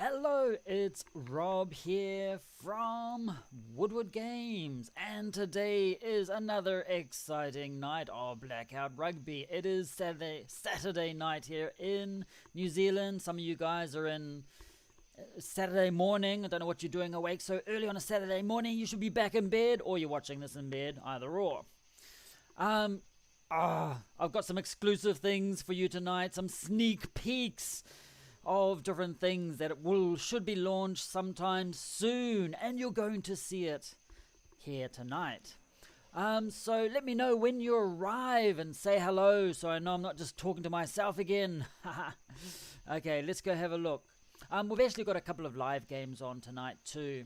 Hello, it's Rob here from Woodward Games, and today is another exciting night of Blackout Rugby. It is Saturday night here in New Zealand. Some of you guys are in Saturday morning. I don't know what you're doing awake so early on a Saturday morning. You should be back in bed, or you're watching this in bed, either or. I've got some exclusive things for you tonight, some sneak peeks of different things that should be launched sometime soon, and you're going to see it here tonight. So let me know when you arrive and say hello, so I know I'm not just talking to myself again. Okay, let's go have a look. We've actually got a couple of live games on tonight too,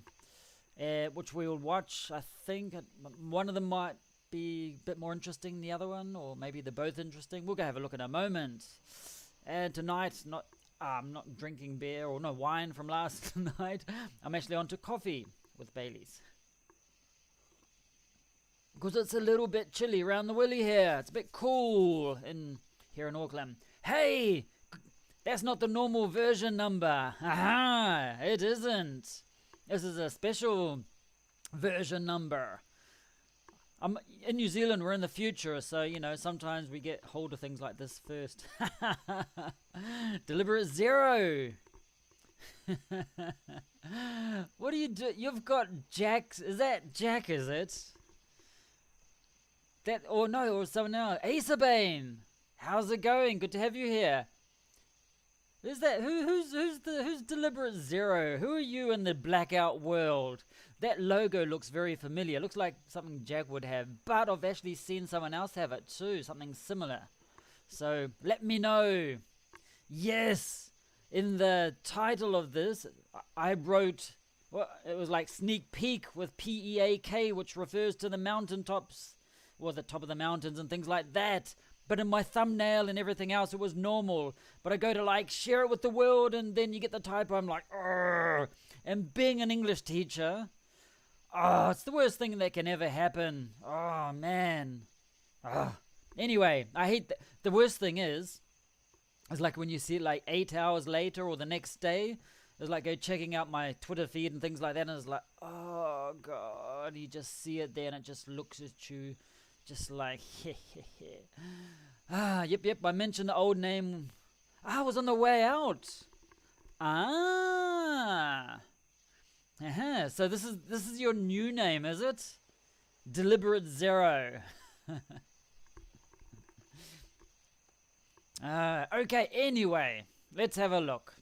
which we will watch. I think one of them might be a bit more interesting than the other one, or maybe they're both interesting. We'll go have a look in a moment. And tonight, I'm not drinking beer or no wine from last night. I'm actually on to coffee with Baileys. Because it's a little bit chilly around the willy here. It's a bit cool here in Auckland. Hey, that's not the normal version number. Aha, it isn't. This is a special version number. In New Zealand, we're in the future, so, sometimes we get hold of things like this first. Deliberate Zero. What do you do? You've got Jack. Is that Jack, is it? Or someone else. Acebane. How's it going? Good to have you here. Who's that? Who's Deliberate Zero? Who are you in the Blackout world? That logo looks very familiar. Looks like something Jack would have, but I've actually seen someone else have it too, something similar. So let me know. Yes, in the title of this, I wrote, it was like sneak peek with P-E-A-K, which refers to the mountaintops, or the top of the mountains and things like that. But in my thumbnail and everything else, it was normal. But I go to share it with the world, and then you get the typo. I'm like, argh. And being an English teacher, it's the worst thing that can ever happen. Oh, man. Anyway, I hate the worst thing is like when you see it 8 hours later or the next day. It's like go checking out my Twitter feed and things like that, and it's like, oh, God. You just see it there, and it just looks at you. Just like, yep, I mentioned the old name. I was on the way out. So this is your new name, is it? Deliberate Zero. Okay, anyway, let's have a look.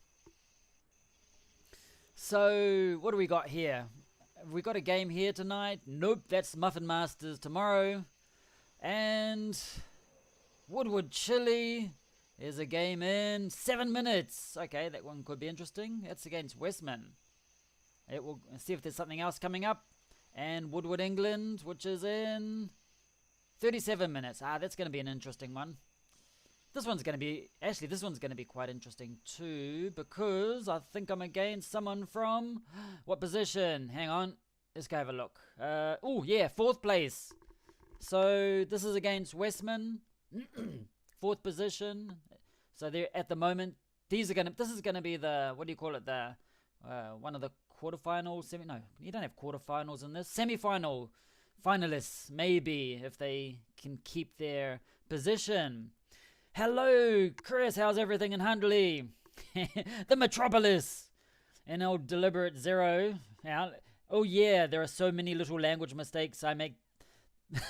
So, what do we got here? Have we got a game here tonight? Nope, that's Muffin Masters tomorrow. And Woodward Chili is a game in 7 minutes. Okay, that one could be interesting. That's against Westman. We'll see if there's something else coming up. And Woodward England, which is in 37 minutes. That's going to be an interesting one. This one's going to be quite interesting too, because I think I'm against someone from what position? Hang on, let's go have a look. Fourth place. So this is against Westman, fourth position. So they're at the moment. This is going to be the, what do you call it? The one of the quarterfinals. No, you don't have quarterfinals in this. Semi-final finalists, maybe, if they can keep their position. Hello, Chris. How's everything in Hundley? The Metropolis. And old Deliberate Zero. Oh yeah, there are so many little language mistakes I make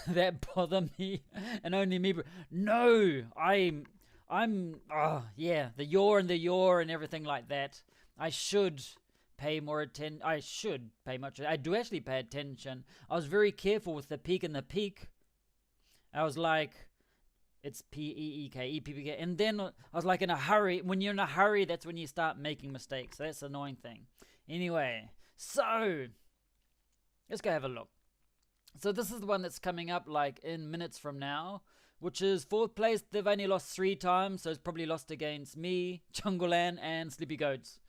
that bother me, and only me. No, the yaw and the yaw and everything like that. I should pay more attention. I do actually pay attention. I was very careful with the peak and the peak. I was like, it's P-E-E-K, E-P-P-K. And then I was like in a hurry. When you're in a hurry, that's when you start making mistakes. So that's the annoying thing. Anyway, so let's go have a look. So this is the one that's coming up in minutes from now, which is fourth place. They've only lost 3 times, so it's probably lost against me, Jungleland, and Sleepy Goats.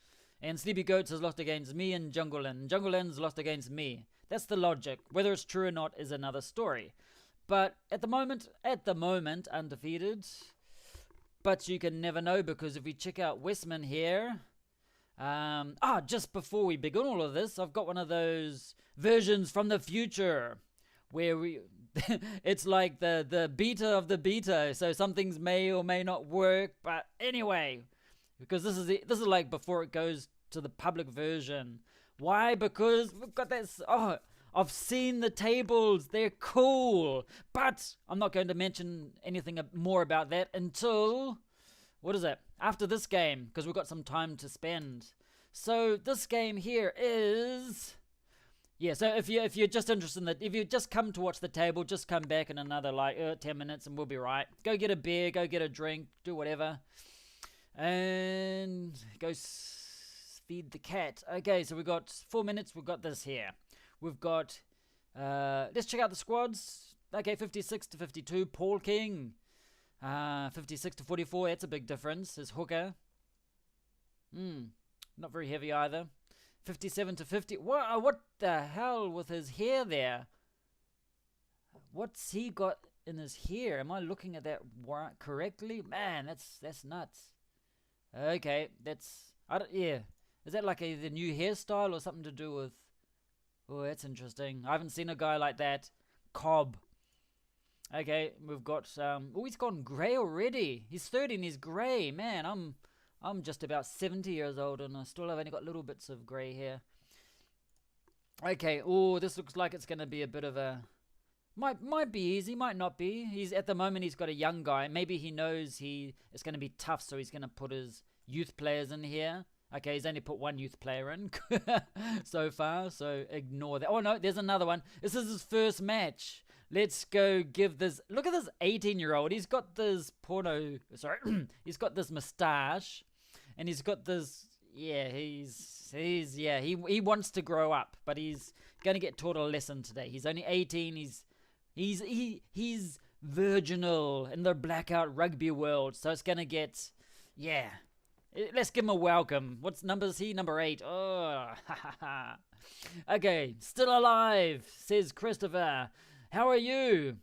And Sleepy Goats has lost against me and Jungleland. Jungleland's lost against me. That's the logic. Whether it's true or not is another story. But at the moment, undefeated. But you can never know, because if we check out Westman here, Just before we begin all of this, I've got one of those versions from the future where it's like the beta of the beta, so some things may or may not work, but anyway, because this is like before it goes to the public version. Why? Because we've got this. I've seen the tables, they're cool, but I'm not going to mention anything more about that until, what is it, after this game, because we've got some time to spend. So this game here is, so if you're just interested in that, if you just come to watch the table, just come back in another 10 minutes and we'll be right. Go get a beer, go get a drink, do whatever, and go feed the cat. Okay, so we've got 4 minutes, we've got this here. We've got, let's check out the squads. Okay, 56 to 52, Paul King. 56 to 44, that's a big difference. His hooker. Not very heavy either. 57 to 50. What the hell with his hair there? What's he got in his hair? Am I looking at that correctly? Man, that's nuts. Okay, is that like the new hairstyle or something to do with? Oh, that's interesting. I haven't seen a guy like that. Cobb. Okay, we've got he's gone grey already. He's 30 and he's grey. Man, I'm just about 70 years old and I still have only got little bits of grey hair. Okay, this looks like it's gonna be a bit of a might be easy, might not be. He's at the moment he's got a young guy. Maybe he knows it's gonna be tough, so he's gonna put his youth players in here. Okay, he's only put one youth player in so far, so ignore that. Oh no, there's another one. This is his first match. Let's go give this. Look at this 18-year-old. He's got this he's got this mustache, and he's got this. Yeah, he wants to grow up, but he's gonna get taught a lesson today. He's only 18. He's virginal in the Blackout Rugby world, so it's gonna get Let's give him a welcome. What's number is he? Number 8. Oh, okay, still alive, says Christopher. How are you?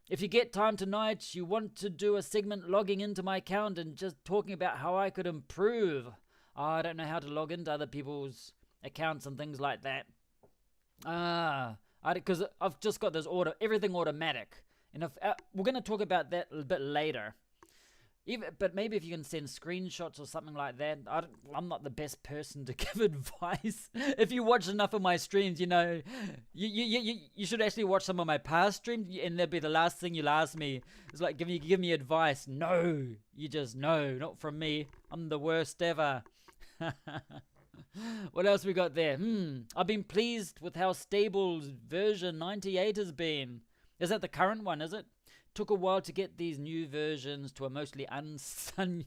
If you get time tonight, you want to do a segment logging into my account and just talking about how I could improve. I don't know how to log into other people's accounts and things like that. Because I've just got this everything automatic. And we're going to talk about that a bit later. But maybe if you can send screenshots or something like that. I'm not the best person to give advice. If you watch enough of my streams, you know, you should actually watch some of my past streams, and that'll be the last thing you'll ask me. It's like, give me advice. No, you just no, not from me. I'm the worst ever. What else we got there? I've been pleased with how stable version 98 has been. Is that the current one, is it? Took a while to get these new versions to a mostly unusable,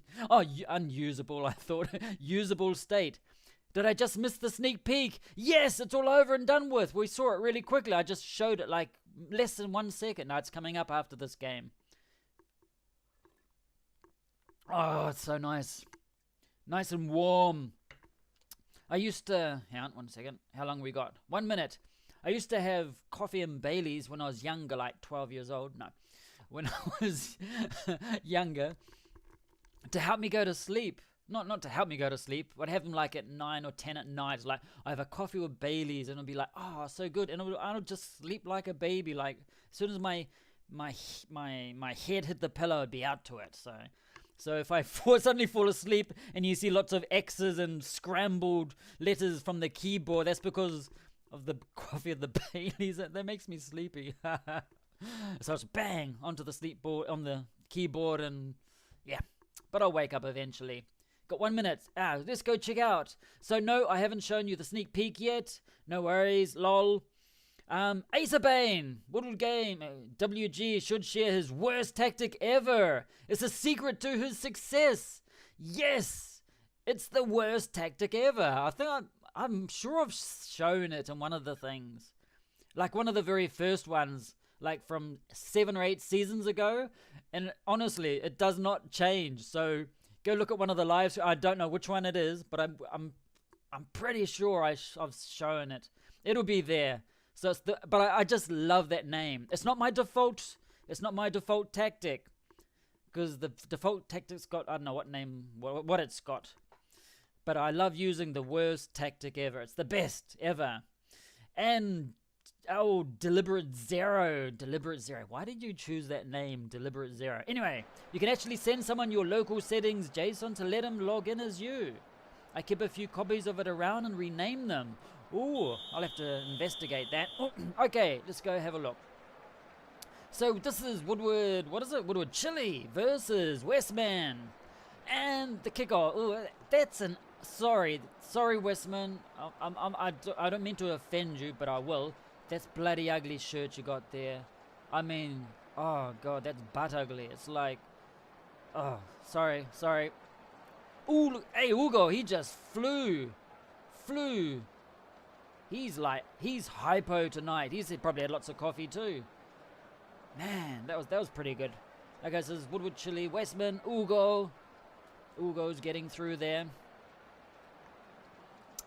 I thought, usable state. Did I just miss the sneak peek? Yes, it's all over and done with. We saw it really quickly. I just showed it like less than 1 second. Now it's coming up after this game. Oh, it's so nice. Nice and warm. I used to... Hang on 1 second. How long we got? 1 minute. I used to have coffee and Baileys when I was younger, like 12 years old. No. When I was younger, to help me go to sleep. Not to help me go to sleep. I'd have them like at 9 or 10 at night. It's like, I have a coffee with Baileys, and it'll be like, oh, so good. And I'll just sleep like a baby. Like, as soon as my head hit the pillow, I'd be out to it. So if I suddenly fall asleep and you see lots of X's and scrambled letters from the keyboard, that's because of the coffee of the Baileys. That makes me sleepy. So it's bang onto the on the keyboard, and yeah, but I'll wake up eventually. Got 1 minute. Let's go check out. So no, I haven't shown you the sneak peek yet. No worries, lol. Acer Bane, Woodward game. WG should share his worst tactic ever. It's a secret to his success. Yes, it's the worst tactic ever. I think I'm sure I've shown it in one of the things, like one of the very first ones. Like from 7 or 8 seasons ago, and honestly, it does not change. So go look at one of the lives. I don't know which one it is, but I'm pretty sure I've shown it. It'll be there. So but I just love that name. It's not my default. It's not my default tactic, because the default tactic's got, I don't know what name, what it's got. but I love using the worst tactic ever. It's the best ever. And oh, Deliberate Zero. Why did you choose that name, Deliberate Zero? Anyway, you can actually send someone your local settings JSON to let them log in as you. I keep a few copies of it around and rename them. Ooh, I'll have to investigate that. Okay, let's go have a look. So this is Woodward, what is it? Woodward Chili versus Westman. And the kickoff. Ooh, that's an... Sorry Westman. I don't mean to offend you, but I will. That's bloody ugly shirt you got there. I mean, oh god, that's butt ugly. It's like... Oh, sorry. Ooh, look, hey, Ugo, he just flew. He's hypo tonight. He's probably had lots of coffee too. Man, that was pretty good. Okay, so this is Woodward Chili, Westman, Ugo. Ugo's getting through there.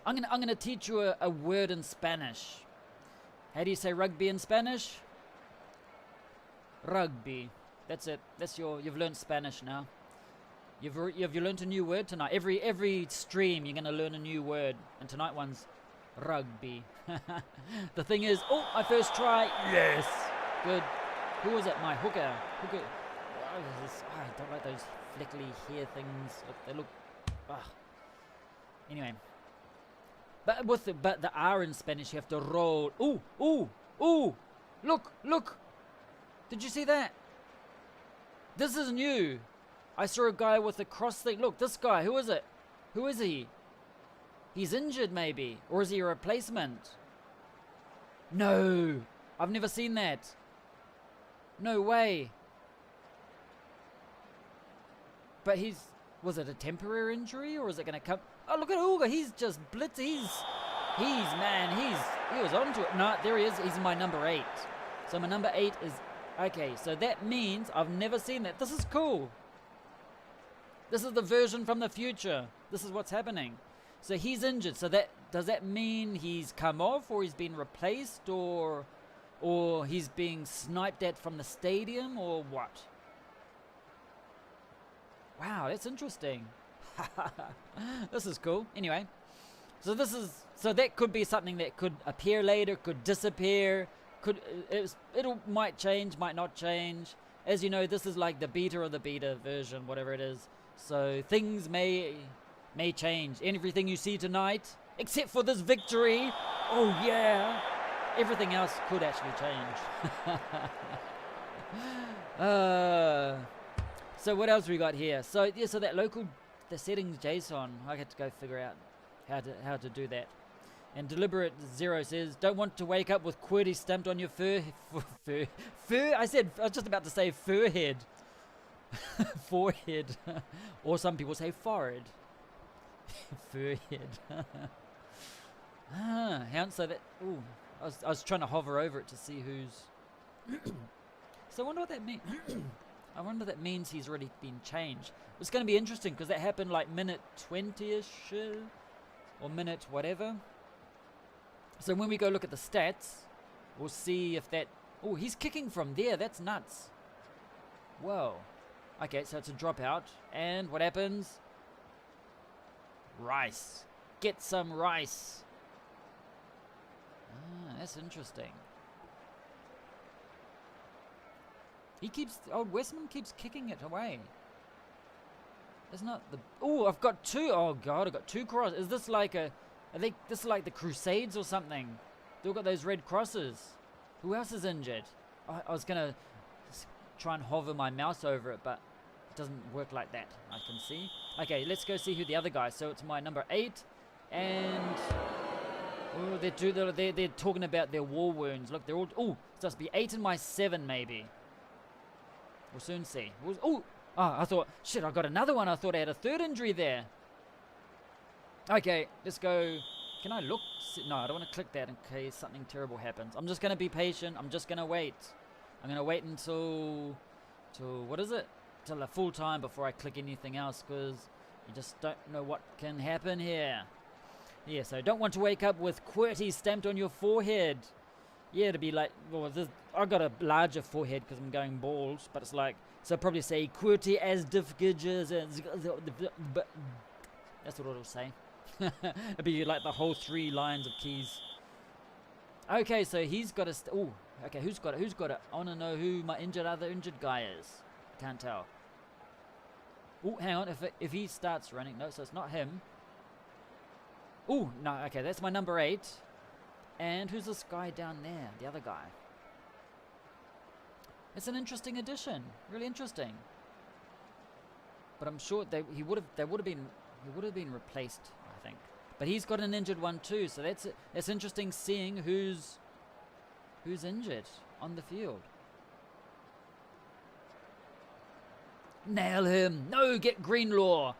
I'm gonna teach you a word in Spanish. How do you say rugby in Spanish? Rugby. That's it. You've learned Spanish now. You've learned a new word tonight. Every stream you're gonna learn a new word, and tonight one's rugby. The thing is, oh, my first try. Yes. Good. Who was it? My hooker. Oh, I don't like those fleckly hair things. They look. Anyway. But the R in Spanish you have to roll. Ooh. Look. Did you see that? This is new. I saw a guy with a cross thing. Look, this guy. Who is it? Who is he? He's injured maybe. Or is he a replacement? No. I've never seen that. No way. But was it a temporary injury or is it going to come? Oh, look at Uga. He's just blitz. He was onto it. No, there he is. He's my number 8. So my number 8 is, okay. So that means I've never seen that. This is cool. This is the version from the future. This is what's happening. So he's injured. So does that mean he's come off or he's been replaced or he's being sniped at from the stadium or what? Wow, that's interesting. This is cool. Anyway, so that could be something that could appear later, could disappear, might change, might not change. As you know, this is like the beta or the beta version, whatever it is. So things may change. Everything you see tonight, except for this victory, oh yeah, everything else could actually change. So what else we got here? So yeah, so that the settings JSON, I had to go figure out how to do that. And Deliberate Zero says, don't want to wake up with QWERTY stamped on your fur. I was just about to say fur head. Forehead. Or some people say forehead. Fur head. So that, ooh, I was trying to hover over it to see who's. So I wonder what that means. I wonder if that means he's already been changed. It's going to be interesting because that happened like minute 20-ish or minute whatever. So when we go look at the stats, we'll see if that... Oh, he's kicking from there. That's nuts. Whoa. Okay, so it's a dropout. And what happens? Rice. Get some rice. That's interesting. Westman keeps kicking it away. It's not the... Oh, I've got two. Oh, God, I've got 2 crosses. Is this like I think this is like the Crusades or something. They've got those red crosses. Who else is injured? I was going to try and hover my mouse over it, but it doesn't work like that, I can see. Okay, let's go see who the other guy. So it's my number 8. And... Oh, they're talking about their war wounds. Look, they're all... Oh, it must be 8 and my 7, maybe. We'll soon see. I thought, shit, I got another one. I thought I had a 3rd injury there. Okay, let's go. Can I look? No, I don't want to click that in case something terrible happens. I'm just going to be patient. I'm just going to wait. I'm going to wait until what is it? Till the full time before I click anything else because you just don't know what can happen here. Yeah, so don't want to wake up with QWERTY stamped on your forehead. Yeah, to be like, well, I got a larger forehead because I'm going bald, but it's like, so probably say QWERTY as difficult as, but that's what it'll say. It'd be like the whole 3 lines of keys. Okay, so he's got a... Oh, okay, who's got it? I want to know who my other injured guy is. Can't tell. Oh, hang on. If he starts running... No, so it's not him. Oh, no, okay, that's my number 8. And who's this guy down there? The other guy. It's an interesting addition. Really interesting. But I'm sure he would have been replaced, I think. But he's got an injured one too, so it's interesting seeing who's injured on the field. Nail him! No, get Greenlaw!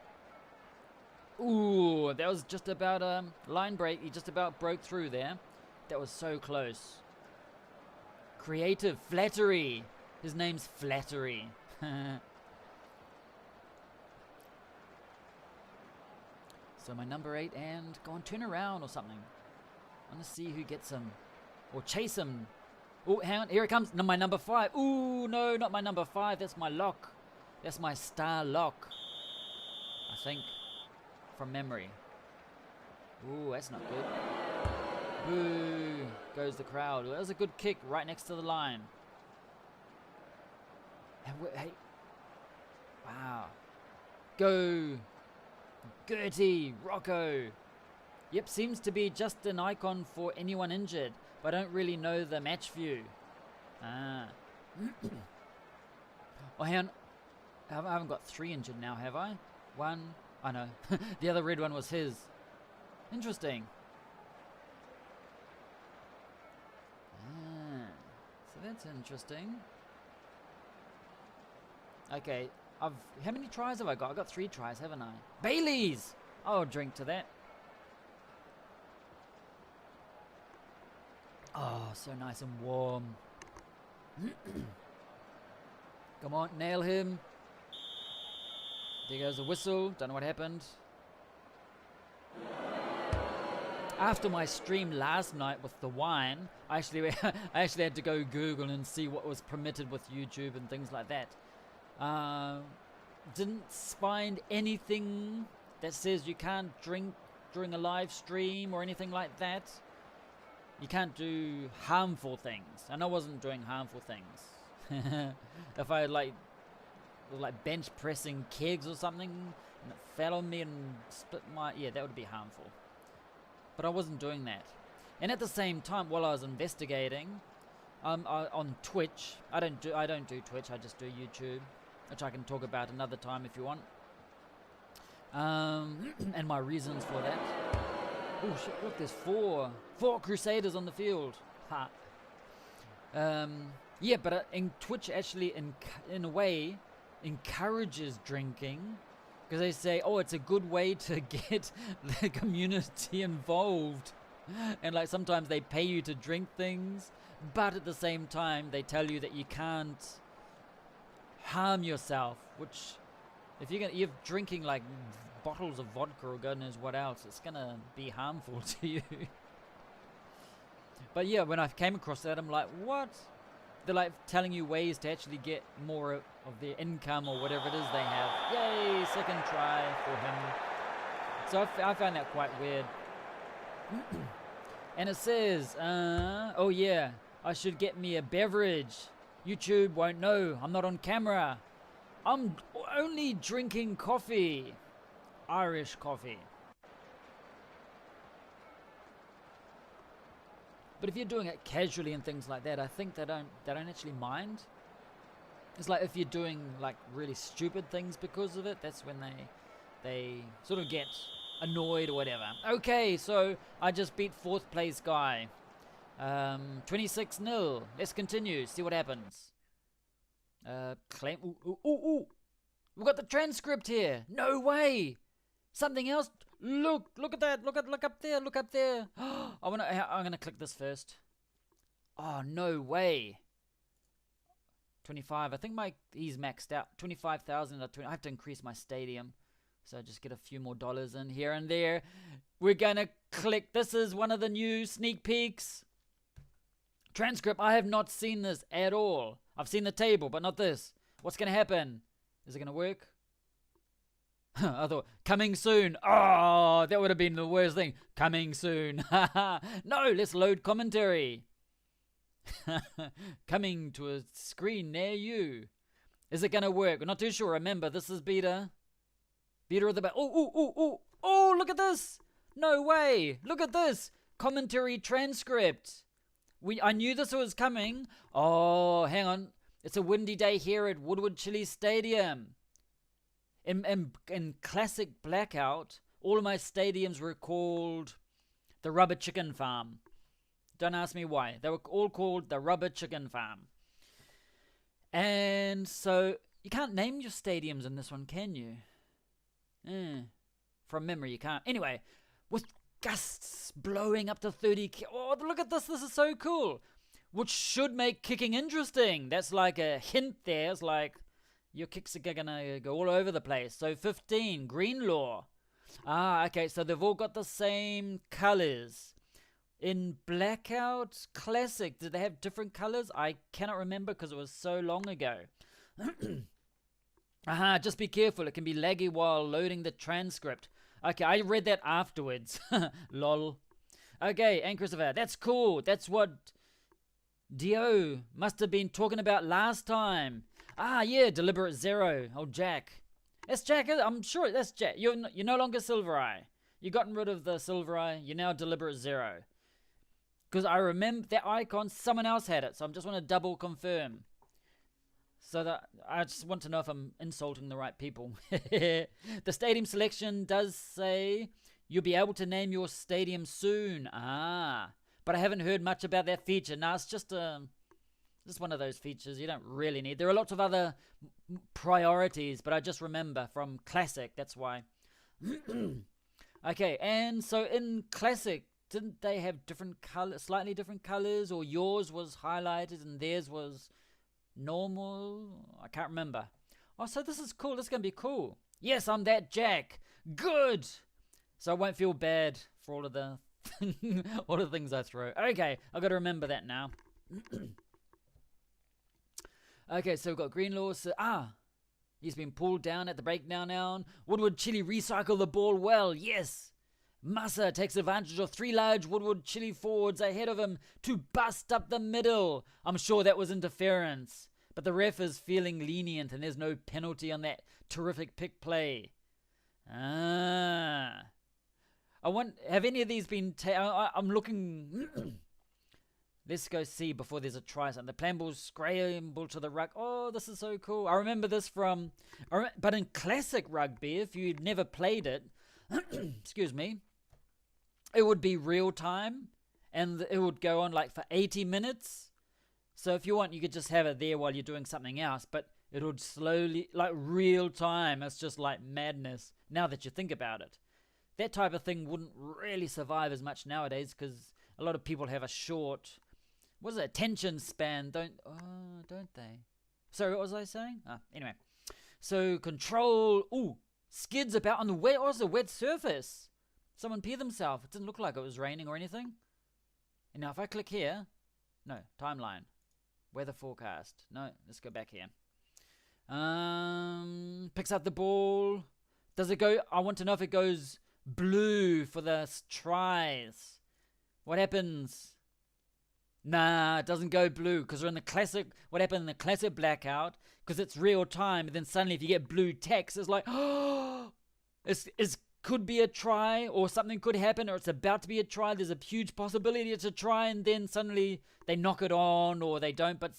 Ooh, that was just about a line break. He just about broke through there. That was so close. Creative, Flattery. His name's Flattery. So my number 8, and go on, turn around or something. I want to see who gets him. Or chase him. Oh, hang on, here it comes. No, my number 5. Ooh, no, not my number 5. That's my lock. That's my star lock. I think. From memory. Ooh, that's not good. Boo, goes the crowd. That was a good kick right next to the line. And hey. Wow. Go. Gertie, Rocco. Yep, seems to be just an icon for anyone injured, but I don't really know the match view. Ah. Oh, hang on. I haven't got 3 injured now, have I? 1. I know. The other red one was his. Interesting. Ah. So that's interesting. Okay. How many tries have I got? I got 3 tries, haven't I? Bailey's! I'll drink to that. Oh, so nice and warm. Come on, nail him. There goes the whistle. Don't know what happened. After my stream last night with the wine, I actually had to go Google and see what was permitted with YouTube and things like that. Didn't find anything that says you can't drink during a live stream or anything like that. You can't do harmful things, and I wasn't doing harmful things. If I was like bench pressing kegs or something and it fell on me and split that would be harmful. But I wasn't doing that. And at the same time, while I was investigating, on Twitch, I don't do Twitch, I just do YouTube, which I can talk about another time if you want. And my reasons for that. Oh shit, look, there's four Crusaders on the field. Ha. Yeah, but in Twitch actually, in a way, encourages drinking. Because they say, oh, it's a good way to get the community involved. And like sometimes they pay you to drink things. But at the same time, they tell you that you can't harm yourself. Which, if you're drinking like bottles of vodka or God knows what else, it's going to be harmful to you. But yeah, when I came across that, I'm like, what? They're like telling you ways to actually get more of their income or whatever it is they have. Yay, second try for him. So I found that quite weird. And it says, oh yeah, I should get me a beverage. YouTube won't know, I'm not on camera. I'm only drinking coffee. Irish coffee. But if you're doing it casually and things like that, I think they don't actually mind. It's like if you're doing like really stupid things because of it, that's when they sort of get annoyed or whatever. Okay, so I just beat 4th place guy. 26-0. Let's continue. See what happens. Claim. Ooh. We've got the transcript here. No way. Something else. Look at that. Look up there. I'm gonna click this first. Oh, no way. 25. I think he's maxed out. 25,000. I have to increase my stadium. So just get a few more dollars in here and there. We're gonna click. This is one of the new sneak peeks. Transcript. I have not seen this at all. I've seen the table, but not this. What's gonna happen? Is it gonna work? I thought, coming soon. Oh, that would have been the worst thing. Coming soon. No, let's load commentary. Coming to a screen near you. Is it going to work? We're not too sure. Remember, this is beta. Beta of the... Oh, look at this. No way. Look at this. Commentary transcript. I knew this was coming. Oh, hang on. It's a windy day here at Woodward Chili Stadium. In classic Blackout, all of my stadiums were called the Rubber Chicken Farm. Don't ask me why. They were all called the Rubber Chicken Farm. And so you can't name your stadiums in this one, can you? From memory, you can't. Anyway, with gusts blowing up to 30. Oh, look at this. This is so cool. Which should make kicking interesting. That's like a hint there. It's like your kicks are going to go all over the place. So 15, Greenlaw. Okay. So they've all got the same colors. In Blackout Classic, did they have different colors? I cannot remember because it was so long ago. Just be careful. It can be laggy while loading the transcript. Okay, I read that afterwards. Lol. Okay, and Christopher, that's cool. That's what Dio must have been talking about last time. Yeah, Deliberate Zero. Oh, Jack. That's Jack. I'm sure that's Jack. You're no longer Silver Eye. You've gotten rid of the Silver Eye. You're now Deliberate Zero. Because I remember that icon, someone else had it. So I just want to double confirm. So that I just want to know if I'm insulting the right people. The stadium selection does say you'll be able to name your stadium soon. But I haven't heard much about that feature. No, it's just one of those features you don't really need. There are lots of other priorities, but I just remember from Classic. That's why. Okay, and so in Classic, didn't they have different colors, slightly different colors, or yours was highlighted and theirs was normal? I can't remember. Oh, so this is cool. This is going to be cool. Yes, I'm that Jack. Good. So I won't feel bad for all of the all the things I throw. Okay, I've got to remember that now. Okay, so we've got Greenlaw. He's been pulled down at the breakdown now. Woodward Chili recycle the ball well. Yes. Massa takes advantage of 3 large Woodward Chili forwards ahead of him to bust up the middle. I'm sure that was interference, but the ref is feeling lenient and there's no penalty on that terrific pick play. Have any of these been I'm looking. Let's go see before there's a try. The plan ball scramble to the ruck. Oh, this is so cool. I remember this from... But in classic rugby, if you'd never played it, excuse me, it would be real time and it would go on like for 80 minutes. So if you want, you could just have it there while you're doing something else, but it would slowly, like real time. It's just like madness now that you think about it. That type of thing wouldn't really survive as much nowadays because a lot of people have a short, attention span, don't they? Sorry, what was I saying? Anyway. So control, skids about on the wet surface. Someone peed themselves. It didn't look like it was raining or anything. And now if I click here, no, timeline, weather forecast. No, let's go back here. Picks up the ball. Does it go? I want to know if it goes blue for the tries. What happens? Nah, it doesn't go blue because we're in the classic. What happened in the classic Blackout? Because it's real time, and then suddenly if you get blue text, it's like, oh, it's could be a try, or something could happen, or it's about to be a try. There's a huge possibility it's a try, and then suddenly they knock it on, or they don't. But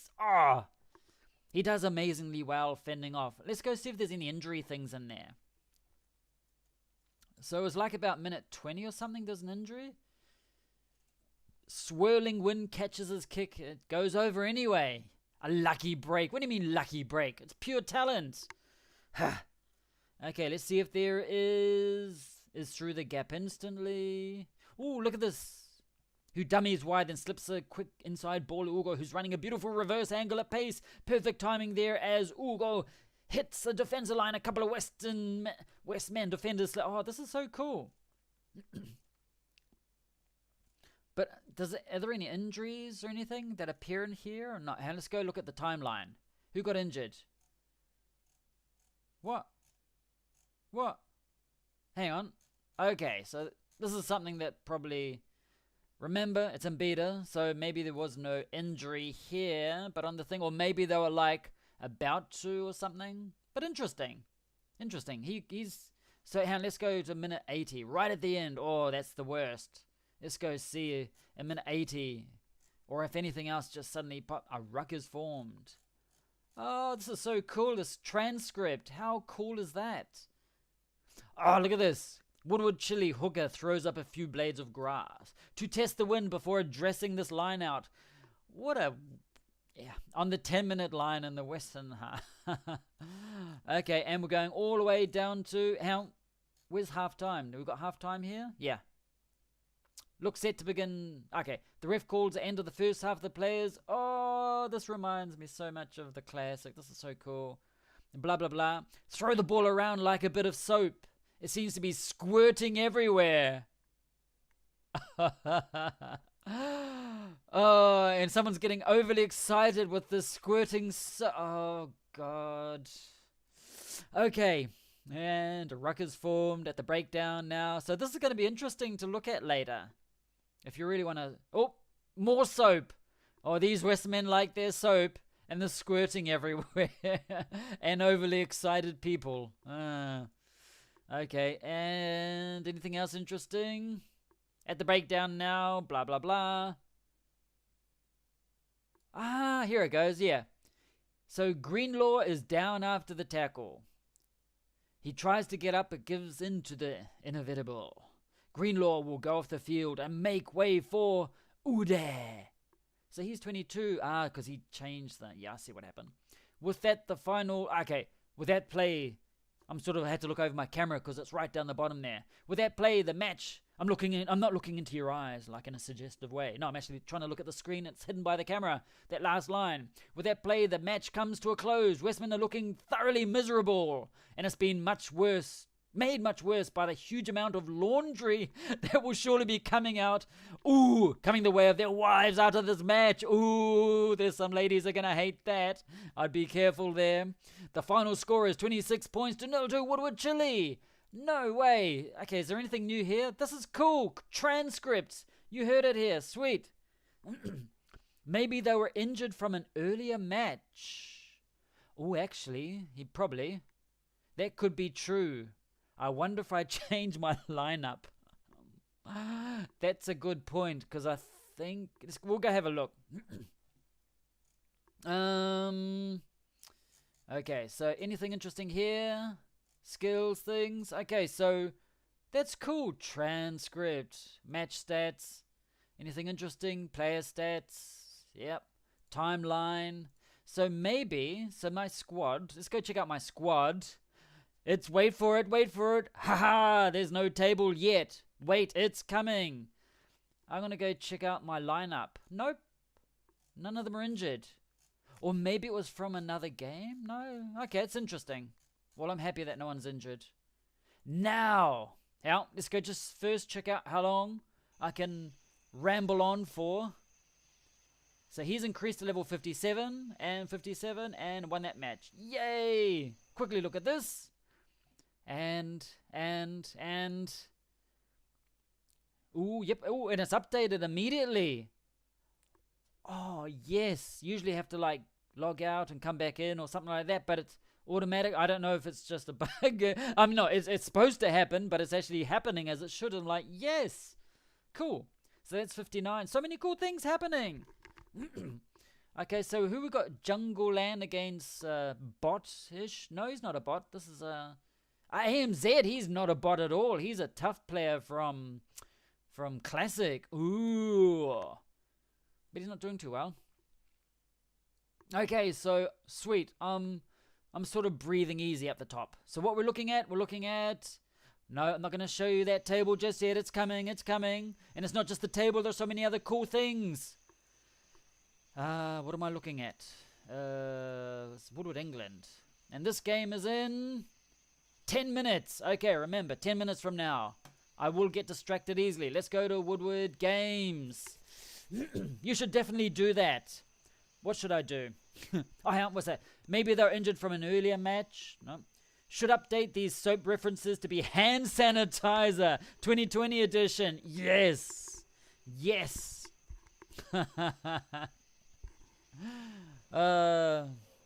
he does amazingly well fending off. Let's go see if there's any injury things in there. So it was like about minute 20 or something. There's an injury. Swirling wind catches his kick. It goes over anyway. A lucky break. What do you mean lucky break? It's pure talent. Okay, let's see if there is through the gap instantly. Ooh, look at this. Who dummies wide, then slips a quick inside ball to Ugo, who's running a beautiful reverse angle at pace. Perfect timing there as Ugo hits the defensive line. A couple of Westman defenders. Oh, this is so cool. But are there any injuries or anything that appear in here or not? Let's go look at the timeline. Who got injured? What? What? Hang on. Okay, so this is something that probably... Remember, it's in beta, so maybe there was no injury here, but on the thing, or maybe they were like about to or something. But interesting. Interesting. He's... So hang on, let's go to minute 80, right at the end. Oh, that's the worst. Let's go see a minute 80. Or if anything else just suddenly pop... A ruck is formed. Oh, this is so cool, this transcript. How cool is that? Oh, look at this. Woodward chili hooker throws up a few blades of grass to test the wind before addressing this line out. What a... Yeah, on the 10-minute line in the western half. Okay, and we're going all the way down to... Where's half-time? We've got half-time here? Yeah. Look set to begin... Okay, the ref calls the end of the first half of the players. Oh, this reminds me so much of the classic. This is so cool. Blah, blah, blah. Throw the ball around like a bit of soap. It seems to be squirting everywhere. Oh, and someone's getting overly excited with this squirting. Oh, God. Okay. And a ruck is formed at the breakdown now. So this is going to be interesting to look at later. If you really want to... Oh, more soap. Oh, these Westmen like their soap. And the squirting everywhere. And overly excited people. Okay, and anything else interesting? At the breakdown now, blah, blah, blah. Ah, here it goes, yeah. So Greenlaw is down after the tackle. He tries to get up but gives in to the inevitable. Greenlaw will go off the field and make way for Uday. So he's 22. Ah, because he changed that. Yeah, I see what happened. With that, the final... Okay, with that play... I'm sort of had to look over my camera because it's right down the bottom there. With that play, the match, I'm not looking into your eyes like in a suggestive way. No, I'm actually trying to look at the screen. It's hidden by the camera. That last line. With that play, the match comes to a close. Westmen are looking thoroughly miserable. And it's been made much worse by the huge amount of laundry that will surely be coming the way of their wives out of this match. Ooh, there's some ladies that are going to hate that. I'd be careful there. The final score is 26 points to 0 to Woodward Chili. No way. Okay, is there anything new here? This is cool. Transcripts. You heard it here. Sweet. Maybe they were injured from an earlier match. Oh, actually, that could be true. I wonder if I change my lineup. That's a good point, because I think... We'll go have a look. Okay, so anything interesting here? Skills, things? Okay, so that's cool. Transcript, match stats. Anything interesting? Player stats. Yep. Timeline. So my squad... Let's go check out my squad. It's wait for it. Haha, there's no table yet. Wait, it's coming. I'm going to go check out my lineup. Nope. None of them are injured. Or maybe it was from another game? No. Okay, it's interesting. Well, I'm happy that no one's injured. Now, let's go just first check out how long I can ramble on for. So he's increased to level 57 and won that match. Yay! Quickly look at this. And ooh, yep. Ooh, and it's updated immediately. Oh, yes. Usually have to like log out and come back in or something like that, but it's automatic. I don't know if it's just a bug. No, it's supposed to happen, but it's actually happening as it should. And like, yes. Cool. So that's 59. So many cool things happening. Okay, so who we got? Jungle Land against bot-ish? No, he's not a bot. This is AMZ, he's not a bot at all. He's a tough player from Classic. Ooh. But he's not doing too well. Okay, so sweet. I'm sort of breathing easy at the top. So what we're looking at... No, I'm not going to show you that table just yet. It's coming. And it's not just the table. There's so many other cool things. What am I looking at? It's Woodward, England. And this game is in 10 minutes. Okay, remember, 10 minutes from now. I will get distracted easily. Let's go to Woodward Games. You should definitely do that. What should I do? What's that? Maybe they're injured from an earlier match. No. Should update these soap references to be hand sanitizer 2020 edition. Yes. Yes. You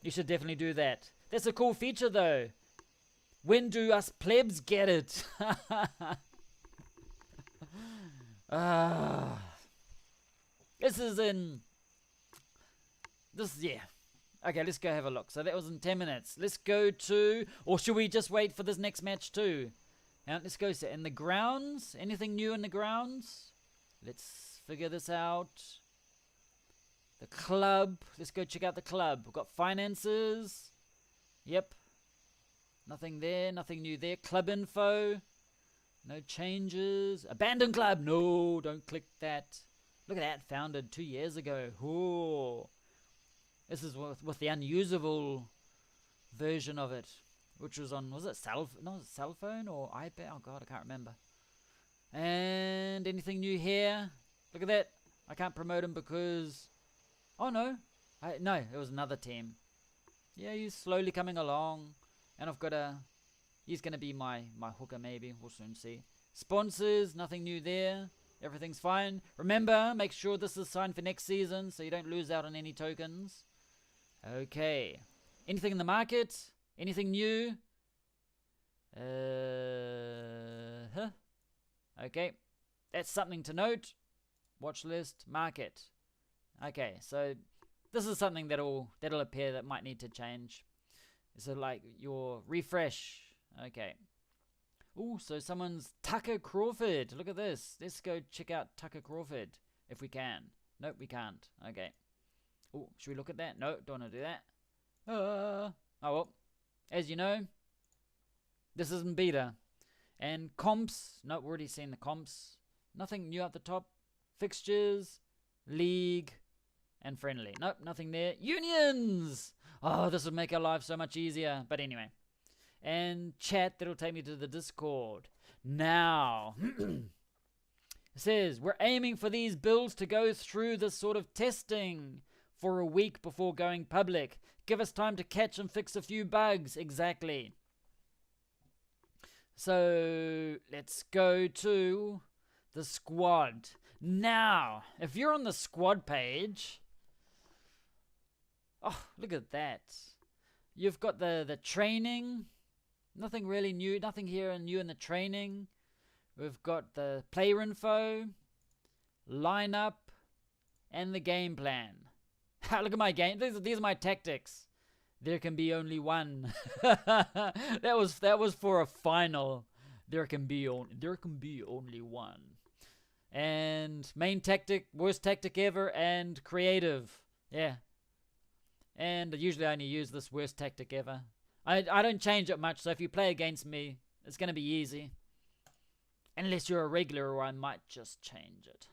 should definitely do that. That's a cool feature though. When do us plebs get it? This is in... yeah. Okay, let's go have a look. So that was in 10 minutes. Let's go to... Or should we just wait for this next match too? Now, let's go in the grounds. Anything new in the grounds? Let's figure this out. The club. Let's go check out the club. We've got finances. Yep. Nothing there. Nothing new there. Club info. No changes. Abandoned club. No, don't click that. Look at that. Founded 2 years ago. Ooh. This is with the unusable version of it, which was on, was it cell phone or iPad? Oh god, I can't remember. And anything new here? Look at that. I can't promote him because, oh no, no, it was another team. Yeah, he's slowly coming along, and I've got he's gonna be my hooker maybe. We'll soon see. Sponsors, nothing new there. Everything's fine. Remember, make sure this is signed for next season so you don't lose out on any tokens. Okay. Anything in the market? Anything new? Okay. That's something to note. Watch list, market. Okay, so this is something that'll appear that might need to change. So like your refresh. Okay. Ooh, so someone's Tucker Crawford. Look at this. Let's go check out Tucker Crawford if we can. Nope, we can't. Okay. Ooh, should we look at that? No, don't want to do that. Oh well. As you know, this isn't beta. And comps. Nope, we've already seen the comps. Nothing new at the top. Fixtures, league, and friendly. Nope, nothing there. Unions! Oh, this would make our life so much easier. But anyway. And chat, that'll take me to the Discord. Now, it says, we're aiming for these builds to go through this sort of testing for a week before going public. Give us time to catch and fix a few bugs. Exactly. So, let's go to the squad. Now, if you're on the squad page, oh, look at that. You've got the training. Nothing really new. Nothing here new in the training. We've got the player info, lineup, and the game plan. Look at my game. These are my tactics. There can be only one. that was for a final. There can be only one. And main tactic, worst tactic ever, and creative. Yeah. And usually I only use this worst tactic ever. I don't change it much, so if you play against me, it's going to be easy. Unless you're a regular, or I might just change it.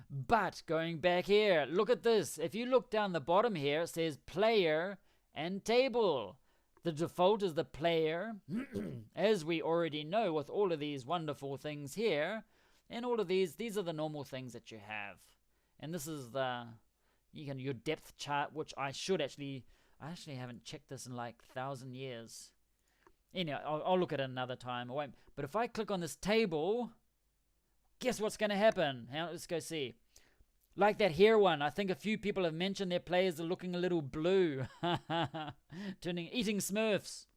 But, going back here, look at this. If you look down the bottom here, it says player and table. The default is the player, as we already know with all of these wonderful things here. And all of these are the normal things that you have. And this is your depth chart, which I actually haven't checked this in like 1,000 years. Anyway, I'll look at it another time. I won't. But if I click on this table, guess what's going to happen? Let's go see. Like that here one, I think a few people have mentioned their players are looking a little blue. Eating Smurfs.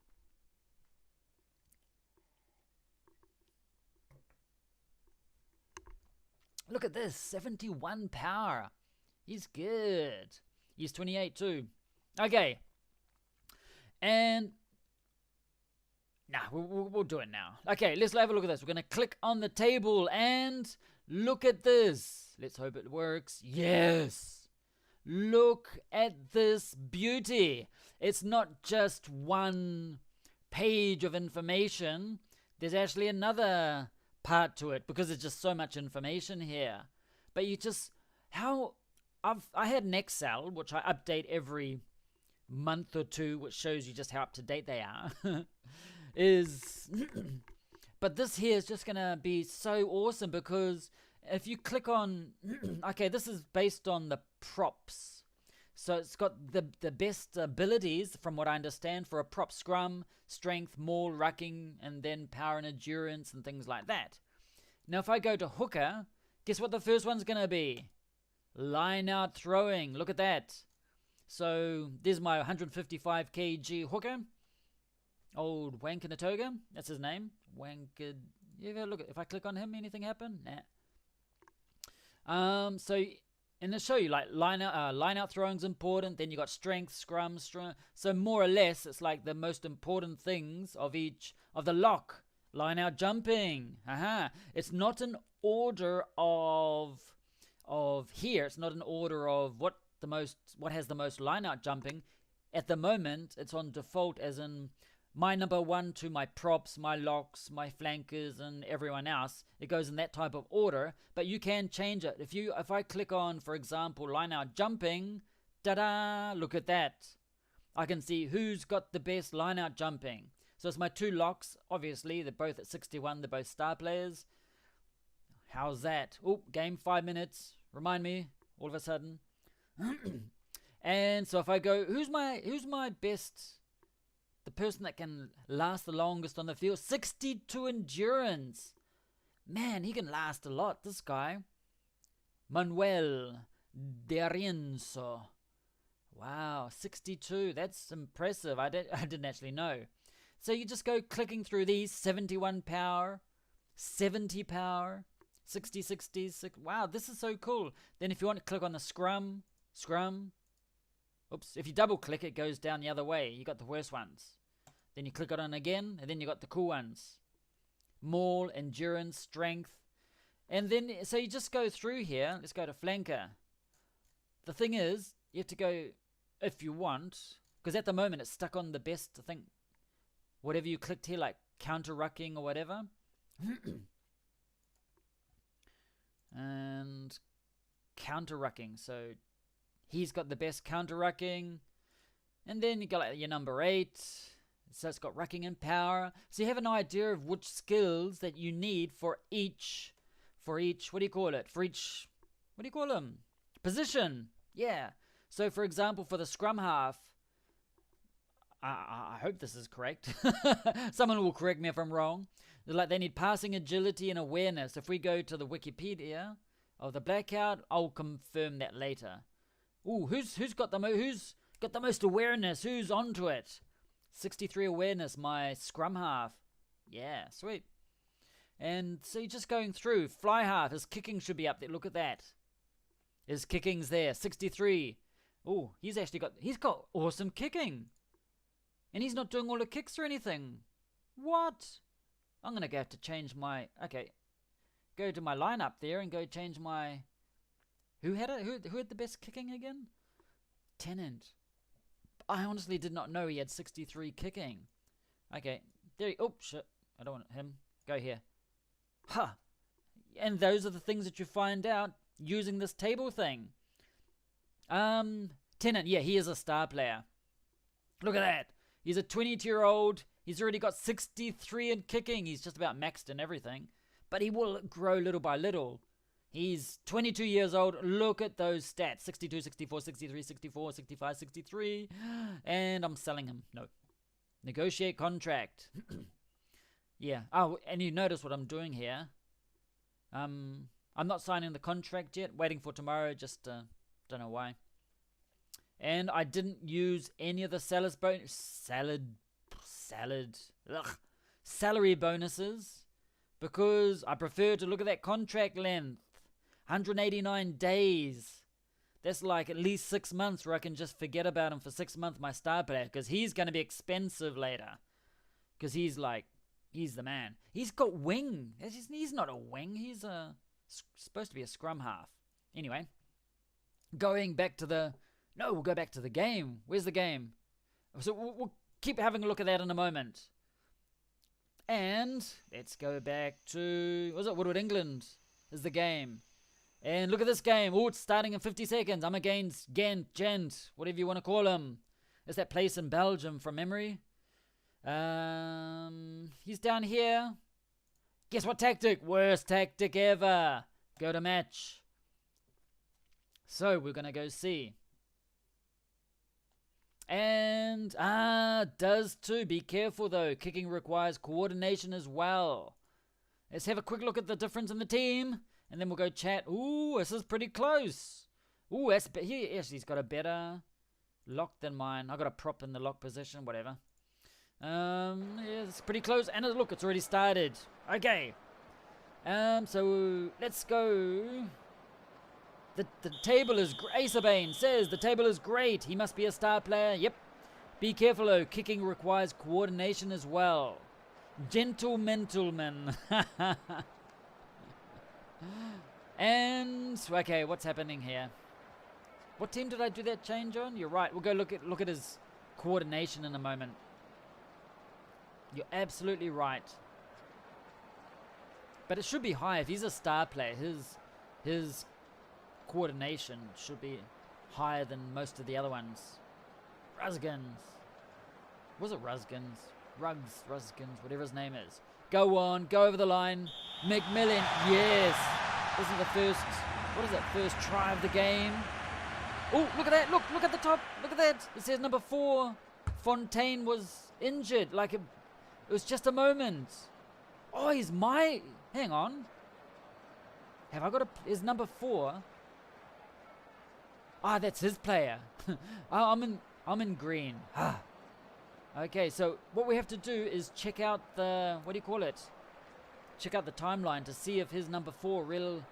Look at this, 71 power. He's good. He's 28 too. Okay. And we'll do it now. Okay, let's have a look at this. We're going to click on the table and look at this. Let's hope it works. Yes. Look at this beauty. It's not just one page of information. There's actually another part to it because there's just so much information here. But I had an Excel, which I update every month or two, which shows you just how up to date they are. But this here is just gonna be so awesome because if you click on okay, this is based on the props. So it's got the best abilities, from what I understand, for a prop scrum, strength, maul, rucking, and then power and endurance and things like that. Now, if I go to hooker, guess what the first one's going to be? Line out throwing. Look at that. So there's my 155 kg hooker. Old Wankanatoga. That's his name. Wankad. You ever look at, if I click on him, anything happen? Nah. So and they show you like line out throwing's important. Then you got strength, scrum. So more or less, it's like the most important things of each of the lock. Line out jumping. It's not an order of here. It's not an order of what has the most line out jumping. At the moment, it's on default as in my number 1 to my props, my locks, my flankers, and everyone else. It goes in that type of order, but you can change it. If I click on, for example, line out jumping, ta-da, look at that. I can see who's got the best line out jumping. So it's my 2 locks. Obviously, they're both at 61. They're both star players. How's that? Oh, game 5 minutes. Remind me, all of a sudden. And so if I go, who's my best? The person that can last the longest on the field, 62 endurance. Man, he can last a lot, this guy. Manuel D'Arienzo. Wow, 62. That's impressive. I didn't actually know. So you just go clicking through these. 71 power, 70 power, 60, 60. Wow, this is so cool. Then if you want to click on the scrum. Oops, if you double click, it goes down the other way. You got the worst ones. Then you click it on again, and then you got the cool ones. Maul, endurance, strength. And then, so you just go through here. Let's go to flanker. The thing is, you have to go, if you want, because at the moment it's stuck on the best, I think, whatever you clicked here, like counter rucking or whatever. And counter rucking. So he's got the best counter rucking. And then you got like your number 8. So it's got rucking and power. So you have an idea of which skills that you need for each, what do you call it? For each, what do you call them? Position. Yeah. So for example, for the scrum half, I hope this is correct. Someone will correct me if I'm wrong. Like they need passing agility and awareness. If we go to the Wikipedia of the Blackout, I'll confirm that later. Ooh, who's got the most awareness? Who's onto it? 63 awareness, my scrum half. Yeah, sweet. And so you're just going through. Fly half, his kicking should be up there. Look at that. His kicking's there. 63. Oh, he's got awesome kicking. And he's not doing all the kicks or anything. What? I'm going to have to change my... Okay. Go to my lineup there and go change my... Who had it? Who had the best kicking again? Tennant. I honestly did not know he had 63 kicking. Okay. There. Oh, shit. I don't want him. Go here. Huh. And those are the things that you find out using this table thing. Tennant. Yeah, he is a star player. Look at that. He's a 22-year-old. He's already got 63 in kicking. He's just about maxed in everything. But he will grow little by little. He's 22 years old. Look at those stats. 62, 64, 63, 64, 65, 63. And I'm selling him. No. Negotiate contract. Yeah. Oh, and you notice what I'm doing here. I'm not signing the contract yet. Waiting for tomorrow. Just don't know why. And I didn't use any of the salary bonuses because I prefer to look at that contract length. 189 days. That's like at least 6 months where I can just forget about him for 6 months, my star player, because he's going to be expensive later. Because he's the man. He's got wing. He's not a wing. He's supposed to be a scrum half. Anyway, we'll go back to the game. Where's the game? So we'll keep having a look at that in a moment. And let's go back to, was it Woodward, England is the game. And look at this game. Oh, it's starting in 50 seconds. I'm against Gent, whatever you want to call him. It's that place in Belgium from memory. He's down here. Guess what tactic? Worst tactic ever. Go to match. So we're going to go see. And, does too. Be careful though. Kicking requires coordination as well. Let's have a quick look at the difference in the team. And then we'll go chat. Ooh, this is pretty close. Ooh, he actually's got a better lock than mine. I got a prop in the lock position, whatever. Yeah, it's pretty close. And look, it's already started. Okay. So let's go. The table is Acerbane says the table is great. He must be a star player. Yep. Be careful though. Kicking requires coordination as well. Gentleman. And okay, what's happening here? What team did I do that change on? You're right. We'll go look at his coordination in a moment. You're absolutely right. But it should be high if he's a star player. His coordination should be higher than most of the other ones. Rusgans. Was it Rusgans? Rusgans, whatever his name is. Go on, go over the line. McMillan, yes. This is the first try of the game. Oh, look at that, look at the top, look at that. It says number 4. Fontaine was injured, like it was just a moment. Oh, hang on. Have I got is number 4? Ah, that's his player. I'm in green. Okay, so what we have to do is check out the, what do you call it? Check out the timeline to see if his number 4 really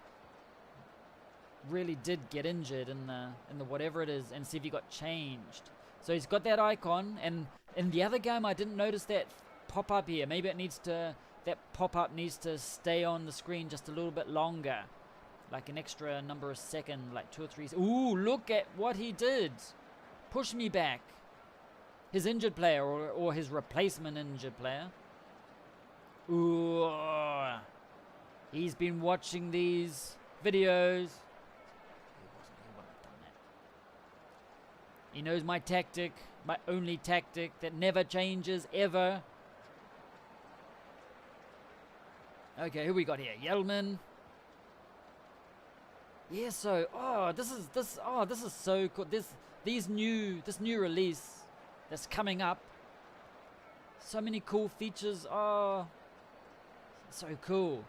did get injured in the whatever it is, and see if he got changed. So he's got that icon, and in the other game I didn't notice that pop up here. Maybe that pop up needs to stay on the screen just a little bit longer, like an extra number of seconds, like 2 or 3. Ooh, look at what he did. Push me back. His injured player or his replacement injured player. Ooh, he's been watching these videos. He wouldn't have done that. He knows my tactic, my only tactic that never changes ever. Okay, who we got here? Yellman. Yeah, so this is so cool. This new release that's coming up. So many cool features. Oh, so cool.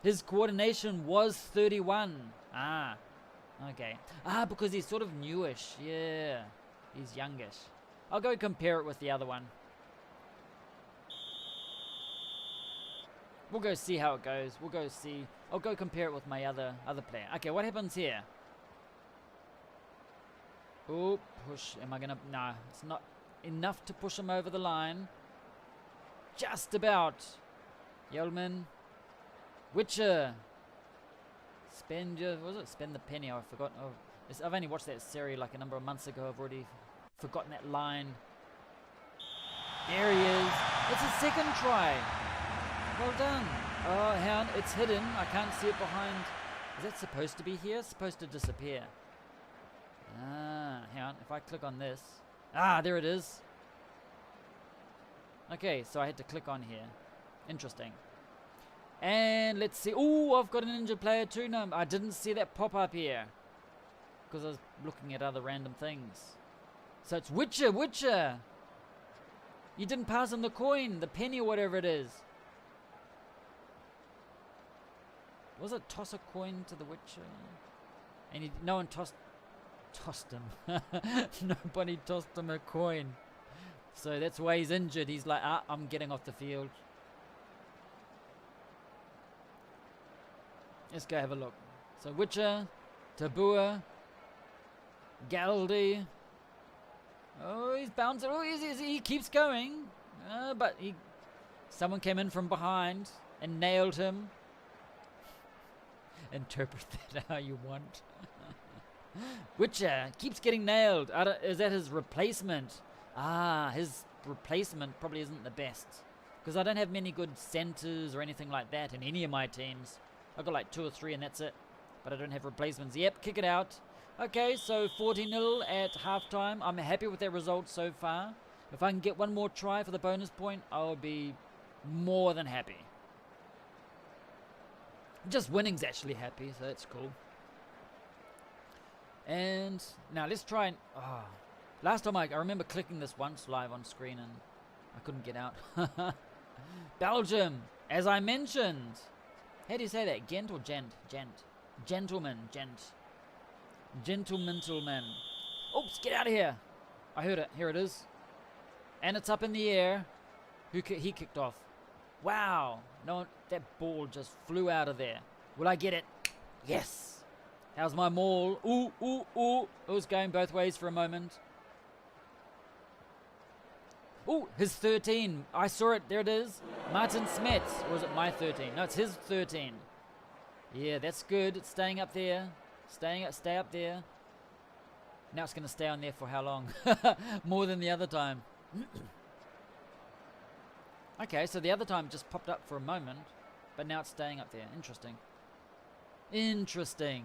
His coordination was 31. Okay. Because he's sort of newish. Yeah, he's youngish. I'll go compare it with the other one. We'll go see how it goes. We'll go see. I'll go compare it with my other player. Okay, what happens here? Oh, push. Am I gonna? No, it's not enough to push him over the line. Just about. Yeoman. Witcher. Spend the penny? I forgot. Oh, I've only watched that series like a number of months ago. I've already forgotten that line. There he is. It's his second try. Well done. Oh, hang on. It's hidden. I can't see it behind. Is that supposed to be here? It's supposed to disappear. Hang on. If I click on this. There it is. Okay, so I had to click on here. Interesting. And let's see. Oh, I've got an injured player too. No, I didn't see that pop up here because I was looking at other random things. So it's Witcher. You didn't pass him the coin, the penny or whatever it is. Was it toss a coin to the Witcher? And no one tossed him. Nobody tossed him a coin. So that's why he's injured. He's like, I'm getting off the field. Let's go have a look. So Witcher, Tabua, Galdi. Oh, he's bouncing. Oh, he keeps going. But someone came in from behind and nailed him. Interpret that how you want. Witcher keeps getting nailed. Is that his replacement? His replacement probably isn't the best. Because I don't have many good centers or anything like that in any of my teams. I've got like 2 or 3 and that's it. But I don't have replacements. Yep, kick it out. Okay, so 40-0 at halftime. I'm happy with that result so far. If I can get one more try for the bonus point, I'll be more than happy. Just winning's actually happy, so that's cool. And now let's try and... Last time I remember clicking this once live on screen and I couldn't get out. Belgium, as I mentioned. How do you say that? Gent or gent? Gent. Gentleman. Gent. Gentleman. Oops, get out of here. I heard it. Here it is. And it's up in the air. He kicked off. Wow. No, that ball just flew out of there. Will I get it? Yes. How's my maul? Ooh, ooh, ooh. It was going both ways for a moment. Ooh, his 13. I saw it. There it is. Martin Smets. Or was it my 13? No, it's his 13. Yeah, that's good. It's staying up there. Stay up there. Now it's going to stay on there for how long? More than the other time. Okay, so the other time just popped up for a moment, but now it's staying up there. Interesting. Interesting.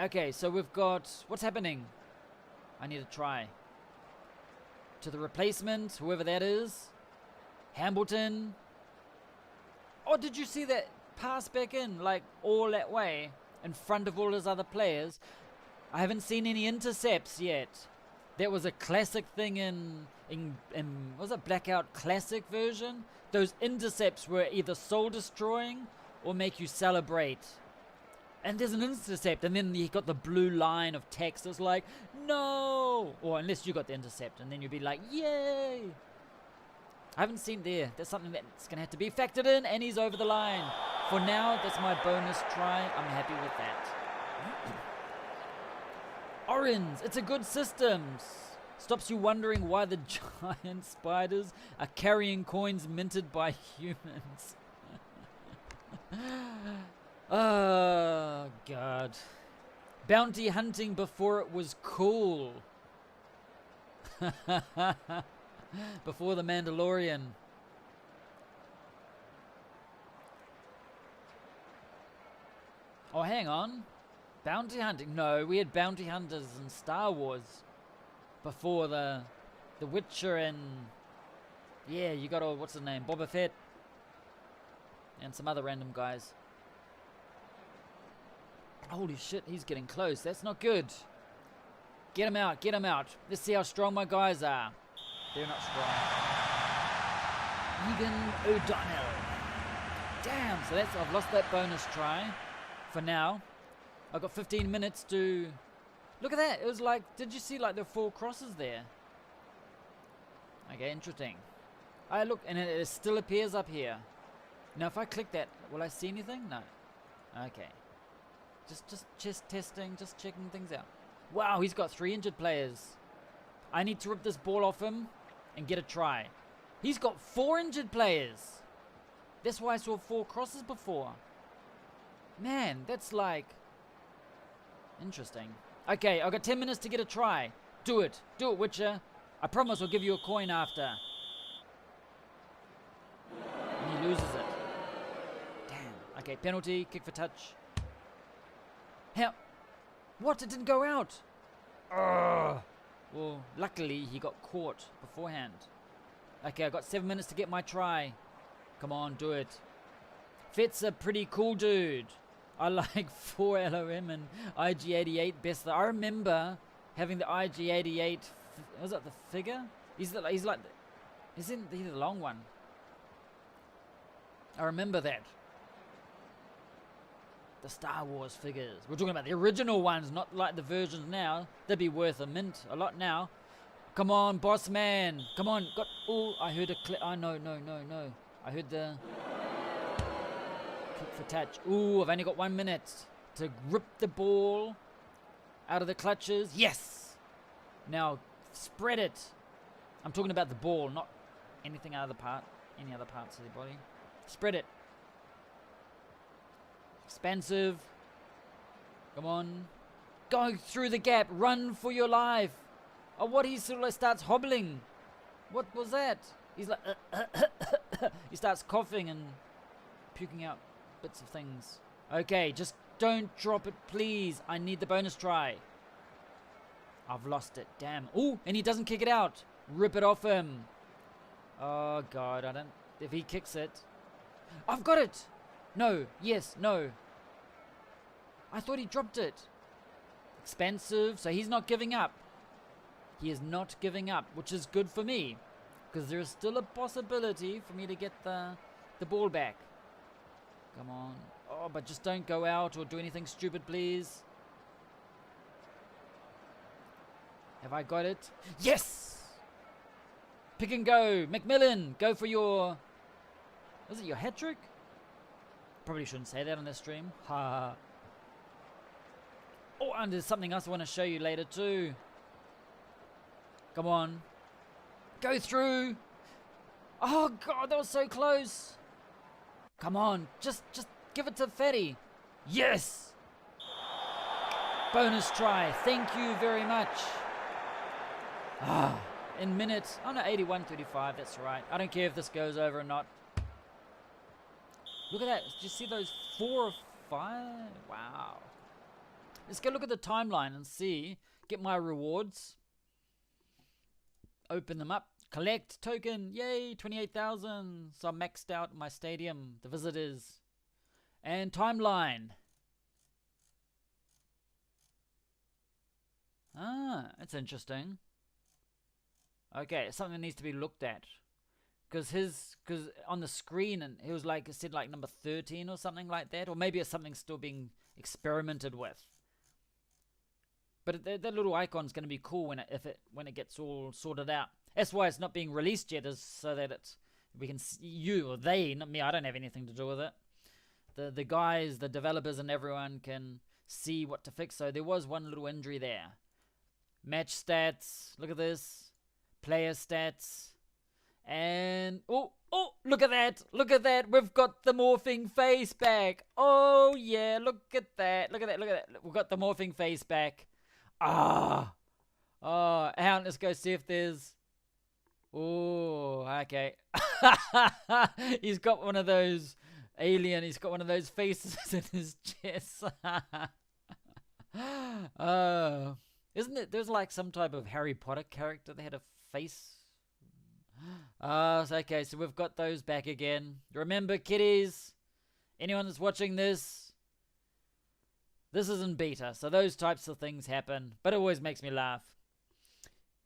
Okay, so we've got... What's happening? I need to try. To the replacement, whoever that is. Hambleton. Oh, did you see that pass back in, like, all that way, in front of all his other players? I haven't seen any intercepts yet. That was a classic thing in was it Blackout Classic version? Those intercepts were either soul destroying or make you celebrate. And there's an intercept, and then you got the blue line of text that's like, no! Or unless you got the intercept, and then you'd be like, yay! I haven't seen there. That's something that's going to have to be factored in, and he's over the line. For now, that's my bonus try. I'm happy with that. Orange, it's a good system. Stops you wondering why the giant spiders are carrying coins minted by humans. Oh, God. Bounty hunting before it was cool. Before the Mandalorian. Oh, hang on. Bounty hunting? No, we had bounty hunters in Star Wars before the Witcher and yeah, you got all, what's his name, Boba Fett and some other random guys. Holy shit, he's getting close. That's not good. Get him out, get him out. Let's see how strong my guys are. They're not strong. Egan O'Donnell. Damn, so that's, I've lost that bonus try for now. I've got 15 minutes to... Look at that. It was like... Did you see like the 4 crosses there? Okay, interesting. I look, and it still appears up here. Now, if I click that, will I see anything? No. Okay. Just testing, just checking things out. Wow, he's got 3 injured players. I need to rip this ball off him and get a try. He's got 4 injured players. That's why I saw 4 crosses before. Man, that's like... Interesting. Okay, I've got 10 minutes to get a try. Do it. Do it, Witcher. I promise I'll give you a coin after. And he loses it. Damn. Okay, penalty. Kick for touch. How? What? It didn't go out. Ugh. Well, luckily he got caught beforehand. Okay, I've got 7 minutes to get my try. Come on, do it. Fett's a pretty cool dude. I like 4LOM and IG88 best. I remember having the IG88. Was that the figure? He's in the long one. I remember that. The Star Wars figures. We're talking about the original ones, not like the versions now. They'd be worth a mint a lot now. Come on, boss man. Come on. Oh, I heard a clip. Oh, no. I heard the... Kick for touch. Ooh, I've only got 1 minute to rip the ball out of the clutches. Yes! Now, spread it. I'm talking about the ball, not anything out of the part, any other parts of the body. Spread it. Expansive. Come on. Go through the gap. Run for your life. Oh, what? He sort of starts hobbling. What was that? He's like... he starts coughing and puking out bits of things. Okay, just don't drop it, please. I need the bonus try. I've lost it. Damn. Ooh, and he doesn't kick it out. Rip it off him. Oh, God. I don't... If he kicks it... I've got it. No. Yes. No. I thought he dropped it. Expensive. So he's not giving up. He is not giving up, which is good for me, because there is still a possibility for me to get the ball back. Come on. Oh, but just don't go out or do anything stupid, please. Have I got it? Yes! Pick and go. Macmillan, go for your... Was it your hat trick? Probably shouldn't say that on this stream. Ha. Oh, and there's something else I want to show you later too. Come on. Go through. Oh, God, that was so close. Come on. Just give it to Fatty. Yes. Bonus try. Thank you very much. Ah, in minutes. Oh, no, 81:35. That's right. I don't care if this goes over or not. Look at that. Did you see those 4 or 5? Wow. Let's go look at the timeline and see. Get my rewards. Open them up. Collect token. Yay, 28,000. So I maxed out my stadium, the visitors. And timeline. Ah, that's interesting. Okay, something needs to be looked at. Because on the screen, and he was like, it said like number 13 or something like that. Or maybe it's something still being experimented with. But that little icon's going to be cool when it gets all sorted out. That's why it's not being released yet, is so that we can see, you or they, not me, I don't have anything to do with it. The guys, the developers and everyone can see what to fix. So there was one little injury there. Match stats, look at this. Player stats. And, oh, look at that. We've got the morphing face back. Oh, yeah, look at that. We've got the morphing face back. Oh, hang on, let's go see if there's... Oh, okay. He's got one of those alien. He's got one of those faces in his chest. Isn't it? There's like some type of Harry Potter character that had a face. Okay, so we've got those back again. Remember, kiddies, anyone that's watching this isn't beta, so those types of things happen, but it always makes me laugh.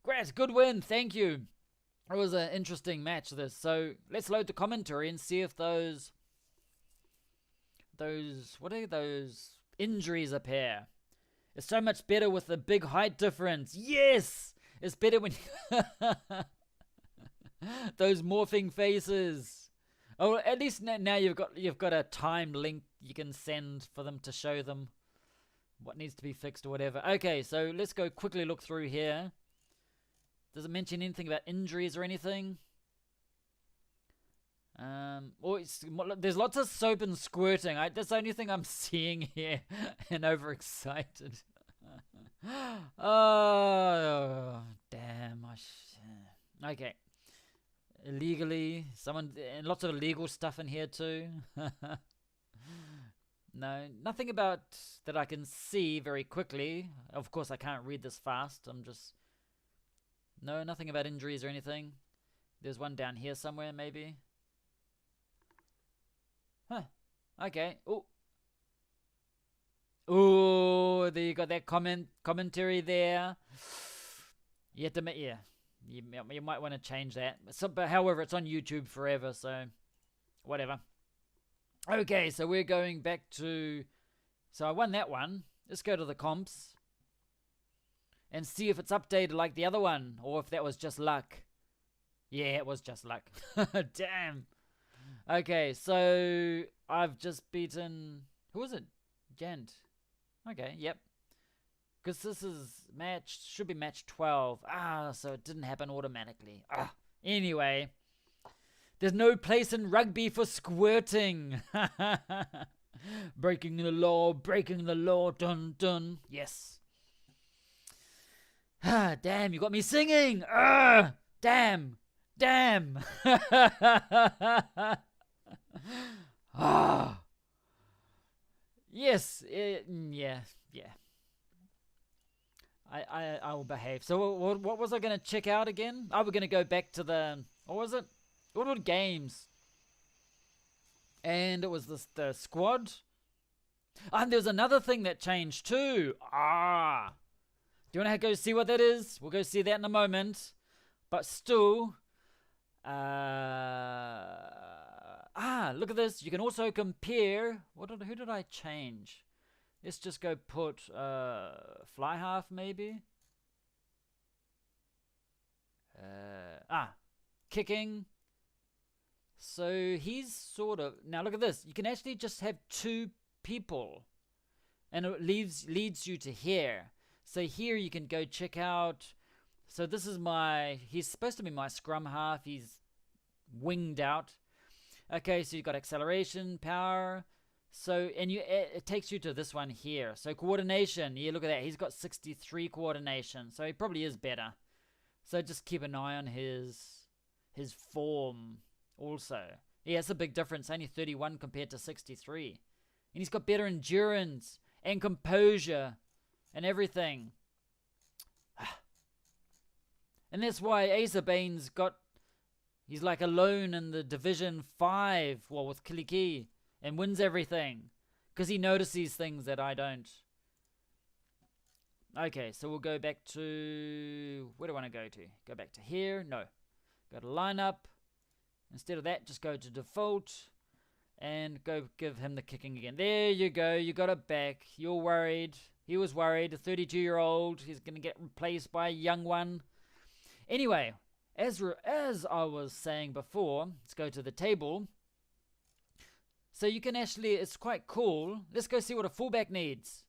Great, good win, thank you. It was an interesting match, this. So let's load the commentary and see if those what are those injuries appear. It's so much better with the big height difference. Yes, it's better when those morphing faces. Oh, at least now you've got a timed link you can send for them to show them what needs to be fixed or whatever. Okay, so let's go quickly look through here. Does it mention anything about injuries or anything? There's lots of soap and squirting. That's the only thing I'm seeing here, and overexcited. Oh, damn. Okay. Illegally. And lots of illegal stuff in here too. No, nothing about that I can see very quickly. Of course, I can't read this fast. No, nothing about injuries or anything. There's one down here somewhere, maybe. Huh. Okay. Oh, there you got that commentary there. You have to, you might want to change that. But however, it's on YouTube forever, so whatever. Okay, so we're going back to... So I won that one. Let's go to the comps and see if it's updated like the other one, or if that was just luck. Yeah, it was just luck. Damn. Okay, so I've just beaten... Who was it? Gent. Okay, yep. Because this is should be match 12. So it didn't happen automatically. Anyway. There's no place in rugby for squirting. Breaking the law, dun dun. Yes. Damn, you got me singing. Damn. Yes. Yeah. I will behave. So what was I going to check out again? We're going to go back to the... What was it? Woodward Games. And it was the squad. And there was another thing that changed too. Do you want to go see what that is? We'll go see that in a moment. But still, look at this. You can also compare. Who did I change? Let's just go put fly half maybe. Kicking. So he's sort of, now look at this. You can actually just have 2 people, and it leads you to here. So here you can go check out. So this is he's supposed to be my scrum half. He's winged out. Okay, so you've got acceleration, power. So, and it takes you to this one here. So coordination, yeah, look at that. He's got 63 coordination. So he probably is better. So just keep an eye on his form also. Yeah, it's a big difference. Only 31 compared to 63. And he's got better endurance and composure and everything. And that's why Azabane's he's like alone in the Division 5, well, with Kiliki, and wins everything. Because he notices things that I don't. Okay, so we'll go back to, where do I want to go to? Go back to here? No. Go to lineup. Instead of that, just go to default. And go give him the kicking again. There you go. You got it back. You're worried. He was worried. A 32-year-old. He's going to get replaced by a young one. Anyway, as I was saying before, let's go to the table. So you can actually, it's quite cool. Let's go see what a fullback needs.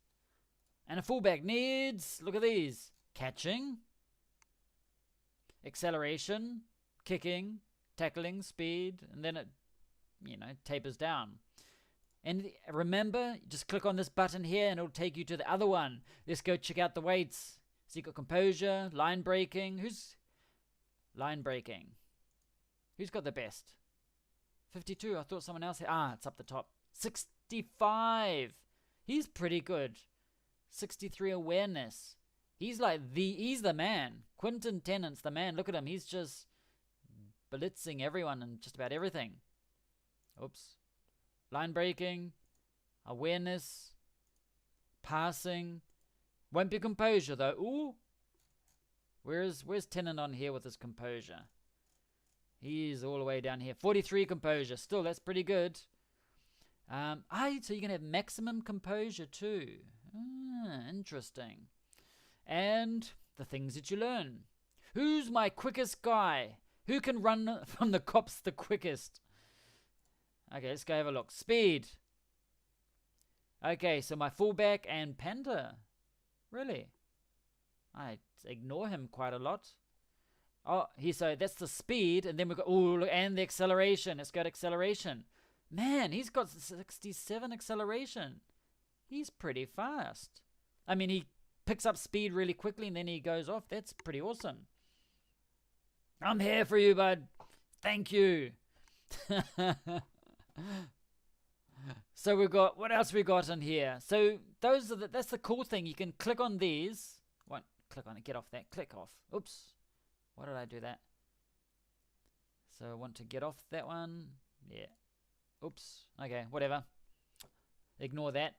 And a fullback needs, look at these. Catching. Acceleration. Kicking. Tackling. Speed. And then it, tapers down. And remember, just click on this button here and it'll take you to the other one. Let's go check out the weights. So you got composure, line breaking. Who's line breaking? Who's got the best? 52. I thought someone else had. It's up the top. 65. He's pretty good. 63 awareness. He's the man. Quinton Tennant's the man. Look at him. He's just blitzing everyone and just about everything. Oops. Line breaking. Awareness. Passing. Won't be composure though. Ooh. Where's Tennant on here with his composure? He's all the way down here. 43 composure. Still, that's pretty good. So you can have maximum composure too. Interesting. And the things that you learn. Who's my quickest guy? Who can run from the cops the quickest? Okay, let's go have a look. Speed. Okay, so my fullback and Panda. Really? I ignore him quite a lot. Oh, so that's the speed, and then we've got, and the acceleration. Let's go to acceleration. Man, he's got 67 acceleration. He's pretty fast. I mean, he picks up speed really quickly, and then he goes off. That's pretty awesome. I'm here for you, bud. Thank you. So we've got, what else we got in here? So that's the cool thing. You can click on these. Click on it. Get off that. Click off. Oops. Why did I do that? So I want to get off that one. Yeah. Oops. Okay, whatever. Ignore that.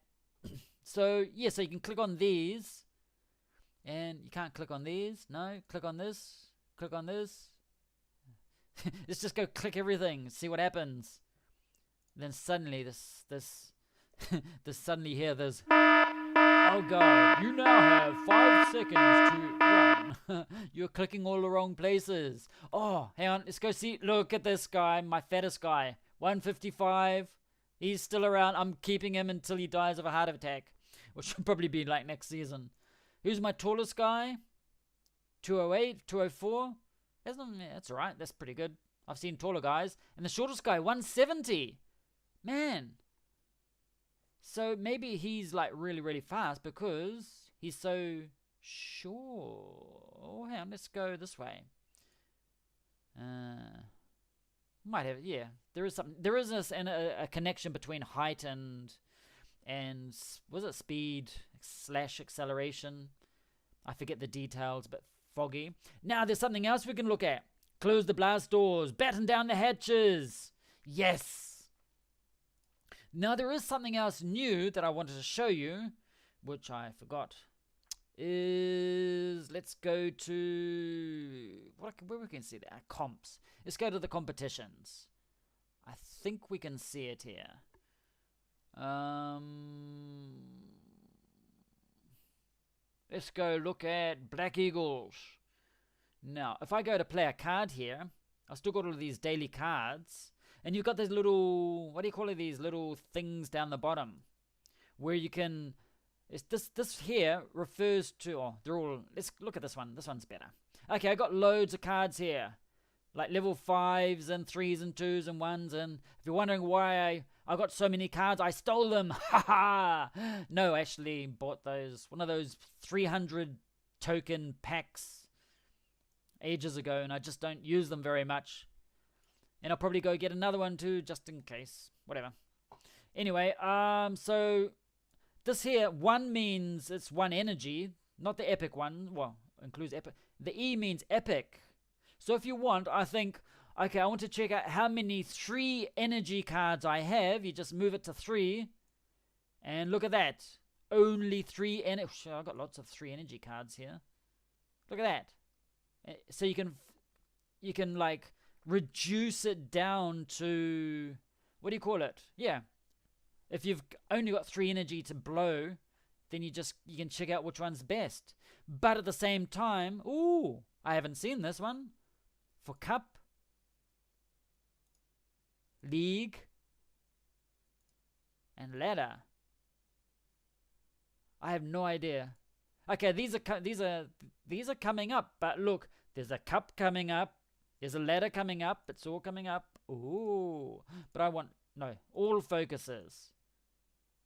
So, yeah, so you can click on these. And you can't click on these. No. Click on this. Click on this. Let's just go click everything. See what happens. Then suddenly this suddenly here there's, oh god, you now have 5 seconds to run. You're clicking all the wrong places. Oh, hang on, let's go see. Look at this guy, my fattest guy. 155. He's still around. I'm keeping him until he dies of a heart attack, which will probably be like next season. Who's my tallest guy? 208, 204. That's alright, that's pretty good. I've seen taller guys. And the shortest guy, 170. Man. So maybe he's like really, really fast because he's so short. Oh, hang on, let's go this way. Might have, yeah. There is something. There is a connection between height and was it speed / acceleration? I forget the details, but foggy. Now there's something else we can look at. Close the blast doors. Batten down the hatches. Yes. Now there is something else new that I wanted to show you, which I forgot. is, let's go to, where we can see that, comps. Let's go to the competitions. I think we can see it here. Let's go look at Black Eagles. Now, if I go to play a card here, I've still got all of these daily cards, and you've got these little, what do you call it, these little things down the bottom, where you can, this here refers to, oh, they're all, let's look at this one. This one's better. Okay, I got loads of cards here, like level 5s and 3s and 2s and 1s, and if you're wondering why I got so many cards, I stole them. Ha ha! No, I actually bought those, one of those 300 token packs ages ago, and I just don't use them very much. And I'll probably go get another one too, just in case. Whatever. Anyway, so this here, 1 means it's 1 energy, not the epic one. Well, includes epic. The E means epic. So if you want, I think, okay, I want to check out how many 3 energy cards I have. You just move it to 3. And look at that. Only 3 energy. Sure, I've got lots of 3 energy cards here. Look at that. So you can like reduce it down to, what do you call it? Yeah. If you've only got 3 energy to blow, then you can check out which one's best. But at the same time, ooh, I haven't seen this one. For Cup, League, and Ladder. I have no idea. Okay, these are coming up, but look, there's a Cup coming up, there's a Ladder coming up, it's all coming up. Ooh, but I want, no, all focuses.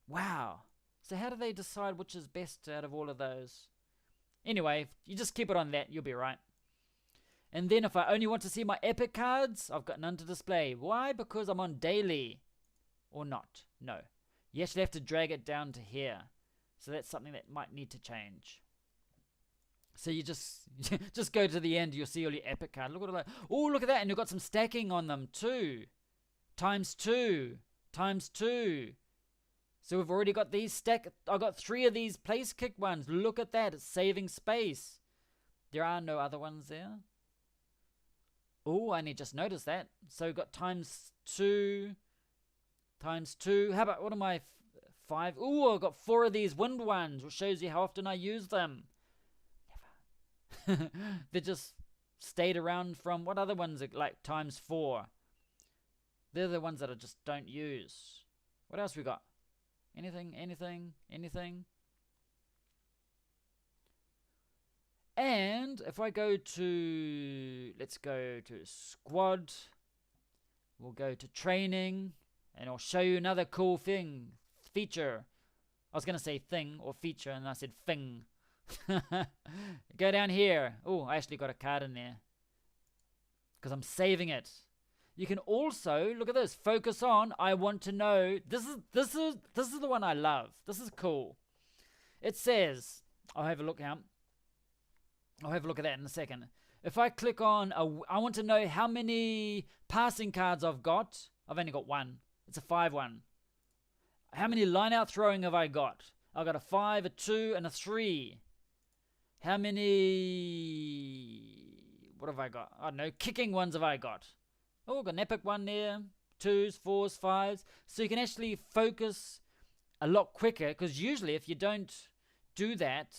Wow. So how do they decide which is best out of all of those? Anyway, you just keep it on that, you'll be right. And then if I only want to see my epic cards, I've got none to display. Why? Because I'm on daily. Or not. No. You actually have to drag it down to here. So that's something that might need to change. So you just go to the end, you'll see all your epic cards. Look at all that. Oh, look at that. And you've got some stacking on them too. Times 2. Times 2. So we've already got these stack. I've got 3 of these place kick ones. Look at that. It's saving space. There are no other ones there. Oh, I only just noticed that. So we've got times 2. Times 2. How about, what am I? 5. Oh, I've got 4 of these wind ones, which shows you how often I use them. Never. They just stayed around from, what other ones are like times 4? They're the ones that I just don't use. What else we got? Anything? And if I go to, let's go to squad, we'll go to training, and I'll show you another cool feature. I was going to say thing or feature, and I said thing. Go down here. Oh, I actually got a card in there because I'm saving it. You can also, look at this, focus on, I want to know. This is the one I love. This is cool. It says, I'll have a look now. I'll have a look at that in a second. If I click on, I want to know how many passing cards I've got. I've only got 1. It's a 5-1. How many line-out throwing have I got? I've got a 5, a 2, and a 3. How many, what have I got? I don't know, kicking ones have I got? Oh, I've got an epic one there. 2s, 4s, 5s. So you can actually focus a lot quicker, because usually if you don't do that,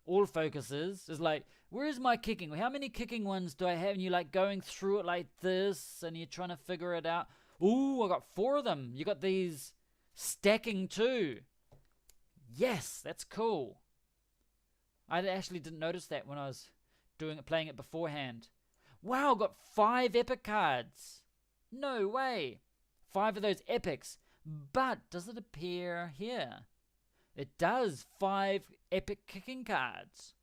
all focuses is like, where is my kicking? How many kicking ones do I have? And you're like going through it like this, and you're trying to figure it out. Ooh, I got 4 of them. You got these stacking too. Yes, that's cool. I actually didn't notice that when I was playing it beforehand. Wow, I got 5 epic cards. No way. 5 of those epics. But does it appear here? It does. 5 epic kicking cards.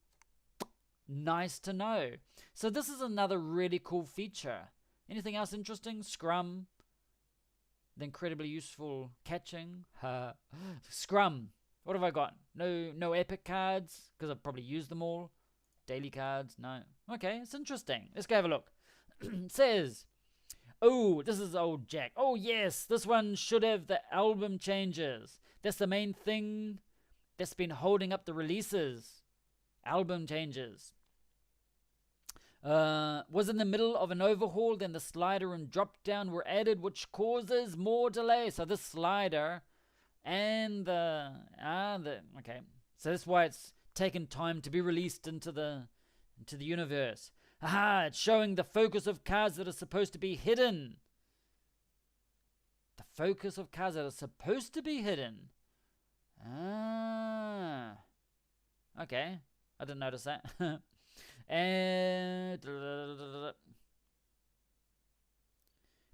Nice to know. So this is another really cool feature. Anything else interesting? Scrum. The incredibly useful catching. Scrum. What have I got? No epic cards, because I've probably used them all. Daily cards, no. Okay, it's interesting. Let's go have a look. It says, oh, this is old Jack. Oh yes, this one should have the album changes. That's the main thing that's been holding up the releases. Album changes. Was in the middle of an overhaul, then the slider and drop down were added, which causes more delay. So this slider and okay. So that's why it's taken time to be released into the universe. Aha, it's showing the focus of cards that are supposed to be hidden. The focus of cards that are supposed to be hidden. Okay. I didn't notice that. And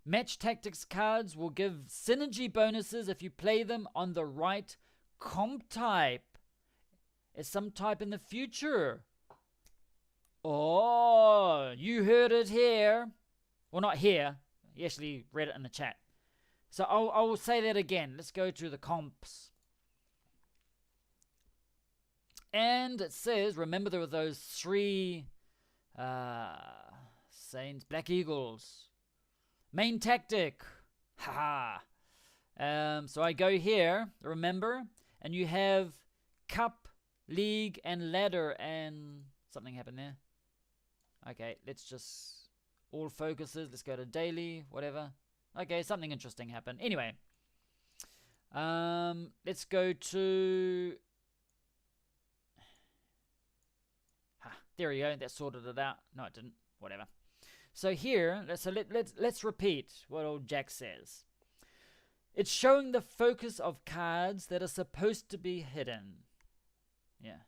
match tactics cards will give synergy bonuses if you play them on the right comp type. It's some type in the future. Oh, you heard it here. Well, not here. You actually read it in the chat. So I'll say that again. Let's go to the comps. And it says, remember there were those 3 Saints, Black Eagles. Main tactic. Haha. So I go here, remember, and you have cup, league, and ladder, and something happened there. Okay, let's just all focuses. Let's go to daily, whatever. Okay, something interesting happened. Anyway, let's go to. There we go. That sorted it out. No, it didn't. Whatever. So here, let's repeat what old Jack says. It's showing the focus of cards that are supposed to be hidden. Yeah.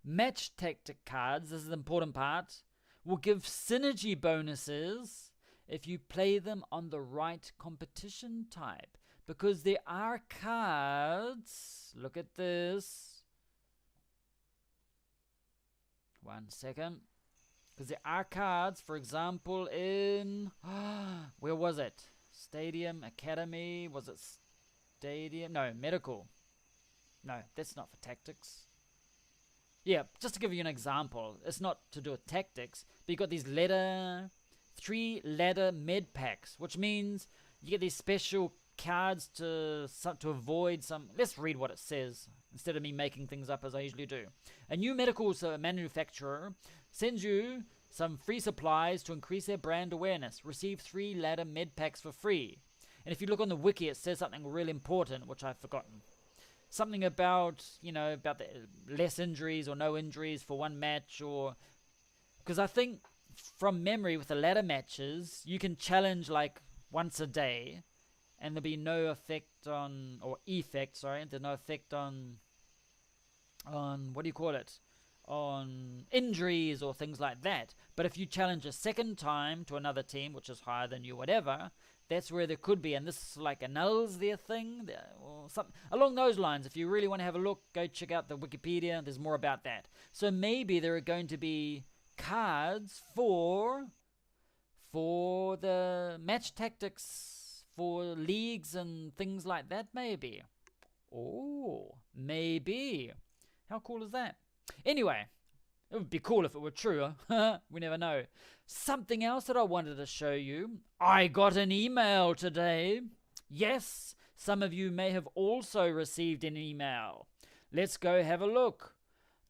Match tactic cards, this is the important part, will give synergy bonuses if you play them on the right competition type. Because there are cards, look at this. 1 second. Because there are cards, for example, in, where was it? Stadium, Academy, was it Stadium? No, Medical. No, that's not for tactics. Yeah, just to give you an example, it's not to do with tactics, but you got these 3 ladder med packs, which means you get these special cards to avoid some. Let's read what it says instead of me making things up as I usually do. A new medical manufacturer sends you some free supplies to increase their brand awareness. Receive 3 ladder med packs for free. And if you look on the wiki, it says something really important, which I've forgotten. Something about, about the less injuries or no injuries for one match, or because I think from memory with the ladder matches, you can challenge like once a day, and there'll be no effect on, or effect, sorry, there's no effect on what do you call it? On injuries or things like that. But if you challenge a second time to another team, which is higher than you, whatever, that's where there could be, and this is like annuls their thing, or something along those lines. If you really want to have a look, go check out the Wikipedia. There's more about that. So maybe there are going to be cards for the match tactics, for leagues and things like that, maybe. Oh, maybe. How cool is that? Anyway, it would be cool if it were true. We never know. Something else that I wanted to show you. I got an email today. Yes, some of you may have also received an email. Let's go have a look.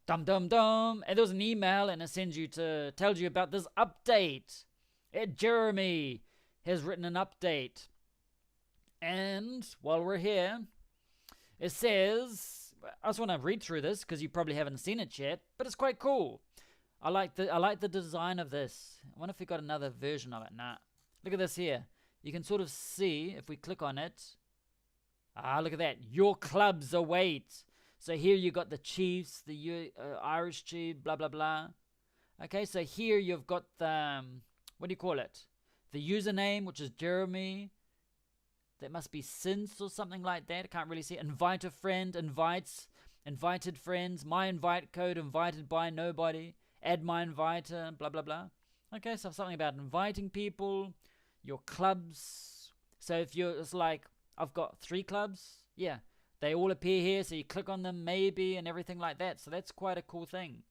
Dum dum dum. And there was an email, and it tells you about this update. Jeremy has written an update. And while we're here, it says, I just want to read through this because you probably haven't seen it yet, but it's quite cool. I like the design of this. I wonder if we got another version of it. Nah. Look at this here. You can sort of see if we click on it. Look at that. Your clubs await. So here you got the Chiefs, the Irish Chiefs, blah blah blah. Okay, so here you've got the what do you call it? The username, which is Jeremy. That must be since or something like that. I can't really see. Invite a friend, invites, invited friends, my invite code, invited by nobody, add my inviter, blah, blah, blah. Okay, so something about inviting people, your clubs. So if it's like, I've got 3 clubs. Yeah, they all appear here. So you click on them maybe and everything like that. So that's quite a cool thing.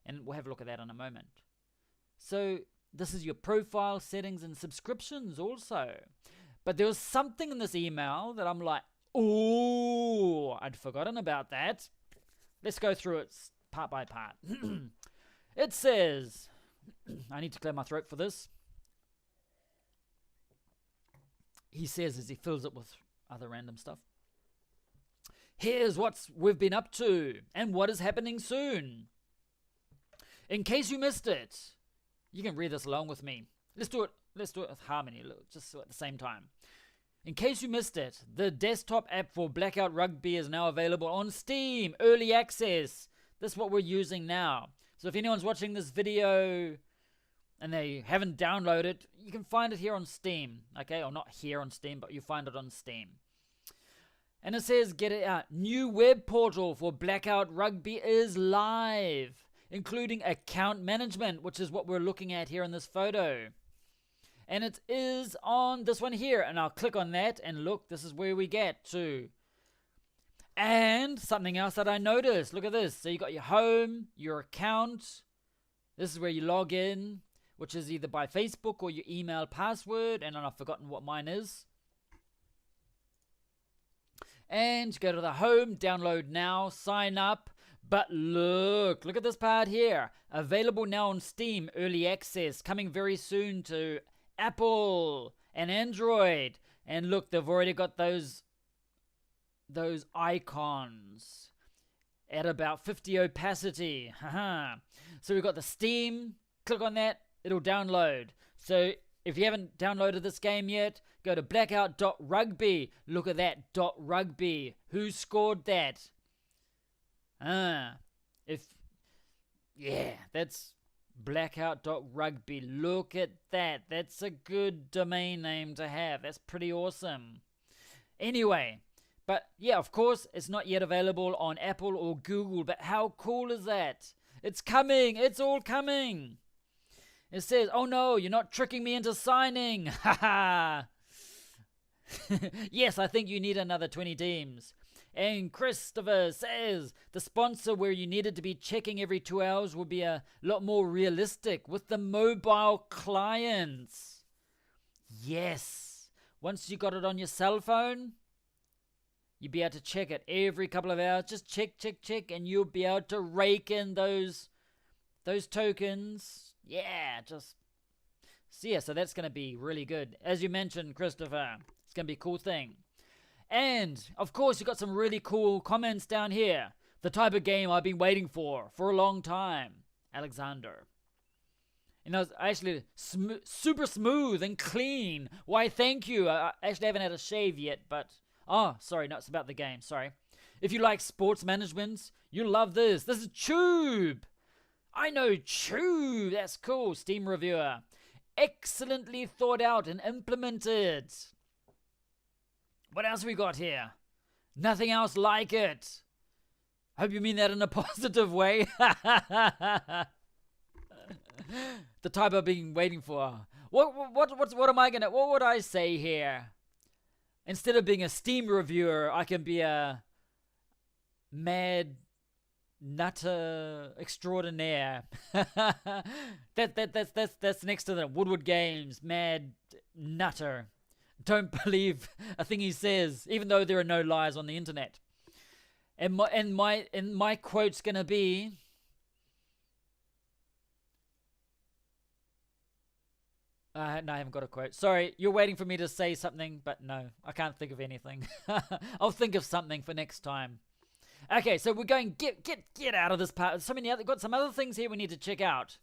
And we'll have a look at that in a moment. So this is your profile settings and subscriptions also. But there was something in this email that I'm like, oh, I'd forgotten about that. Let's go through it part by part. It says, I need to clear my throat for this. He says as he fills it with other random stuff. Here's what we've been up to and what is happening soon. In case you missed it, you can read this along with me. Let's do it with harmony, just at the same time. In case you missed it, the desktop app for Blackout Rugby is now available on Steam, early access. This is what we're using now. So if anyone's watching this video and they haven't downloaded it, you can find it here on Steam. Okay, or not here on Steam, but you find it on Steam. And it says, get it out. New web portal for Blackout Rugby is live, including account management, which is what we're looking at here in this photo. And it is on this one here. And I'll click on that and look, this is where we get to. And something else that I noticed. Look at this. So you got your home, your account. This is where you log in, which is either by Facebook or your email password. And I've forgotten what mine is. And go to the home, download now, sign up. But look at this part here. Available now on Steam, early access, coming very soon to Apple and Android. And look, they've already got those icons at about 50 opacity. So we've got the Steam. Click on that, it'll download. So if you haven't downloaded this game yet, go to blackout.rugby. Look at that, .rugby. Who scored that? That's blackout.rugby. Look at that. That's a good domain name to have. That's pretty awesome. Anyway, but yeah, of course, it's not yet available on Apple or Google, but how cool is that? It's coming. It's all coming. It says, oh no, you're not tricking me into signing. Haha. Yes, I think you need another 20 teams. And Christopher says the sponsor where you needed to be checking every 2 hours will be a lot more realistic with the mobile clients. Yes. Once you got it on your cell phone, you'll be able to check it every couple of hours. Just check, and you'll be able to rake in those tokens. Yeah, so that's going to be really good. As you mentioned, Christopher, it's going to be a cool thing. And, of course, you got some really cool comments down here. The type of game I've been waiting for a long time. Alexander. And it's actually super smooth and clean. Why, thank you. I actually haven't had a shave yet, but... Oh, sorry, no, it's about the game. Sorry. If you like sports management, you'll love this. This is Tube. I know Tube. That's cool. Steam reviewer. Excellently thought out and implemented. What else we got here? Nothing else like it. Hope you mean that in a positive way. The type I've been waiting for. What am I gonna? What would I say here? Instead of being a Steam reviewer, I can be a mad nutter extraordinaire. That's next to the Woodward Games mad nutter. Don't believe a thing he says, even though there are no lies on the internet. And my quote's gonna be, no, I haven't got a quote. Sorry, you're waiting for me to say something, but no, I can't think of anything. I'll think of something for next time. Okay, so we're going get out of this part. Got some other things here we need to check out.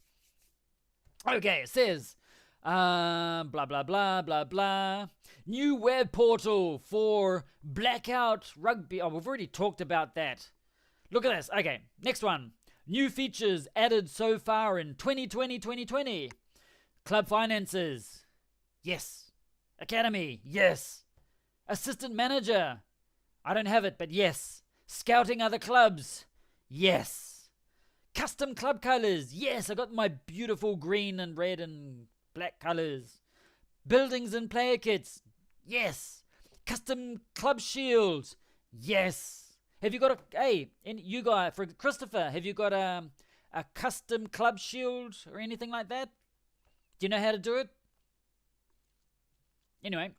Okay, it says, blah blah blah blah blah. New web portal for Blackout Rugby. Oh, we've already talked about that. Look at this. Okay, next one. New features added so far in 2020. Club finances. Yes. Academy. Yes. Assistant manager. I don't have it, but yes. Scouting other clubs. Yes. Custom club colors. Yes, I got my beautiful green and red and black colors. Buildings and player kits. Yes. Custom club shields. Yes. Have you got for Christopher, have you got a custom club shield or anything like that? Do you know how to do it? Anyway,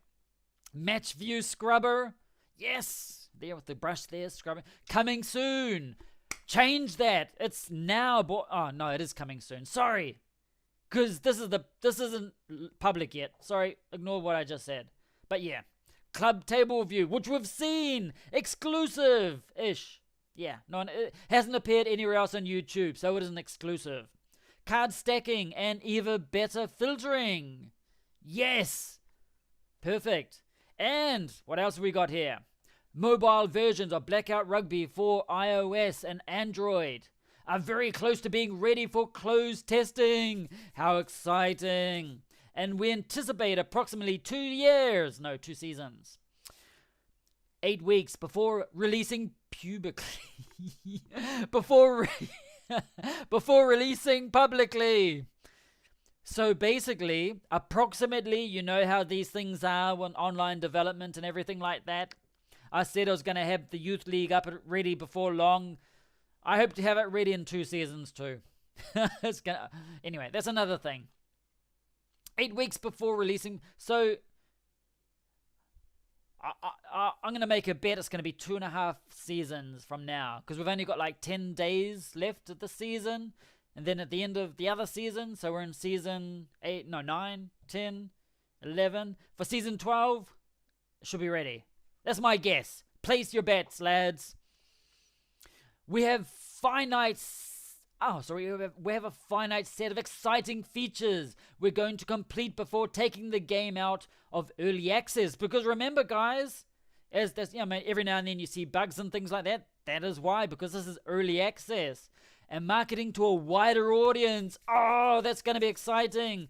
match view scrubber. Yes. There with the brush there, scrubbing. Coming soon. Change that. It's now. Oh no, it is coming soon. Sorry, because this isn't public yet. Sorry, ignore what I just said. But yeah, club table view, which we've seen, exclusive-ish. Yeah, no, it hasn't appeared anywhere else on YouTube, so it isn't exclusive. Card stacking and even better filtering. Yes, perfect. And what else have we got here? Mobile versions of Blackout Rugby for iOS and Android are very close to being ready for closed testing. How exciting. And we anticipate approximately 2 seasons. 8 weeks before releasing publicly. before releasing publicly. So basically, approximately, you know how these things are when online development and everything like that. I said I was going to have the Youth League up and ready before long. I hope to have it ready in 2 seasons too. Anyway, that's another thing. 8 weeks before releasing. So I'm going to make a bet it's going to be 2.5 seasons from now. Because we've only got like 10 days left of the season. And then at the end of the other season, so we're in season 9, 10, 11. For season 12, it should be ready. That's my guess. Place your bets, lads. We have we have a finite set of exciting features we're going to complete before taking the game out of early access. Because remember, guys, every now and then you see bugs and things like that. That is why, because this is early access and marketing to a wider audience. Oh, that's going to be exciting.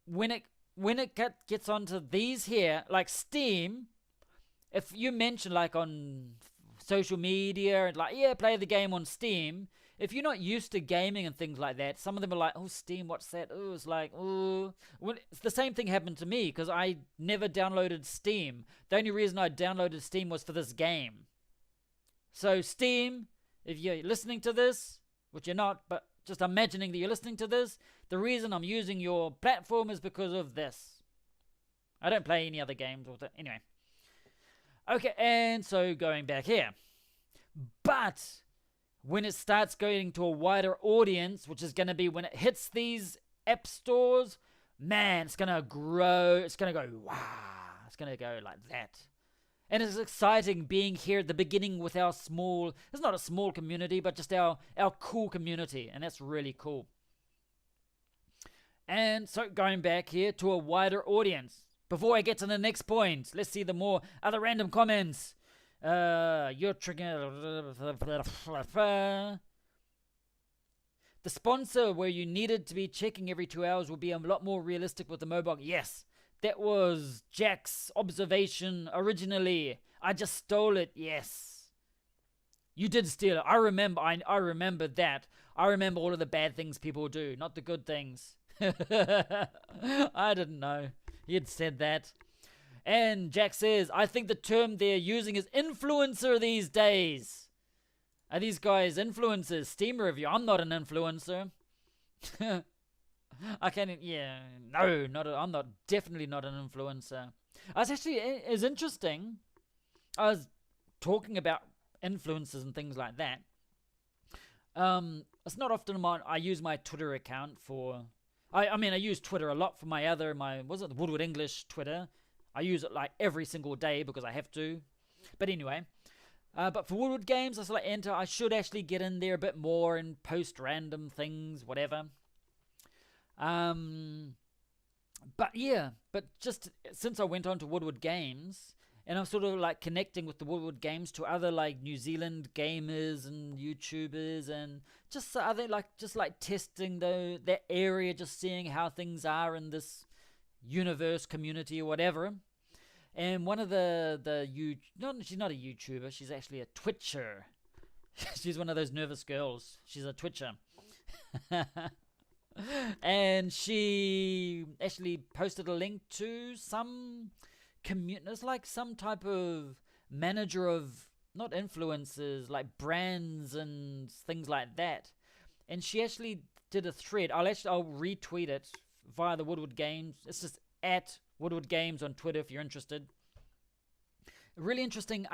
When it gets onto these here, like Steam. If you mention like on social media and like, yeah, play the game on Steam, if you're not used to gaming and things like that, some of them are like, oh, Steam, what's that? Oh, it's like, oh. It's the same thing happened to me because I never downloaded Steam. The only reason I downloaded Steam was for this game. So Steam, if you're listening to this, which you're not, but just imagining that you're listening to this, the reason I'm using your platform is because of this. I don't play any other games. Anyway. Okay, and so going back here. But when it starts going to a wider audience, which is going to be when it hits these app stores, man, it's going to grow. It's going to go, wow. It's going to go like that. And it's exciting being here at the beginning with our small, it's not a small community, but just our cool community. And that's really cool. And so going back here to a wider audience. Before I get to the next point, let's see the more other random comments. You're trigger. The sponsor where you needed to be checking every 2 hours will be a lot more realistic with the mobile. Yes, that was Jack's observation originally. I just stole it. Yes, you did steal it. I remember. I remember that. I remember all of the bad things people do, not the good things. I didn't know. He had said that. And Jack says, I think the term they're using is influencer these days. Are these guys influencers? Steam review. I'm not an influencer. I can't, yeah. No, I'm definitely not an influencer. It's interesting. I was talking about influencers and things like that. It's not often I use my Twitter account for... I use Twitter a lot for my the Woodward English Twitter. I use it like every single day because I have to. But anyway, but for Woodward Games, I should actually get in there a bit more and post random things, whatever. But just since I went on to Woodward Games, and I'm sort of like connecting with the Woodward Games to other like New Zealand gamers and YouTubers, and just are they like testing that area, just seeing how things are in this universe community or whatever. And one of she's not a YouTuber, she's actually a Twitcher. She's one of those nervous girls. She's a Twitcher. And she actually posted a link to some it's like some type of manager of, not influencers, like brands and things like that. And she actually did a thread. I'll retweet it via the Woodward Games. It's just at Woodward Games on Twitter if you're interested. A really interesting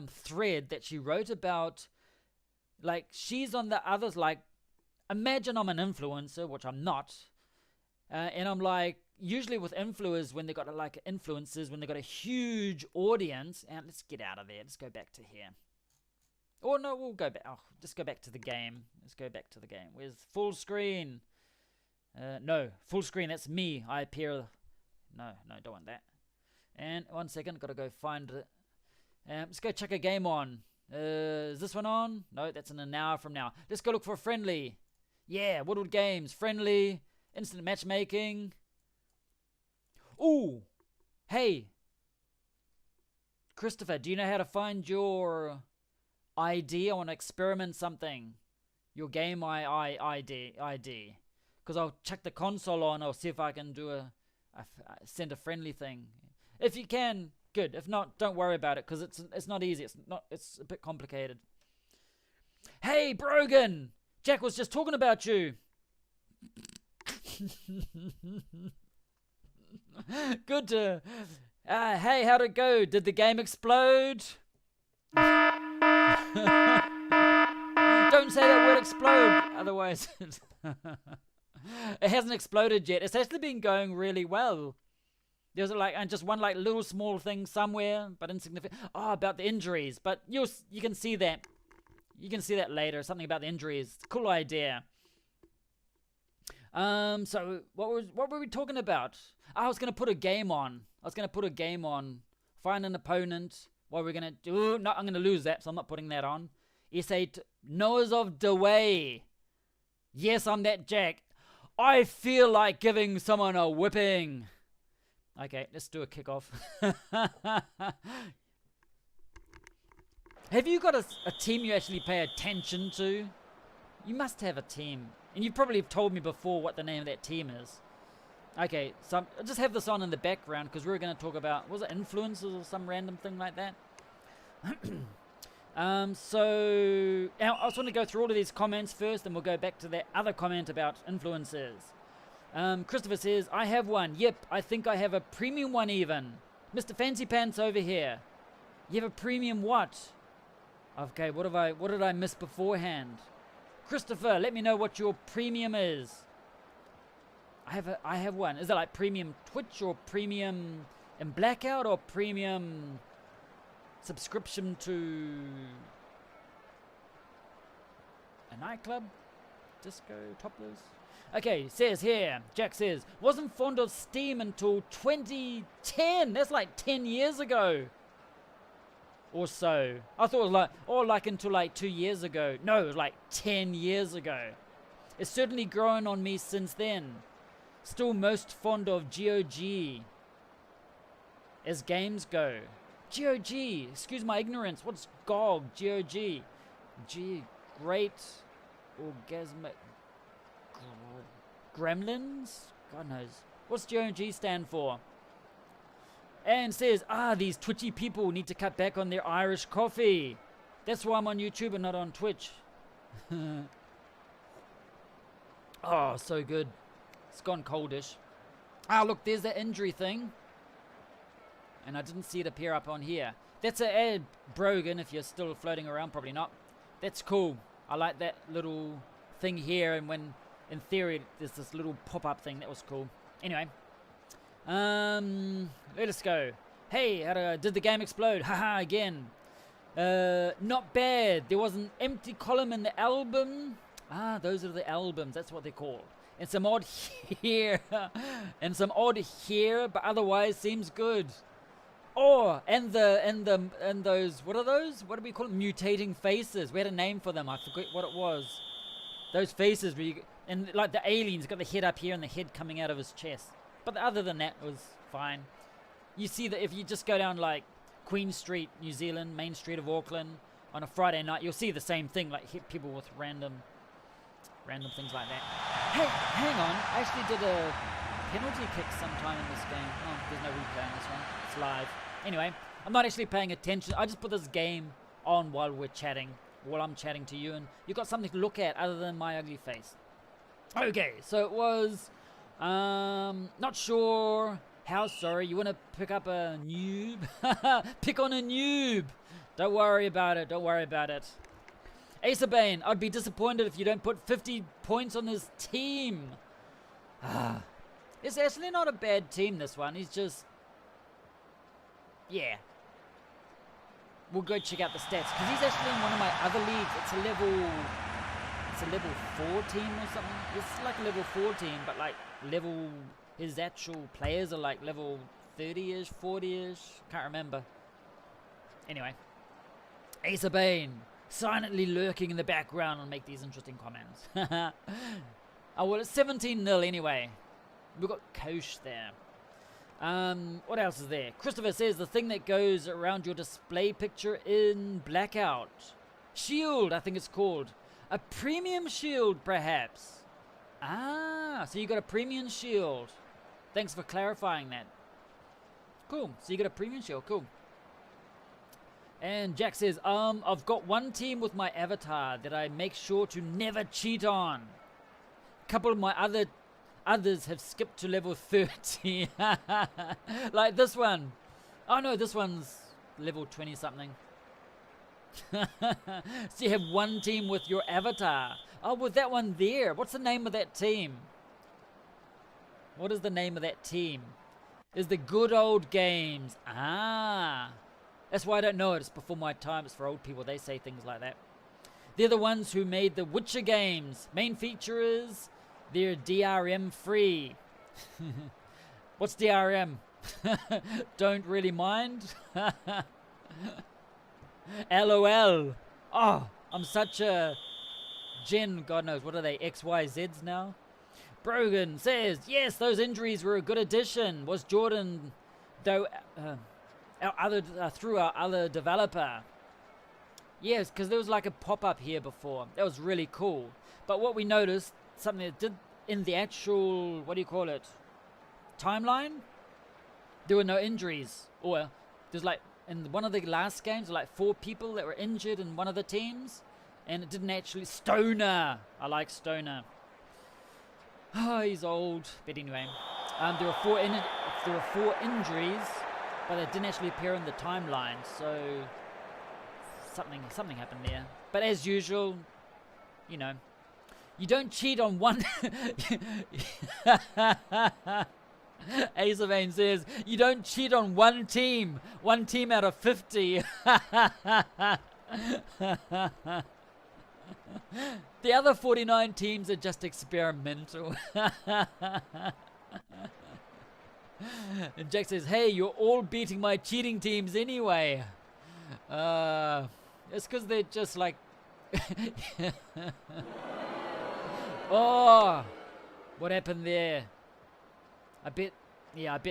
thread that she wrote about like she's on the others. Like, imagine I'm an influencer, which I'm not, and I'm like, usually with influencers, when they got when they got a huge audience, and let's get out of there. Let's go back to here. Or no, we'll go back. Oh, just go back to the game. Let's go back to the game. Where's full screen? No, full screen. That's me. I appear. No, don't want that. And 1 second, gotta go find it. Let's go check a game on. Is this one on? No, that's in an hour from now. Let's go look for a friendly. Yeah, Woodward Games. Friendly. Instant matchmaking. Ooh. Hey. Christopher, do you know how to find your ID? I want to experiment something. Your game ID. Because I'll check the console on. I'll see if I can do send a friendly thing. If you can, good. If not, don't worry about it, because it's not easy. It's a bit complicated. Hey, Brogan! Jack was just talking about you. Good to... hey, how'd it go? Did the game explode? Don't say that word explode, otherwise... It hasn't exploded yet. It's actually been going really well. There's just one little small thing somewhere, but insignificant. Oh, about the injuries, but you can see that. You can see that later. Something about the injuries. Cool idea. So what were we talking about? I was gonna put a game on. Find an opponent. What we're gonna do? No, I'm gonna lose that, so I'm not putting that on. Noah's of the Way. Yes, I'm that Jack. I feel like giving someone a whipping. Okay, let's do a kickoff. Have you got a team you actually pay attention to? You must have a team. And you probably have told me before what the name of that team is. Okay, so I'll just have this on in the background because we were going to talk about, was it influencers or some random thing like that? So now I just want to go through all of these comments first, and we'll go back to that other comment about influencers. Christopher says, I have one. Yep, I think I have a premium one even. Mr. Fancy Pants over here. You have a premium what? Okay, what did I miss beforehand? Christopher, let me know what your premium is. I have one. Is it like premium Twitch or premium in Blackout or premium subscription to a nightclub? Disco topless? Okay, says here, Jack says, wasn't fond of Steam until 2010. That's like 10 years ago. Or so. I thought it was until 2 years ago. No, it was like 10 years ago. It's certainly grown on me since then. Still most fond of GOG as games go. GOG, excuse my ignorance. What's GOG? GOG. Great Orgasmic Gremlins? God knows. What's GOG stand for? And says, these Twitchy people need to cut back on their Irish coffee. That's why I'm on YouTube and not on Twitch. Oh, so good. It's gone coldish. Look, there's that injury thing. And I didn't see it appear up on here. That's an ad, Brogan, if you're still floating around. Probably not. That's cool. I like that little thing here. And when, in theory, there's this little pop-up thing. That was cool. Anyway. Let us go. Hey, did the game explode? Haha, again. Not bad. There was an empty column in the album. Those are the albums. That's what they're called. And some odd here. And some odd here, but otherwise seems good. Oh, and those, what are those? What do we call them? Mutating faces. We had a name for them. I forget what it was. Those faces where and like the alien's got the head up here and the head coming out of his chest. But other than that, it was fine. You see that if you just go down like Queen Street, New Zealand, Main Street of Auckland on a Friday night, you'll see the same thing, like hit people with random things like that. Hey, hang on. I actually did a penalty kick sometime in this game. Oh, there's no replay on this one. It's live. Anyway, I'm not actually paying attention. I just put this game on while we're chatting, while I'm chatting to you, and you've got something to look at other than my ugly face. Okay, so it was... not sure how sorry. You want to pick up a noob? Pick on a noob. Don't worry about it. Asa Bane, I'd be disappointed if you don't put 50 points on his team. It's actually not a bad team, this one. He's just... yeah. We'll go check out the stats, because he's actually in one of my other leagues. It's a level 4 team or something. It's like a level 4 team, but like his actual players are like level 30-ish, 40-ish. Can't remember. Anyway. Asa Bane, silently lurking in the background and make these interesting comments. Oh, well, it's 17-0 anyway. We've got Kosh there. What else is there? Christopher says the thing that goes around your display picture in Blackout. Shield, I think it's called. A premium shield, perhaps. Ah, so you got a premium shield. Thanks for clarifying that. Cool, so you got a premium shield, cool. And Jack says, I've got one team with my avatar that I make sure to never cheat on. A couple of my others have skipped to level 30. Like this one. Oh no, this one's level 20 something. So you have one team with your avatar. Oh, with that one there. What's the name of that team? What is the name of that team? Is the Good Old Games. Ah. That's why I don't know it. It's before my time. It's for old people. They say things like that. They're the ones who made the Witcher games. Main feature is they're DRM free. What's DRM? Don't really mind. LOL. Oh, I'm such a Gen. God knows. What are they? XYZs now? Brogan says, yes, those injuries were a good addition. Was Jordan, though, through our other developer? Yes, because there was like a pop-up here before. That was really cool. But what we noticed, something that did in the actual, what do you call it, timeline, there were no injuries. Or there's like, in one of the last games, like 4 people that were injured in one of the teams. And it didn't actually, Stoner. I like Stoner. Oh, he's old. But anyway, there were 4 injuries, but it didn't actually appear in the timeline. So something happened there. But as usual, you know, you don't cheat on one. Azavane says you don't cheat on one team out of 50. The other 49 teams are just experimental. And Jack says, hey, you're all beating my cheating teams anyway. It's because they're just like... Oh, what happened there? I bet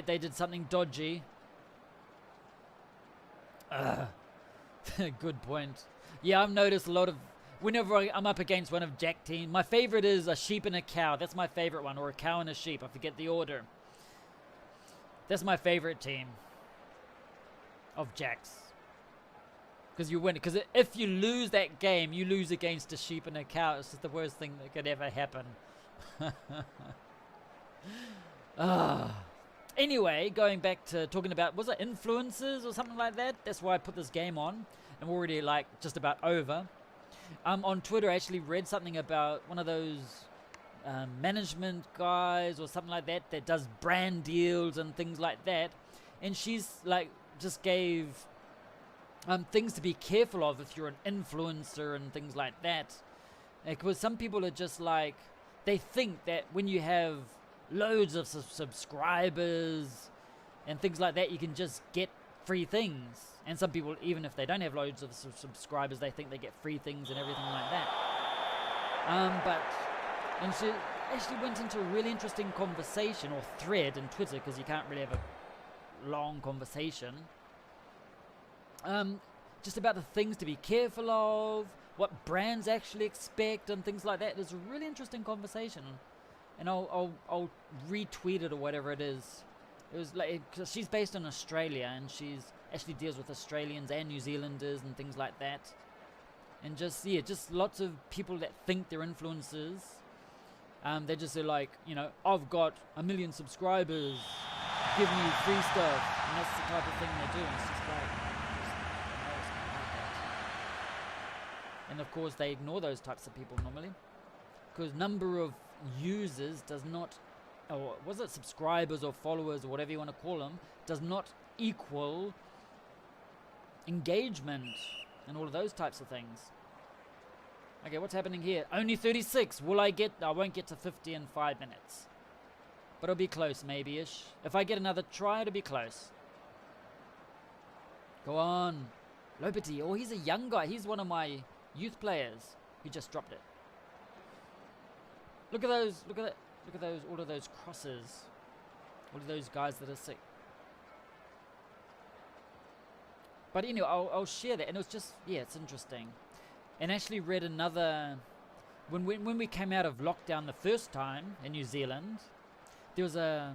they did something dodgy. Good point. Yeah, I've noticed a lot of... Whenever I'm up against one of Jack's team, my favorite is a sheep and a cow. That's my favorite one. Or a cow and a sheep. I forget the order. That's my favorite team of Jack's. Because you win. Because if you lose that game, you lose against a sheep and a cow. It's just the worst thing that could ever happen. Anyway, going back to talking about, was it influencers or something like that? That's why I put this game on. And we're already like just about over. On Twitter, I actually read something about one of those management guys or something like that that does brand deals and things like that. And she's like, just gave things to be careful of if you're an influencer and things like that. Because some people are just like, they think that when you have loads of subscribers and things like that, you can just get free things. And some people, even if they don't have loads of subscribers, they think they get free things and everything like that. And she actually went into a really interesting conversation, or thread in Twitter, because you can't really have a long conversation. Just about the things to be careful of, what brands actually expect, and things like that. It's a really interesting conversation. And I'll retweet it or whatever it is. It was like, cause she's based in Australia, and she's actually deals with Australians and New Zealanders and things like that. And just lots of people that think they're influencers. They just are like, you know, I've got 1 million subscribers, give me free stuff, and that's the type of thing they do. And it's just like, And of course they ignore those types of people normally, because number of users does not, or was it subscribers or followers or whatever you want to call them, does not equal engagement and all of those types of things. Okay, what's happening here? Only 36. Will I get? I won't get to 50 in 5 minutes, but it'll be close, maybe-ish. If I get another try, it'll be close. Go on, Lopeti. Oh, he's a young guy. He's one of my youth players. He just dropped it. Look at those. Look at that. Look at those. All of those crosses. All of those guys that are sick. But anyway, I'll share that. And it was just, yeah, it's interesting. And actually read another, when we came out of lockdown the first time in New Zealand, there was I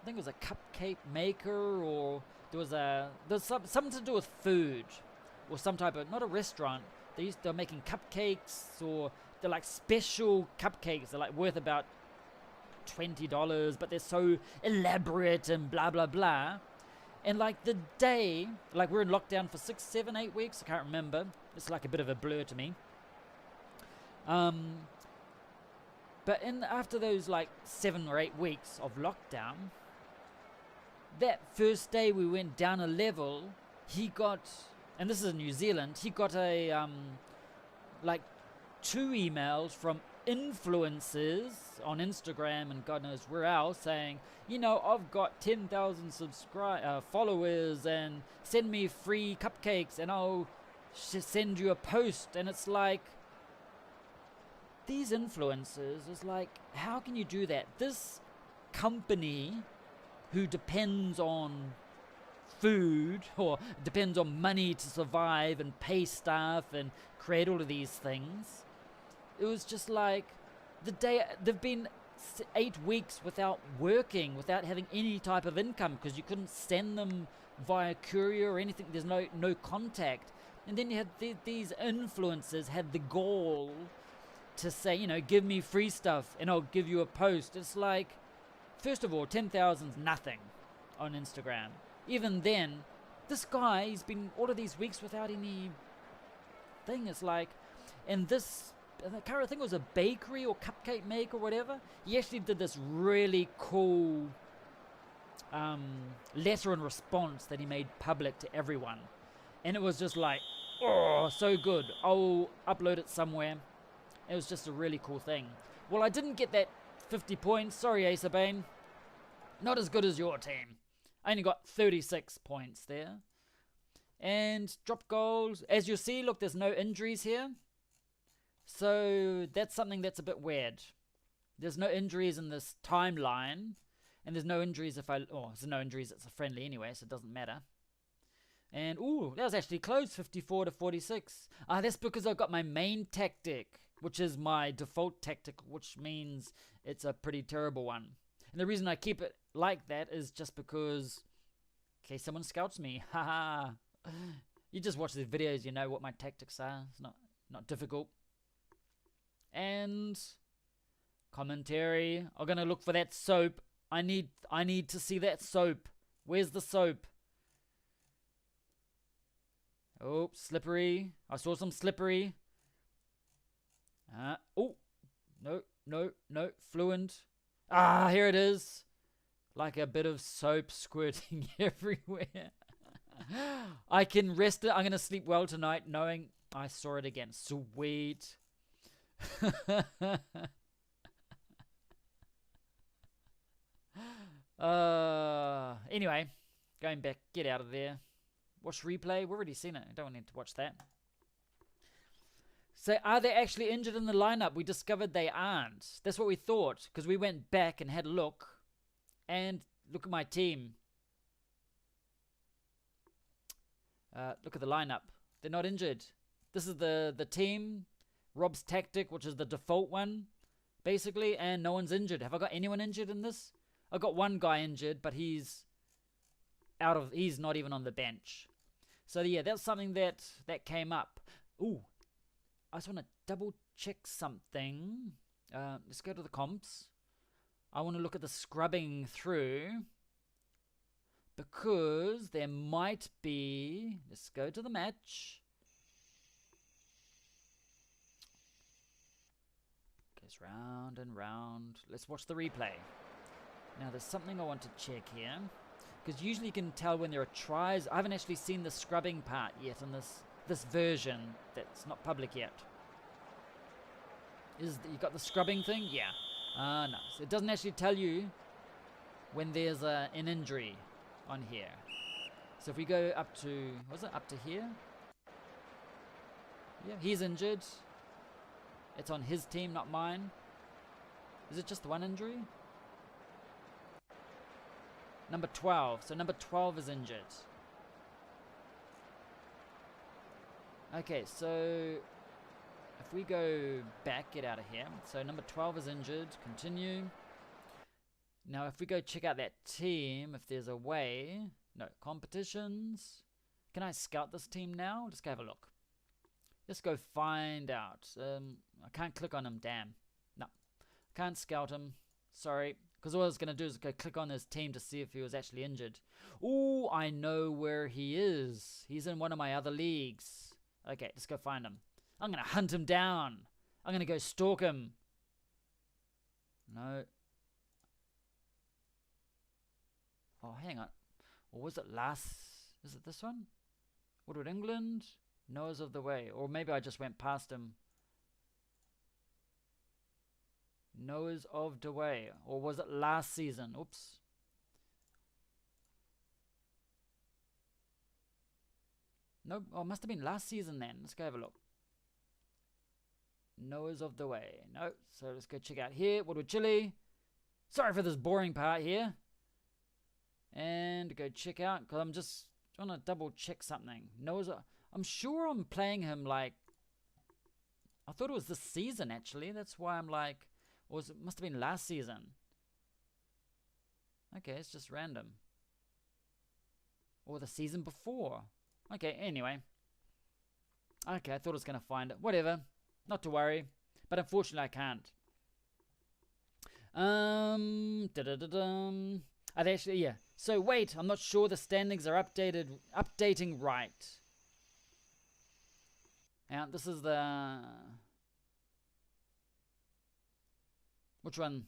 think it was a cupcake maker, or there was something to do with food, or some type of, not a restaurant. They're making cupcakes, or they're like special cupcakes. They're like worth about $20, but they're so elaborate and blah blah blah. And like the day, like we're in lockdown for 6, 7, 8 weeks, I can't remember. It's like a bit of a blur to me. But after those like 7 or 8 weeks of lockdown, that first day we went down a level, he got, and this is in New Zealand, he got a like 2 emails from influencers on Instagram and God knows where else saying, you know, I've got 10,000 followers, and send me free cupcakes and I'll send you a post. And it's like, these influencers is like, how can you do that? This company who depends on food or depends on money to survive and pay staff and create all of these things, it was just like, the day they've been 8 weeks without working, without having any type of income, because you couldn't send them via courier or anything. There's no contact. And then you had these influencers had the gall to say, you know, give me free stuff and I'll give you a post. It's like, first of all, 10,000's nothing on Instagram. Even then, this guy, he's been all of these weeks without any thing. It's like, and this, I can't think it was a bakery or cupcake maker or whatever. He actually did this really cool letter and response that he made public to everyone. And it was just like, oh, so good. I'll upload it somewhere. It was just a really cool thing. Well, I didn't get that 50 points. Sorry, Asa Bane. Not as good as your team. I only got 36 points there. And drop goals. As you see, look, there's no injuries here. So that's something that's a bit weird. There's no injuries in this timeline. And there's no injuries there's no injuries. It's a friendly anyway, so it doesn't matter. And, ooh, that was actually close, 54 to 46. That's because I've got my main tactic, which is my default tactic, which means it's a pretty terrible one. And the reason I keep it like that is just because, in case someone scouts me, haha. You just watch the videos, you know what my tactics are. It's not difficult. And commentary. I'm gonna look for that soap. I need to see that soap. Where's the soap? Oh, slippery. I saw some slippery. Oh, no, fluent. Here it is. Like a bit of soap squirting everywhere. I can rest it. I'm going to sleep well tonight knowing I saw it again. Sweet. Anyway, going back. Get out of there. Watch replay. We've already seen it. I don't need to watch that. So, are they actually injured in the lineup? We discovered they aren't. That's what we thought, because we went back and had a look. And look at my team. Look at the lineup. They're not injured. This is the team. Rob's tactic, which is the default one, basically. And no one's injured. Have I got anyone injured in this? I got one guy injured, but he's not even on the bench. So yeah, that's something that came up. Ooh, I just want to double check something. Let's go to the comps. I want to look at the scrubbing through, because there might be, let's go to the match. goes round and round. Let's watch the replay. Now there's something I want to check here, because usually you can tell when there are tries. I haven't actually seen the scrubbing part yet in this version that's not public yet. You got the scrubbing thing? Yeah. Nice. It doesn't actually tell you when there's an injury on here. So if we go up to, was it up to here? Yeah, he's injured. It's on his team, not mine. Is it just one injury? Number 12. So number 12 is injured. Okay, so if we go back, get out of here. So number 12 is injured. Continue. Now if we go check out that team, if there's a way. No, competitions. Can I scout this team now? Let's go have a look. Let's go find out. I can't click on him, damn. No, can't scout him. Sorry. Because all I was going to do is go click on his team to see if he was actually injured. Ooh, I know where he is. He's in one of my other leagues. Okay, let's go find him. I'm going to hunt him down. I'm going to go stalk him. No. Oh, hang on. Or was it last? Is it this one? Woodward, England? Noah's of the Way. Or maybe I just went past him. Noah's of the Way. Or was it last season? Oops. Nope. Oh, it must have been last season then. Let's go have a look. Noah's of the Way. No. So let's go check out here. Woodward, Chile. Sorry for this boring part here. And go check out, because I'm just trying to double check something. I'm sure I'm playing him like, I thought it was this season actually. That's why I'm like, or it must have been last season. Okay, it's just random. Or the season before. Okay, anyway. Okay, I thought I was going to find it. Whatever. Not to worry. But unfortunately I can't. I'd actually, yeah. So wait, I'm not sure the standings are updating right. And this is the, which one?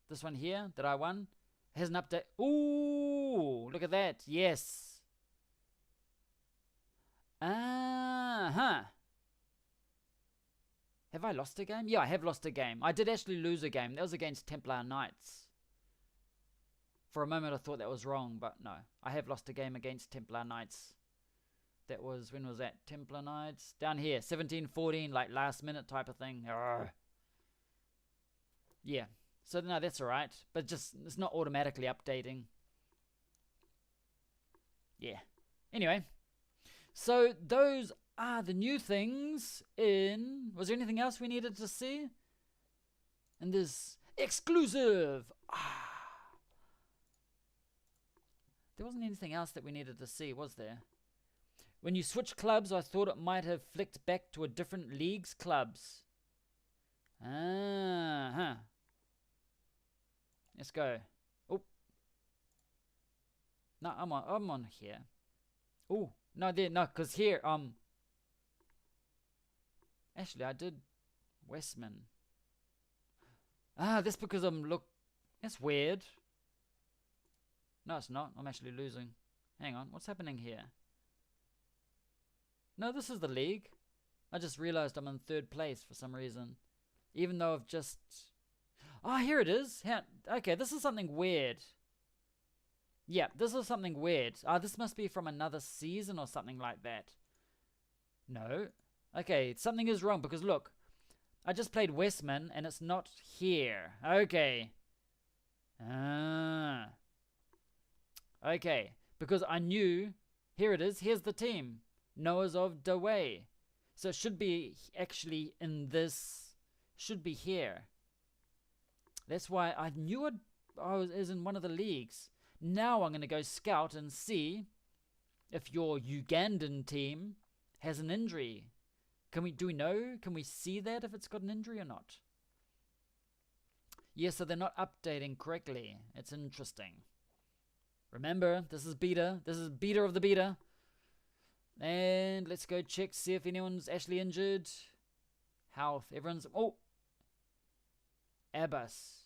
This one here that I won has an update. Ooh, look at that. Yes. Have I lost a game? Yeah, I have lost a game. I did actually lose a game. That was against Templar Knights. For a moment I thought that was wrong, but no. I have lost a game against Templar Knights. That was, when was that? Templar Knights? Down here, 17-14, like last minute type of thing. Arrgh. Yeah. So no, that's alright. But just, it's not automatically updating. Yeah. Anyway. So those are the new things in... Was there anything else we needed to see? And this exclusive... There wasn't anything else that we needed to see, was there? When you switch clubs, I thought it might have flicked back to a different league's clubs. Let's go. Oh. No, I'm on here. Oh, no, there, no, because here, actually, I did Westman. That's because that's weird. No, it's not. I'm actually losing. Hang on. What's happening here? No, this is the league. I just realized I'm in third place for some reason. Even though I've just... here it is. Okay, this is something weird. Yeah, this is something weird. This must be from another season or something like that. No. Okay, something is wrong because look. I just played Westman and it's not here. Okay. Okay, because I knew, here it is, here's the team, Noah's of the Way. So it should be actually in this, should be here. That's why I knew it was in one of the leagues. Now I'm going to go scout and see if your Ugandan team has an injury. Do we know? Can we see that if it's got an injury or not? Yes, so they're not updating correctly. It's interesting. Remember, this is beta. This is beta of the beta. And let's go check, see if anyone's actually injured. Health. Everyone's... Oh! Abbas.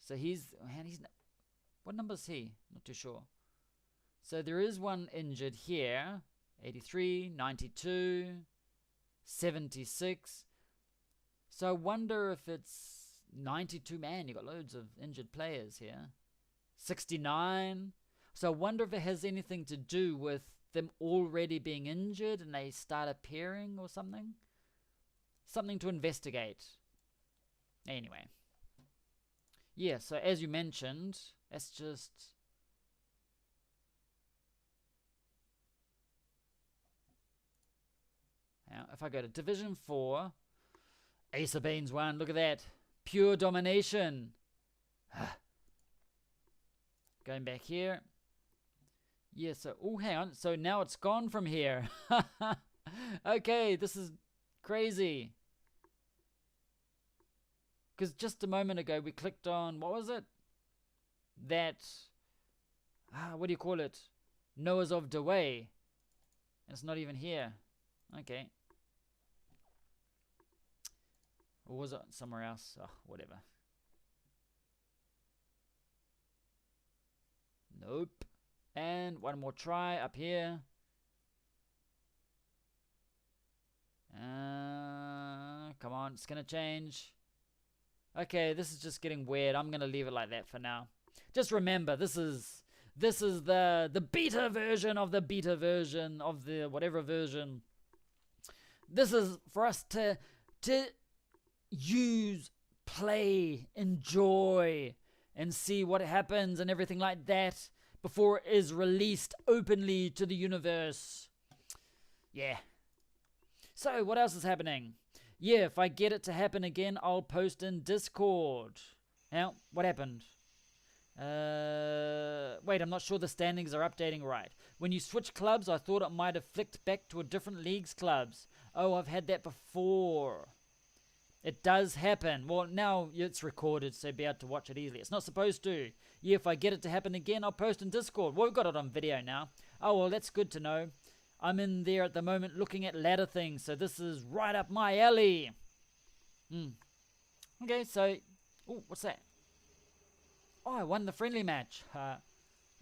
So he's what number is he? Not too sure. So there is one injured here. 83, 92, 76. So I wonder if it's 92. Man, you got loads of injured players here. 69. So I wonder if it has anything to do with them already being injured and they start appearing or something. Something to investigate. Anyway. Yeah, so as you mentioned, that's just... Now, if I go to Division 4, Ace of Beans 1, look at that. Pure domination. Going back here. Yeah, so, oh, hang on. So now it's gone from here. Okay, this is crazy. Because just a moment ago we clicked on, what was it? That, what do you call it? Noah's of the Way. And it's not even here. Okay. Or was it somewhere else? Oh, whatever. Nope. And one more try up here. Come on, it's gonna change. Okay, this is just getting weird. I'm gonna leave it like that for now. Just remember, this is the beta version of the beta version of the whatever version. This is for us to use, play, enjoy, and see what happens and everything like that before it is released openly to the universe. Yeah. So, what else is happening? Yeah, if I get it to happen again, I'll post in Discord. Now, what happened? Wait, I'm not sure the standings are updating right. When you switch clubs, I thought it might have flicked back to a different league's clubs. Oh, I've had that before. It does happen. Well, now it's recorded, so you'll be able to watch it easily. It's not supposed to. Yeah, if I get it to happen again, I'll post in Discord. Well, we've got it on video now. Oh, well, that's good to know. I'm in there at the moment looking at ladder things, so this is right up my alley. Okay, so... Oh, what's that? Oh, I won the friendly match.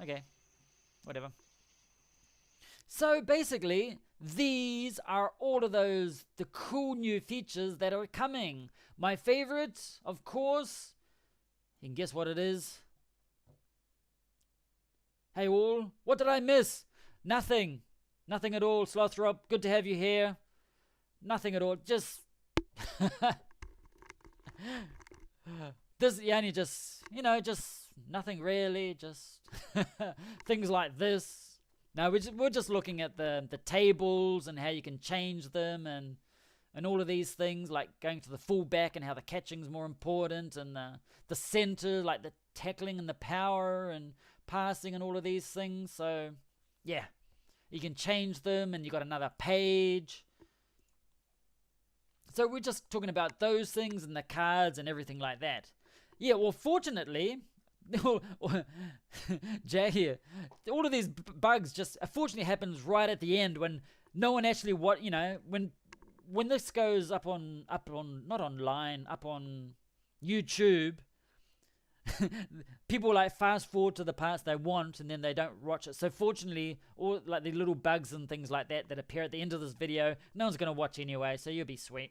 Okay, whatever. So basically, these are all of the cool new features that are coming. My favorite, of course, you can guess what it is. Hey all, what did I miss? Nothing. Nothing at all, Slothrop. Good to have you here. Nothing at all. Just... this, yeah, only just, just nothing really. Just things like this. No, we're just looking at the tables and how you can change them and all of these things, like going to the fullback and how the catching's more important, and the center, like the tackling and the power and passing and all of these things. So, yeah, you can change them, and you got another page. So we're just talking about those things and the cards and everything like that. Yeah, well, fortunately... Jack here. All of these bugs just unfortunately happens right at the end when no one actually when this goes up on not online, up on YouTube. People like fast forward to the parts they want and then they don't watch it. So fortunately, all like the little bugs and things like that appear at the end of this video, no one's gonna watch anyway, so you'll be sweet.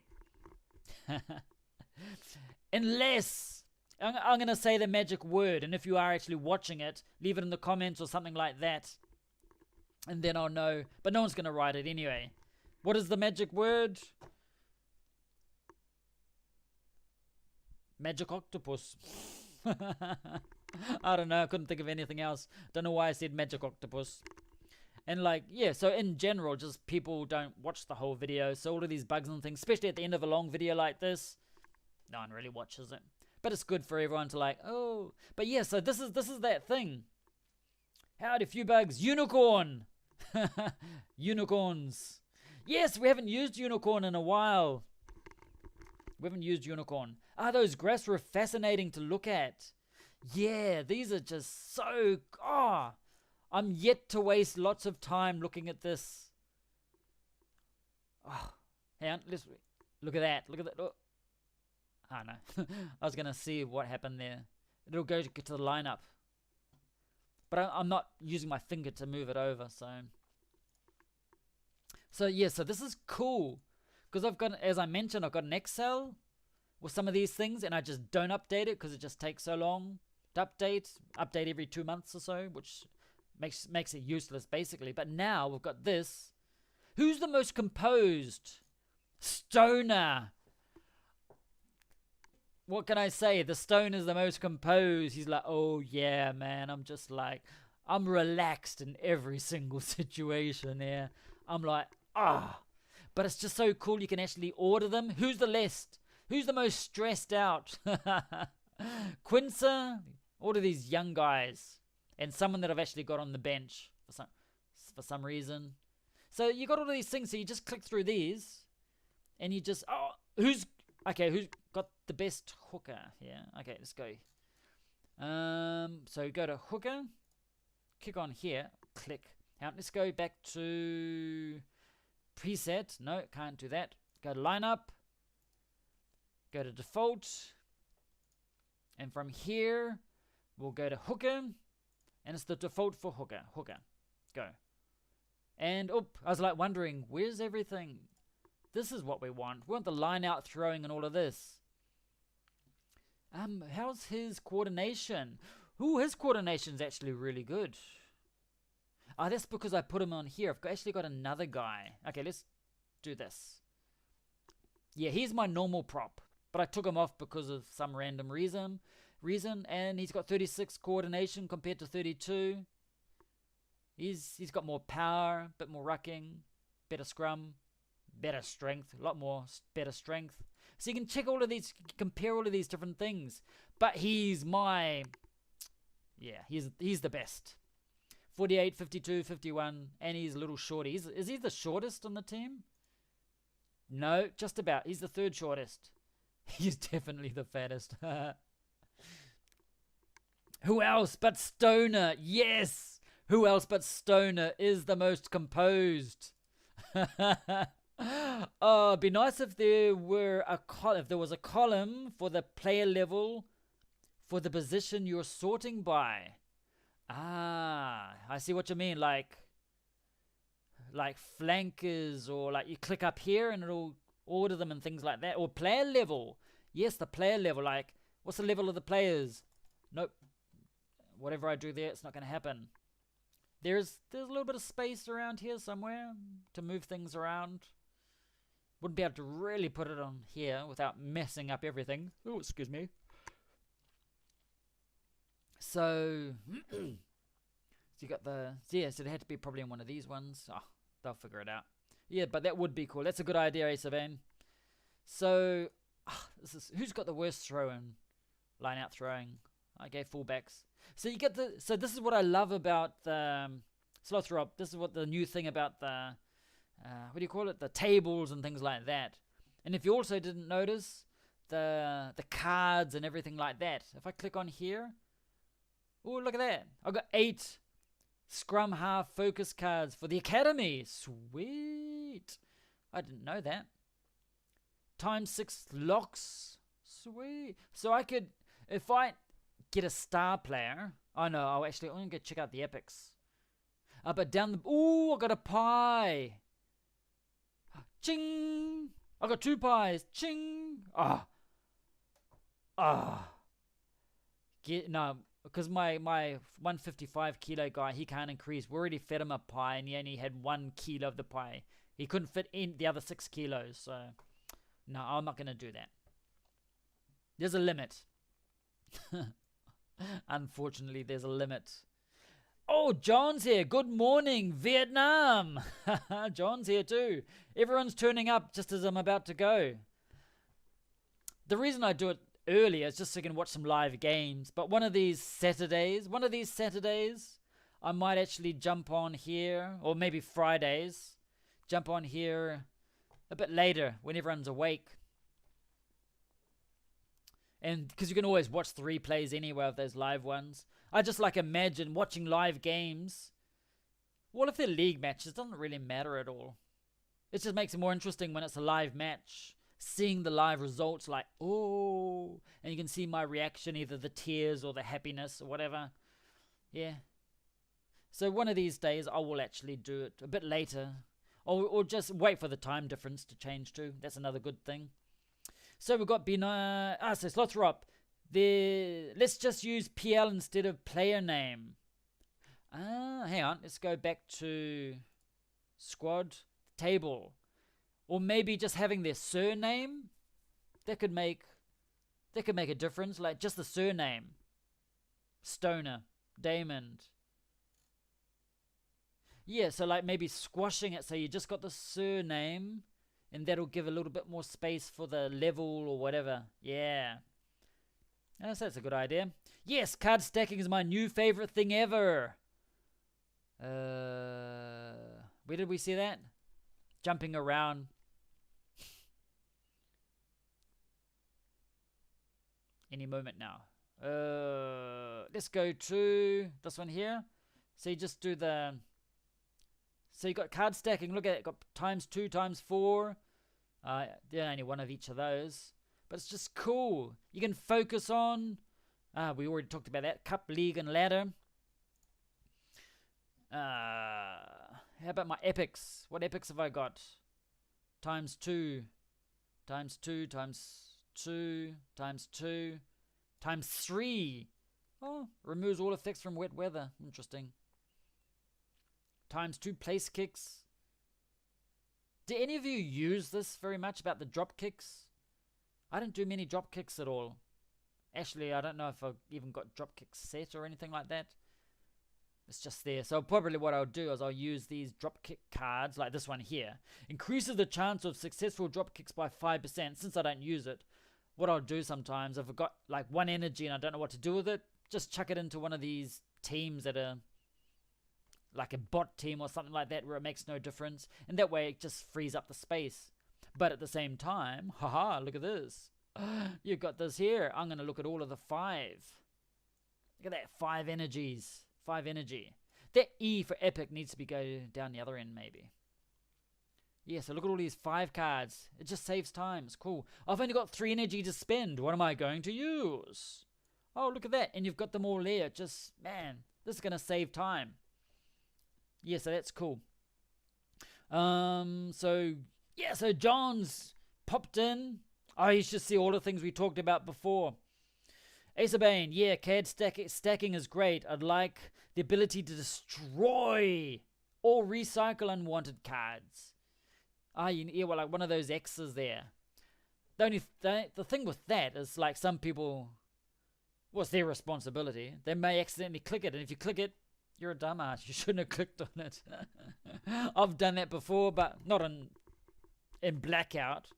Unless I'm going to say the magic word, and if you are actually watching it, leave it in the comments or something like that, and then I'll know. But no one's going to write it anyway. What is the magic word? Magic octopus. I don't know. I couldn't think of anything else. Don't know why I said magic octopus. And like, yeah, so in general, just people don't watch the whole video. So all of these bugs and things, especially at the end of a long video like this, no one really watches it. But it's good for everyone to like, oh. But yeah, so this is that thing. Howdy, few bugs. Unicorn. Unicorns. Yes, we haven't used unicorn in a while. We haven't used unicorn. Ah, those graphs were fascinating to look at. Yeah, these are just so... I'm yet to waste lots of time looking at this. Oh, hang on, let's look at that. Look at that. Oh. I don't know. I was going to see what happened there. It'll go to the lineup. But I'm not using my finger to move it over, so... So yeah, so this is cool. Because I've got, as I mentioned, I've got an Excel with some of these things, and I just don't update it because it just takes so long to update. Update every 2 months or so, which makes it useless, basically. But now we've got this. Who's the most composed? Stoner. What can I say? The Stoner is the most composed. He's like, oh yeah, man. I'm relaxed in every single situation here. I'm like, But it's just so cool you can actually order them. Who's the least? Who's the most stressed out? Quincer? Order these young guys. And someone that I've actually got on the bench for some reason. So you got all of these things. So you just click through these. And you just, who's got the best hooker here? Okay, let's go. So go to hooker. Click on here. Click. Now let's go back to preset. No, can't do that. Go to lineup. Go to default. And from here, we'll go to hooker. And it's the default for hooker. Hooker. Go. And, I was like wondering, where's everything? This is what we want. We want the line out throwing and all of this. How's his coordination? Ooh, his coordination's actually really good. That's because I put him on here. I've actually got another guy. Okay, let's do this. Yeah, he's my normal prop. But I took him off because of some random reason. And he's got 36 coordination compared to 32. He's got more power, bit more rucking, better scrum, better strength, a lot more better strength. So you can check all of these, compare all of these different things. But he's the best. 48, 52, 51, and he's a little shorty. Is he the shortest on the team? No, just about. He's the third shortest. He's definitely the fattest. Who else but Stoner? Yes! Who else but Stoner is the most composed? It'd be nice if there was a column for the player level for the position you're sorting by. I see what you mean. Like flankers, or like you click up here and it'll order them and things like that. Or player level. Yes, the player level. Like, what's the level of the players? Nope. Whatever I do there, it's not going to happen. There's a little bit of space around here somewhere to move things around. Wouldn't be able to really put it on here without messing up everything. Oh, excuse me. So you got so it had to be probably in one of these ones. They'll figure it out. Yeah, but that would be cool. That's a good idea, Asavan. So who's got the worst throw-in? Line out throwing. I gave fullbacks. So you get so this is what I love about the Slothrop. This is what the new thing about the what do you call it? The tables and things like that. And if you also didn't notice the cards and everything like that. If I click on here, oh, look at that. I've got 8 Scrum Half focus cards for the Academy. Sweet. I didn't know that. Times 6 locks. Sweet. So I could, if I get a star player. Oh no, I'm going to check out the epics. But down the, I got a pie. Ching. I got 2 pies. Ching. No, because my 155 kilo guy, he can't increase. We already fed him a pie and he only had 1 kilo of the pie. He couldn't fit in the other 6 kilos. So no, I'm not going to do that. There's a limit. Unfortunately, there's a limit. Oh, John's here. Good morning, Vietnam. John's here too. Everyone's turning up just as I'm about to go. The reason I do it earlier is just so I can watch some live games. But one of these Saturdays, I might actually jump on here, or maybe Fridays, jump on here a bit later when everyone's awake. And because you can always watch the replays anyway of those live ones. I just imagine watching live games. Well, if they're league matches, it doesn't really matter at all. It just makes it more interesting when it's a live match. seeing the live results, like, oh, and you can see my reaction, either the tears or the happiness or whatever. Yeah. So one of these days I will actually do it a bit later, or just wait for the time difference to change too. That's another good thing. So we've got so Slothrop. Let's just use PL instead of player name. Hang on. Let's go back to squad table, or maybe just having their surname. That could make a difference. Like just the surname. Stoner, Damon. Yeah, so like maybe squashing it so you just got the surname, and that'll give a little bit more space for the level or whatever. Yeah. Yes, that's a good idea. Yes, card stacking is my new favorite thing ever. Where did we see that? Jumping around. Any moment now. Let's go to this one here. So you just do the... So you got card stacking. Look at it. Got ×2, ×4. There only one of each of those. But it's just cool. You can focus on... we already talked about that. Cup, league, and ladder. How about my epics? What epics have I got? ×2. ×2, ×2, ×2, ×3. Oh, removes all effects from wet weather. Interesting. ×2 place kicks. Do any of you use this very much about the drop kicks? I don't do many drop kicks at all. Actually, I don't know if I've even got drop kicks set or anything like that. It's just there. So probably what I'll do is I'll use these drop kick cards, like this one here. Increases the chance of successful drop kicks by 5%. Since I don't use it, what I'll do sometimes, if I've got like 1 energy and I don't know what to do with it, just chuck it into one of these teams that are like a bot team or something like that, where it makes no difference, and that way it just frees up the space. But at the same time, haha, look at this. You've got this here. I'm going to look at all of the 5. Look at that, 5 energies. 5 energy. That E for epic needs to be go down the other end, maybe. Yeah, so look at all these 5 cards. It just saves time. It's cool. I've only got 3 energy to spend. What am I going to use? Oh, look at that. And you've got them all there. Just, man, this is going to save time. Yeah, so that's cool. So John's popped in. Oh, you should see all the things we talked about before. Ace of Bane, yeah, CAD stacking is great. I'd like the ability to destroy or recycle unwanted cards. Well, like one of those X's there. The thing with that is, like, some people, well, it's their responsibility. They may accidentally click it, and if you click it, you're a dumbass. You shouldn't have clicked on it. I've done that before, but not in Blackout.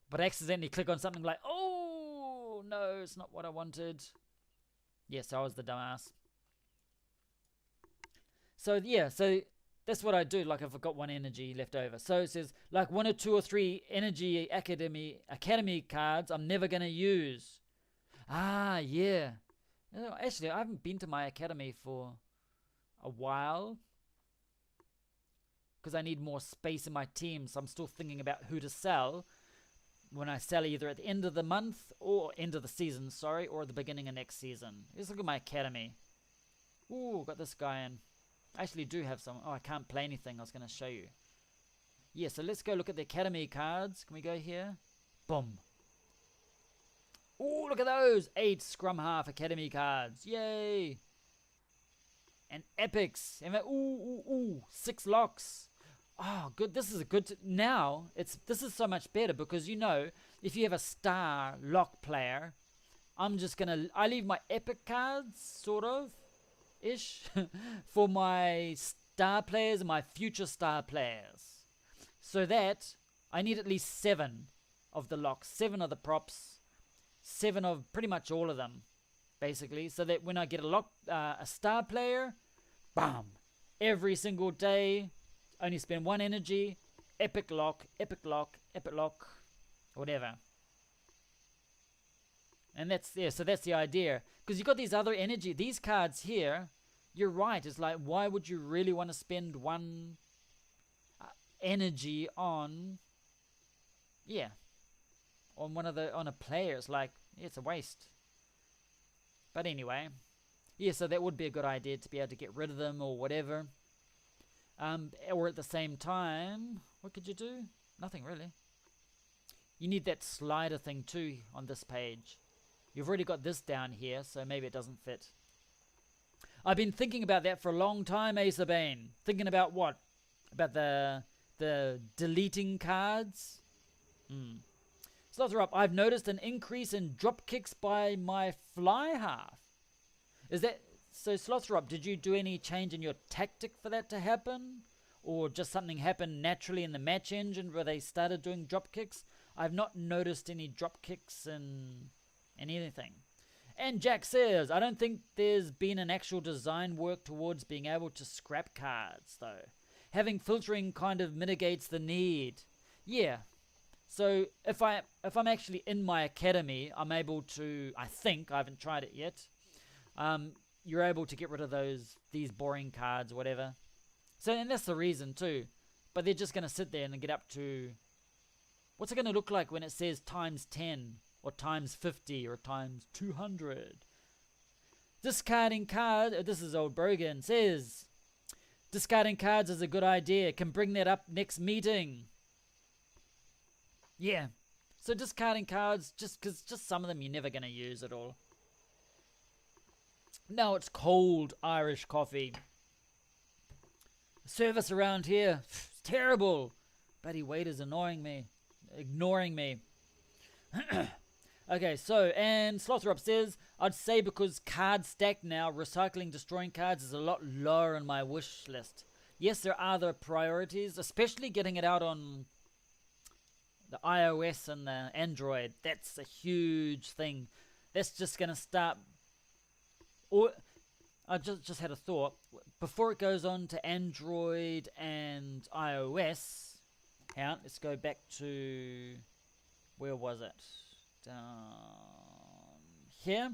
But accidentally click on something like, oh, no, it's not what I wanted. Yes, I was the dumbass. So, yeah, so that's what I do, like if I've got 1 energy left over. So it says, like 1 or 2 or 3 energy academy cards I'm never going to use. Yeah. Actually, I haven't been to my academy for a while, because I need more space in my team, so I'm still thinking about who to sell when I sell, either at the end of the month or end of the season, or at the beginning of next season. Let's look at my academy. Ooh, got this guy in. I actually do have some. Oh, I can't play anything. I was going to show you. Yeah, so let's go look at the academy cards. Can we go here? Boom. Ooh, look at those. 8 scrum half academy cards. Yay. And epics. And ooh, 6 locks. Oh, good. This is a good... Now, this is so much better, because, if you have a star lock player, I'm just going to... I leave my epic cards, sort of, ish, for my star players and my future star players. So that I need at least 7 of the locks, 7 of the props, 7 of pretty much all of them, basically. So that when I get a star player, bam, every single day... Only spend 1 energy, epic lock, whatever. And so that's the idea. Because you've got these other these cards here, you're right, it's like, why would you really want to spend 1 energy on, on on a player. It's like, yeah, it's a waste. But anyway, yeah, so that would be a good idea to be able to get rid of them or whatever. Or at the same time, what could you do? Nothing really. You need that slider thing too on this page. You've already got this down here, so maybe it doesn't fit. I've been thinking about that for a long time, Acer Bane. Thinking about what? About the deleting cards? Slother I've noticed an increase in drop kicks by my fly half. Is that so? Slother did you do any change in your tactic for that to happen? Or just something happened naturally in the match engine where they started doing drop kicks? I've not noticed any drop kicks in anything. And Jack says, I don't think there's been an actual design work towards being able to scrap cards, though. Having filtering kind of mitigates the need. Yeah. So if I'm actually in my academy, I'm able to, I think, I haven't tried it yet, you're able to get rid of these boring cards, whatever. So, and that's the reason too. But they're just going to sit there and get up to, what's it going to look like when it says times 10? Or times 50, or times 200. Discarding card, this is old Brogan, says, discarding cards is a good idea. Can bring that up next meeting. Yeah. So discarding cards, just some of them you're never going to use at all. Now it's cold Irish coffee. The service around here, it's terrible. Bloody waiter's ignoring me. Okay, so, and Slother says, I'd say because cards stack now, recycling, destroying cards is a lot lower on my wish list. Yes, there are other priorities, especially getting it out on the iOS and the Android. That's a huge thing. That's just going to start, or I just had a thought, before it goes on to Android and iOS, let's go back to, where was it? Down here.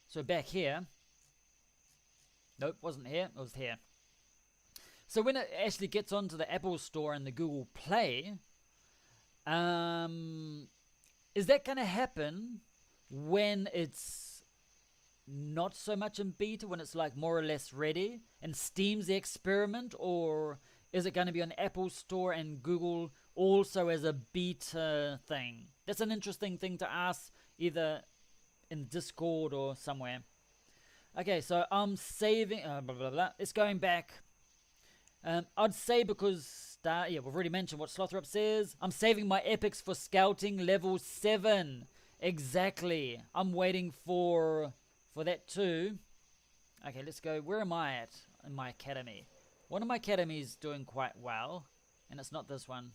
So back here. Nope, wasn't here. It was here. So when it actually gets onto the Apple Store and the Google Play, is that going to happen when it's not so much in beta, when it's like more or less ready and Steam's the experiment, or is it going to be on Apple Store and Google also as a beta thing? That's an interesting thing to ask either in Discord or somewhere. Okay, so I'm saving, it's going back. I'd say because, we've already mentioned what Slother says. I'm saving my epics for scouting level 7. Exactly. I'm waiting for that too. Okay, let's go. Where am I at in my academy? One of my academies doing quite well, and it's not this one.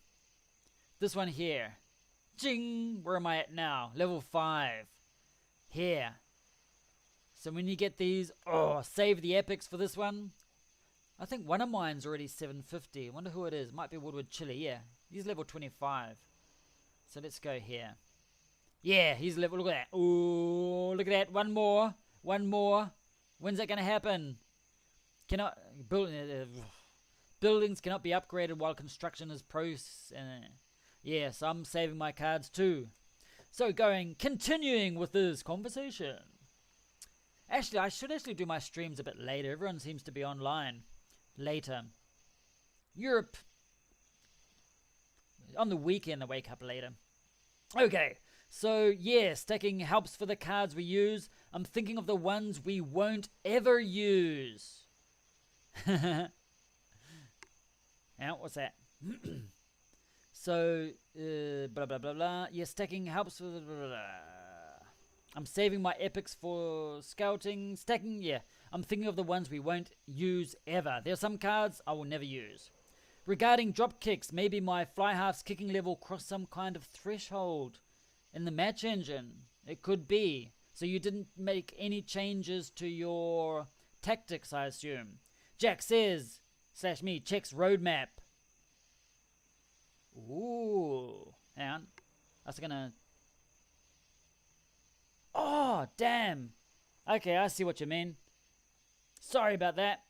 This one here. Jing! Where am I at now? Level 5. Here. So when you get these, save the epics for this one. I think one of mine's already 750. I wonder who it is. Might be Woodward Chili. Yeah, he's level 25. So let's go here. Yeah, he's level, look at that. Ooh, look at that. One more. When's that going to happen? Buildings cannot be upgraded while construction is yes, I'm saving my cards too. So continuing with this conversation. Actually, I should do my streams a bit later. Everyone seems to be online later. Europe. On the weekend, I wake up later. Okay, so yeah, stacking helps for the cards we use. I'm thinking of the ones we won't ever use. Now, what's that? So, blah, blah, blah, blah. Yeah, stacking helps with... Blah, blah, blah. I'm saving my epics for scouting. Stacking, yeah. I'm thinking of the ones we won't use ever. There are some cards I will never use. Regarding drop kicks, maybe my fly half's kicking level crossed some kind of threshold in the match engine. It could be. So you didn't make any changes to your tactics, I assume. Jack says, /me, checks roadmap. Ooh. Hang on. That's gonna... Oh, damn. Okay, I see what you mean. Sorry about that.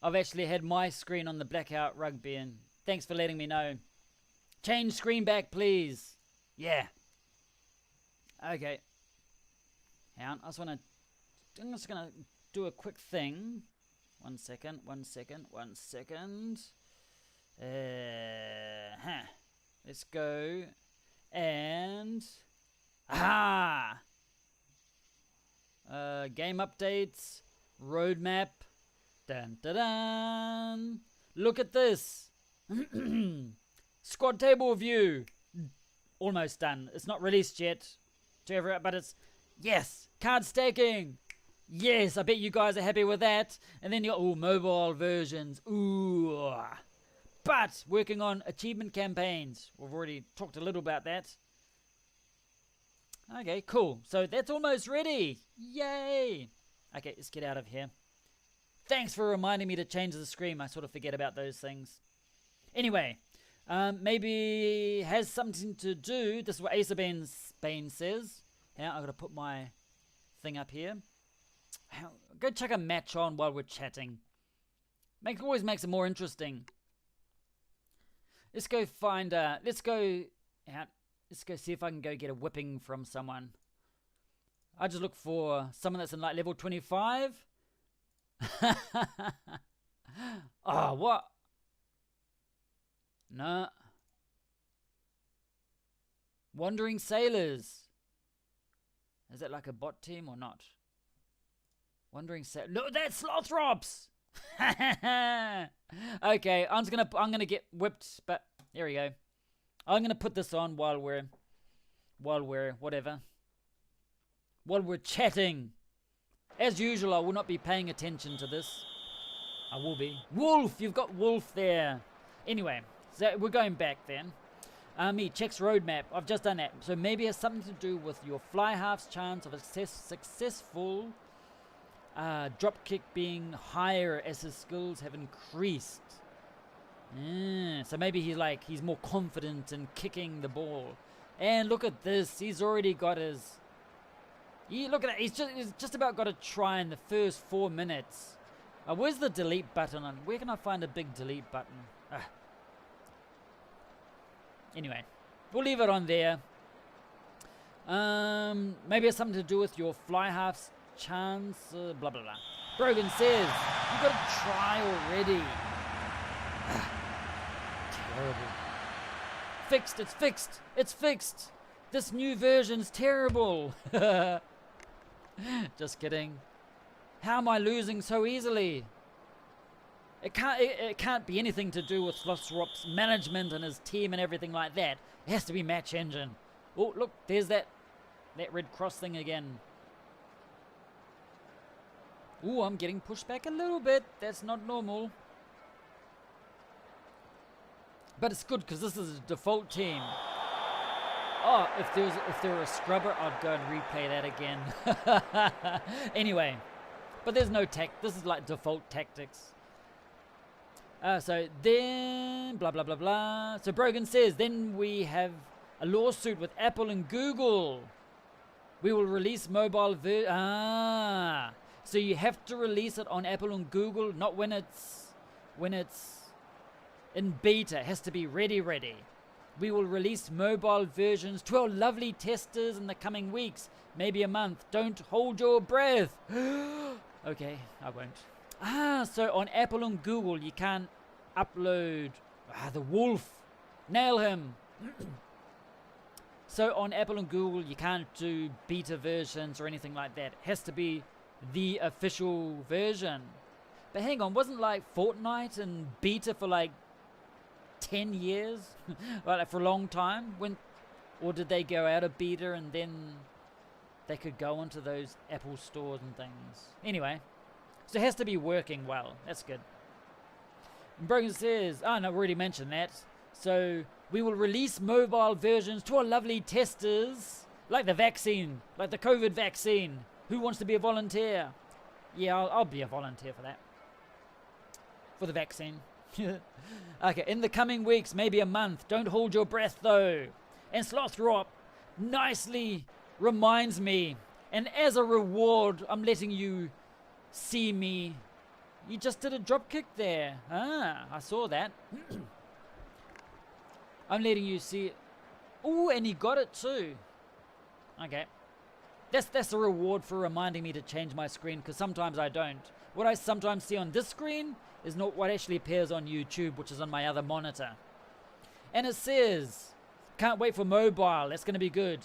I've actually had my screen on the Blackout Rugby, and thanks for letting me know. Change screen back, please. Yeah. Okay. Hang on. I'm just gonna do a quick thing. 1 second. Let's go. And game updates, roadmap. Dun dun dun. Look at this. Squad table view. Almost done. It's not released yet to everyone, but it's yes. Card staking. Yes, I bet you guys are happy with that. And then you got mobile versions. Ooh. But working on achievement campaigns. We've already talked a little about that. Okay, cool. So that's almost ready. Yay. Okay, let's get out of here. Thanks for reminding me to change the screen. I sort of forget about those things. Anyway, maybe has something to do. This is what Asa Bain says. Yeah, I've got to put my thing up here. Go chuck a match on while we're chatting. Always makes it more interesting. Let's go find. Let's go see if I can go get a whipping from someone. I just look for someone that's in like level 25. Oh, what? No. Wandering Sailors. Is that like a bot team or not? Wandering Sailors. No, that's Slothrops. Okay, I'm gonna get whipped, but here we go. I'm gonna put this on while we're chatting. As usual, I will not be paying attention to this. I will be. Wolf, you've got Wolf there. Anyway, so we're going back then. Me checks roadmap. I've just done that. So maybe it has something to do with your fly half's chance of a successful drop kick being higher as his skills have increased. So maybe he's more confident in kicking the ball. And look at this. He's already got his. Look at that. He's just about got a try in the first 4 minutes. Where's the delete button? Where can I find a big delete button? Anyway, we'll leave it on there. Maybe it's something to do with your fly half's chance. Blah blah blah. Brogan says you got a try already. Terrible. Fixed. It's fixed. It's fixed. This new version's terrible. Just kidding. How am I losing so easily? It can't be anything to do with Slothrop's management and his team and everything like that. It has to be match engine. Oh, look, there's that red cross thing again. Ooh, I'm getting pushed back a little bit. That's not normal. But it's good because this is a default team. Oh, if there were a scrubber, I'd go and replay that again. Anyway, but there's no this is like default tactics. So then, blah, blah, blah, blah. So Brogan says, then we have a lawsuit with Apple and Google. We will release mobile so you have to release it on Apple and Google, not when it's in beta. It has to be ready. We will release mobile versions to our lovely testers in the coming weeks, maybe a month. Don't hold your breath. Okay, I won't. So on Apple and Google, you can't upload the wolf. Nail him. So on Apple and Google, you can't do beta versions or anything like that. It has to be the official version. But hang on, wasn't like Fortnite and beta for like 10 years? Like for a long time? Or did they go out of beta and then they could go into those Apple stores and things? Anyway, so it has to be working well. That's good. And Brogan says, no, I already mentioned that. So we will release mobile versions to our lovely testers, like the vaccine, like the COVID vaccine. Who wants to be a volunteer? Yeah, I'll be a volunteer for that. For the vaccine. Okay, in the coming weeks, maybe a month. Don't hold your breath, though. And Slothrop nicely reminds me, and as a reward, I'm letting you see me. You just did a drop kick there. I saw that. I'm letting you see it. Ooh, and he got it too. Okay. That's the reward for reminding me to change my screen, because sometimes I don't. What I sometimes see on this screen is not what actually appears on YouTube, which is on my other monitor. And it says, can't wait for mobile. That's going to be good.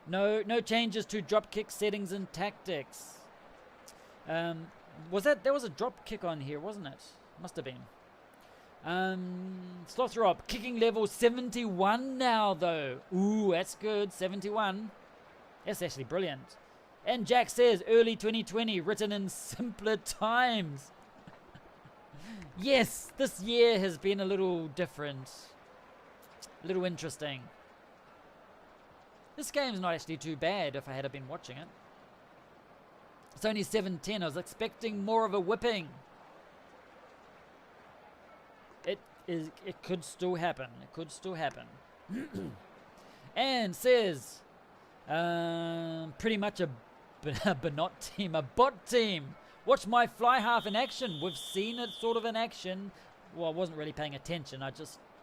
No changes to drop kick settings and tactics. There was a drop kick on here, wasn't it? Must have been. Slothrop, kicking level 71 now though. Ooh, that's good. 71. That's actually brilliant. And Jack says, early 2020, written in simpler times. Yes, this year has been a little different. A little interesting. This game's not actually too bad if I had been watching it. It's only 7:10. I was expecting more of a whipping. It could still happen. It could still happen. And says, pretty much a bot team, a bot team. Watch my fly half in action. We've seen it sort of in action. Well, I wasn't really paying attention.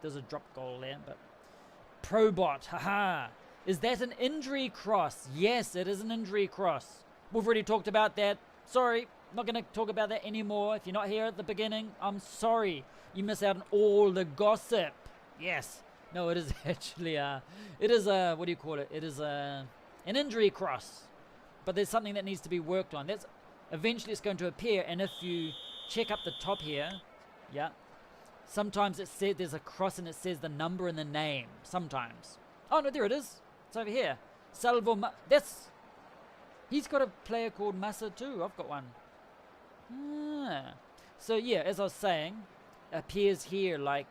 There's a drop goal there, but Probot, haha. Is that an injury cross? Yes, it is an injury cross. We've already talked about that. Sorry, not going to talk about that anymore. If you're not here at the beginning, I'm sorry. You miss out on all the gossip. Yes. No, it is actually what do you call it? It is an injury cross. But there's something that needs to be worked on. That's eventually it's going to appear, and if you check up the top here, yeah, sometimes it says there's a cross and it says the number and the name. Sometimes. Oh no, there it is. It's over here. He's got a player called Massa too. I've got one. So yeah, as I was saying, appears here like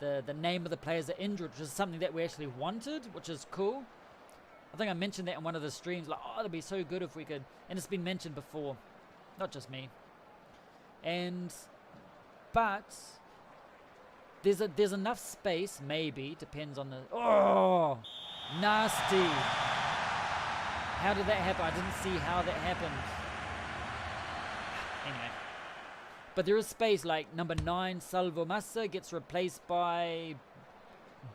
the name of the players that are injured, which is something that we actually wanted, which is cool. I think I mentioned that in one of the streams, like, oh, it'd be so good if we could, and it's been mentioned before, not just me. But there's enough space, maybe, depends on the, oh, nasty. How did that happen? I didn't see how that happened. Anyway. But there is space, like number 9, Salvo Massa gets replaced by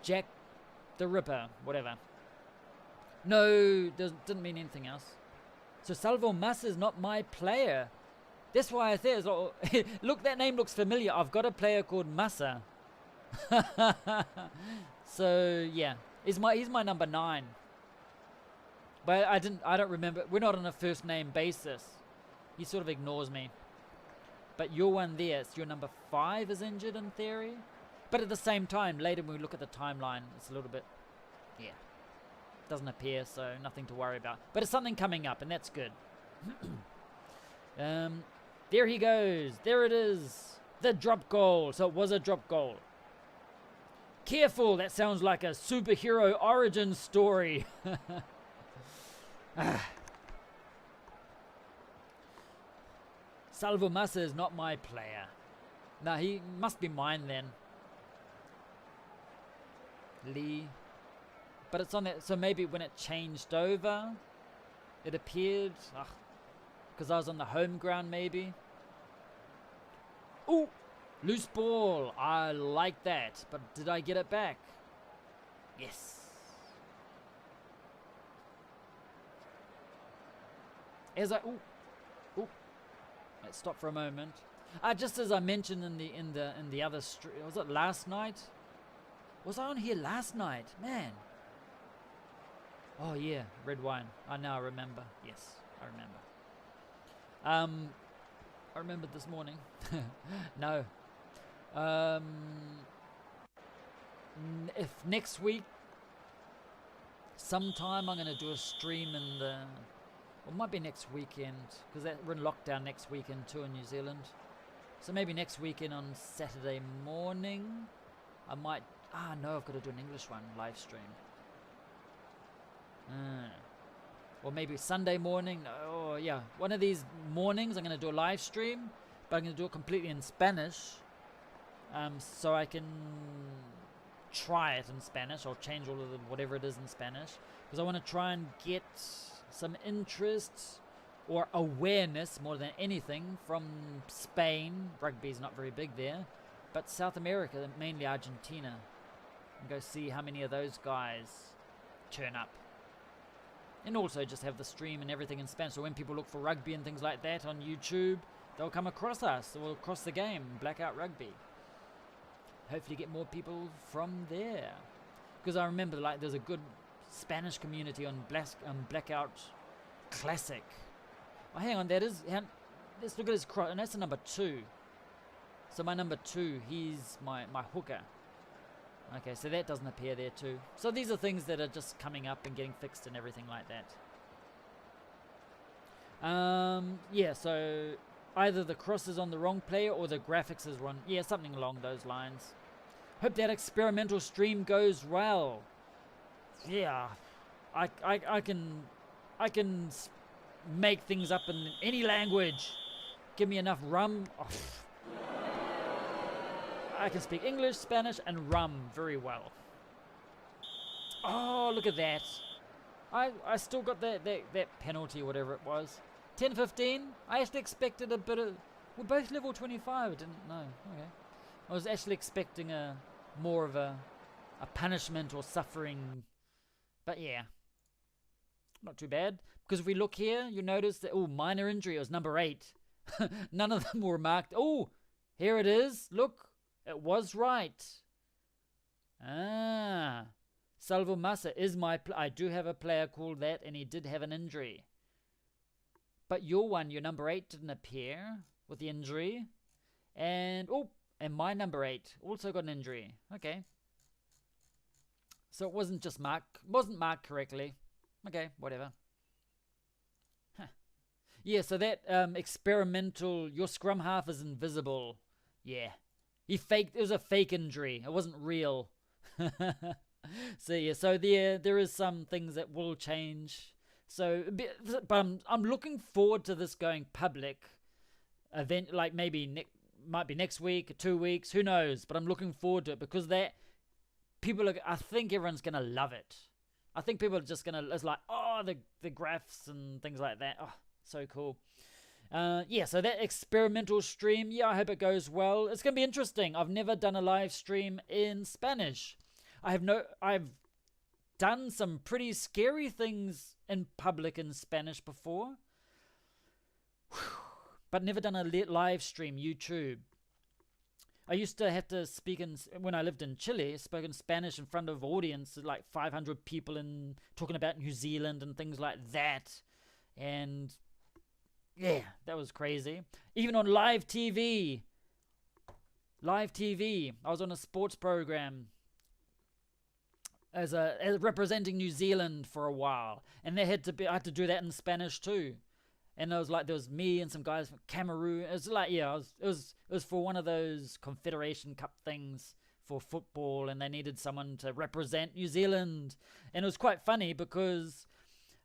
Jack the Ripper, whatever. No, didn't mean anything else. So Salvo Massa is not my player. That's why I said, look, that name looks familiar. I've got a player called Massa. So yeah, he's my number 9. But I don't remember. We're not on a first name basis. He sort of ignores me. But your one there, so your number 5 is injured in theory. But at the same time, later when we look at the timeline, it's a little bit, yeah, doesn't appear, so nothing to worry about. But it's something coming up, and that's good. There he goes. There it is. The drop goal. So it was a drop goal. Careful, that sounds like a superhero origin story. Salvo Massa is not my player. No, he must be mine then. Lee. But it's on that, so maybe when it changed over, it appeared. Because I was on the home ground maybe. Ooh, loose ball. I like that. But did I get it back? Yes. Let's stop for a moment. Just as I mentioned in the other stream, was it last night? Was I on here last night? Man. Oh yeah, red wine. I now remember. Yes, I remember. I remembered this morning. No. If next week, sometime I'm going to do a stream in the. Well, it might be next weekend, because we're in lockdown next weekend too in New Zealand. So maybe next weekend on Saturday morning, I might... no, I've got to do an English one, live stream. Or maybe Sunday morning. Oh, yeah. One of these mornings, I'm going to do a live stream, but I'm going to do it completely in Spanish. So I can try it in Spanish. I'll change all of whatever it is in Spanish. Because I want to try and get some interest or awareness more than anything from Spain. Rugby is not very big there, but South America, mainly Argentina. and go see how many of those guys turn up. And also just have the stream and everything in Spanish, so when people look for rugby and things like that on YouTube, they'll come across us or across the game, Blackout Rugby. Hopefully get more people from there, because I remember like there's a good Spanish community on Blackout Classic. Oh, hang on, let's look at his cross, and that's the number 2. So my number 2, he's my hooker. Okay, so that doesn't appear there too. So these are things that are just coming up and getting fixed and everything like that. Yeah, so either the cross is on the wrong player or the graphics is wrong. Yeah, something along those lines. Hope that experimental stream goes well. Yeah, I can make things up in any language. Give me enough rum. Oh, I can speak English, Spanish, and rum very well. Oh, look at that. I still got that penalty or whatever it was. 10-15. I actually expected a bit of... We're both level 25. I didn't know. Okay. I was actually expecting more of a punishment or suffering. But yeah. Not too bad. Because if we look here, you notice that... Oh, minor injury. It was number 8. None of them were marked. Oh, here it is. Look. It was right. Salvo Massa is my... I do have a player called that, and he did have an injury. But your number 8, didn't appear with the injury. And my number 8 also got an injury. Okay. So it wasn't marked correctly. Okay, whatever. Huh. Yeah, so that experimental... Your scrum half is invisible. Yeah. It was a fake injury. It wasn't real. So yeah, so there is some things that will change. So, but I'm looking forward to this going public event, like maybe might be next week or 2 weeks, who knows? But I'm looking forward to it because I think everyone's gonna love it. I think people are just gonna, it's like, oh, the graphs and things like that. Oh, so cool. Yeah, so that experimental stream, yeah, I hope it goes well. It's going to be interesting. I've never done a live stream in Spanish. I've done some pretty scary things in public in Spanish before. But never done a live stream, YouTube. I used to have to speak when I lived in Chile, spoke in Spanish in front of audience, like 500 people, and talking about New Zealand and things like that. And... yeah, that was crazy. Even on live TV. I was on a sports program as representing New Zealand for a while, and I had to do that in Spanish too. And there was me and some guys from Cameroon. It was like, yeah, it was for one of those Confederation Cup things for football, and they needed someone to represent New Zealand, and it was quite funny because.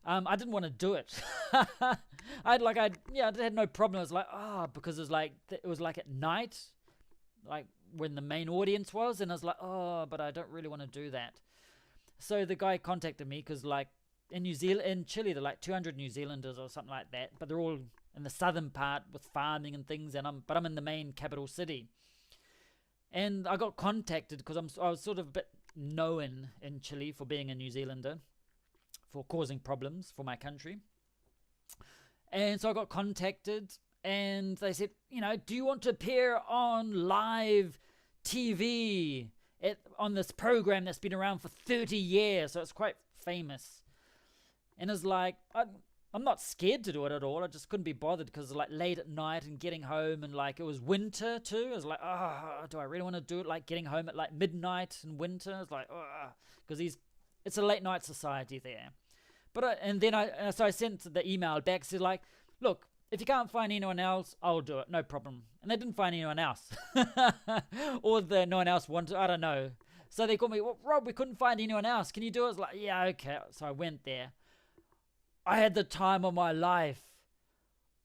I didn't want to do it. I had no problem. I was like, because it was like at night, like when the main audience was, and I was like, but I don't really want to do that. So the guy contacted me because like in Chile, they're like 200 New Zealanders or something like that, but they're all in the southern part with farming and things, and I'm in the main capital city. And I got contacted because I was sort of a bit known in Chile for being a New Zealander, for causing problems for my country. And so I got contacted and they said, do you want to appear on live TV on this program that's been around for 30 years? So it's quite famous. And it's like, I'm not scared to do it at all. I just couldn't be bothered because it's like late at night and getting home, and like it was winter too. I was like, do I really want to do it like getting home at like midnight in winter? It's like, because it's a late night society there. But so I sent the email back, said like, look, if you can't find anyone else, I'll do it, no problem. And they didn't find anyone else. Or no one else wanted, I don't know. So they called me, well, Rob, we couldn't find anyone else. Can you do it? I was like, yeah, okay. So I went there. I had the time of my life.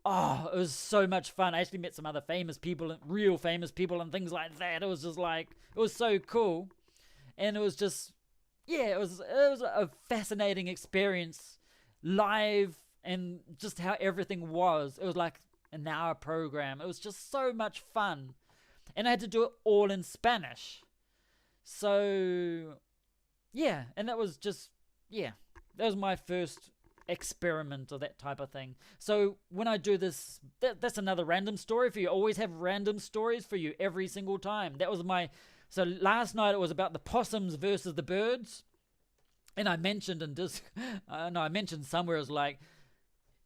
Oh, it was so much fun. I actually met some other famous people, real famous people and things like that. It was just like, it was so cool. And it was just, yeah, it was a fascinating experience live, and just how everything was. It was like an hour program. It was just so much fun. And I had to do it all in Spanish. So yeah, and that was just, yeah, that was my first experiment or that type of thing. So when I do this, that's another random story for you. I always have random stories for you every single time. That was my, so last night it was about the possums versus the birds. And I mentioned I mentioned somewhere, it was like,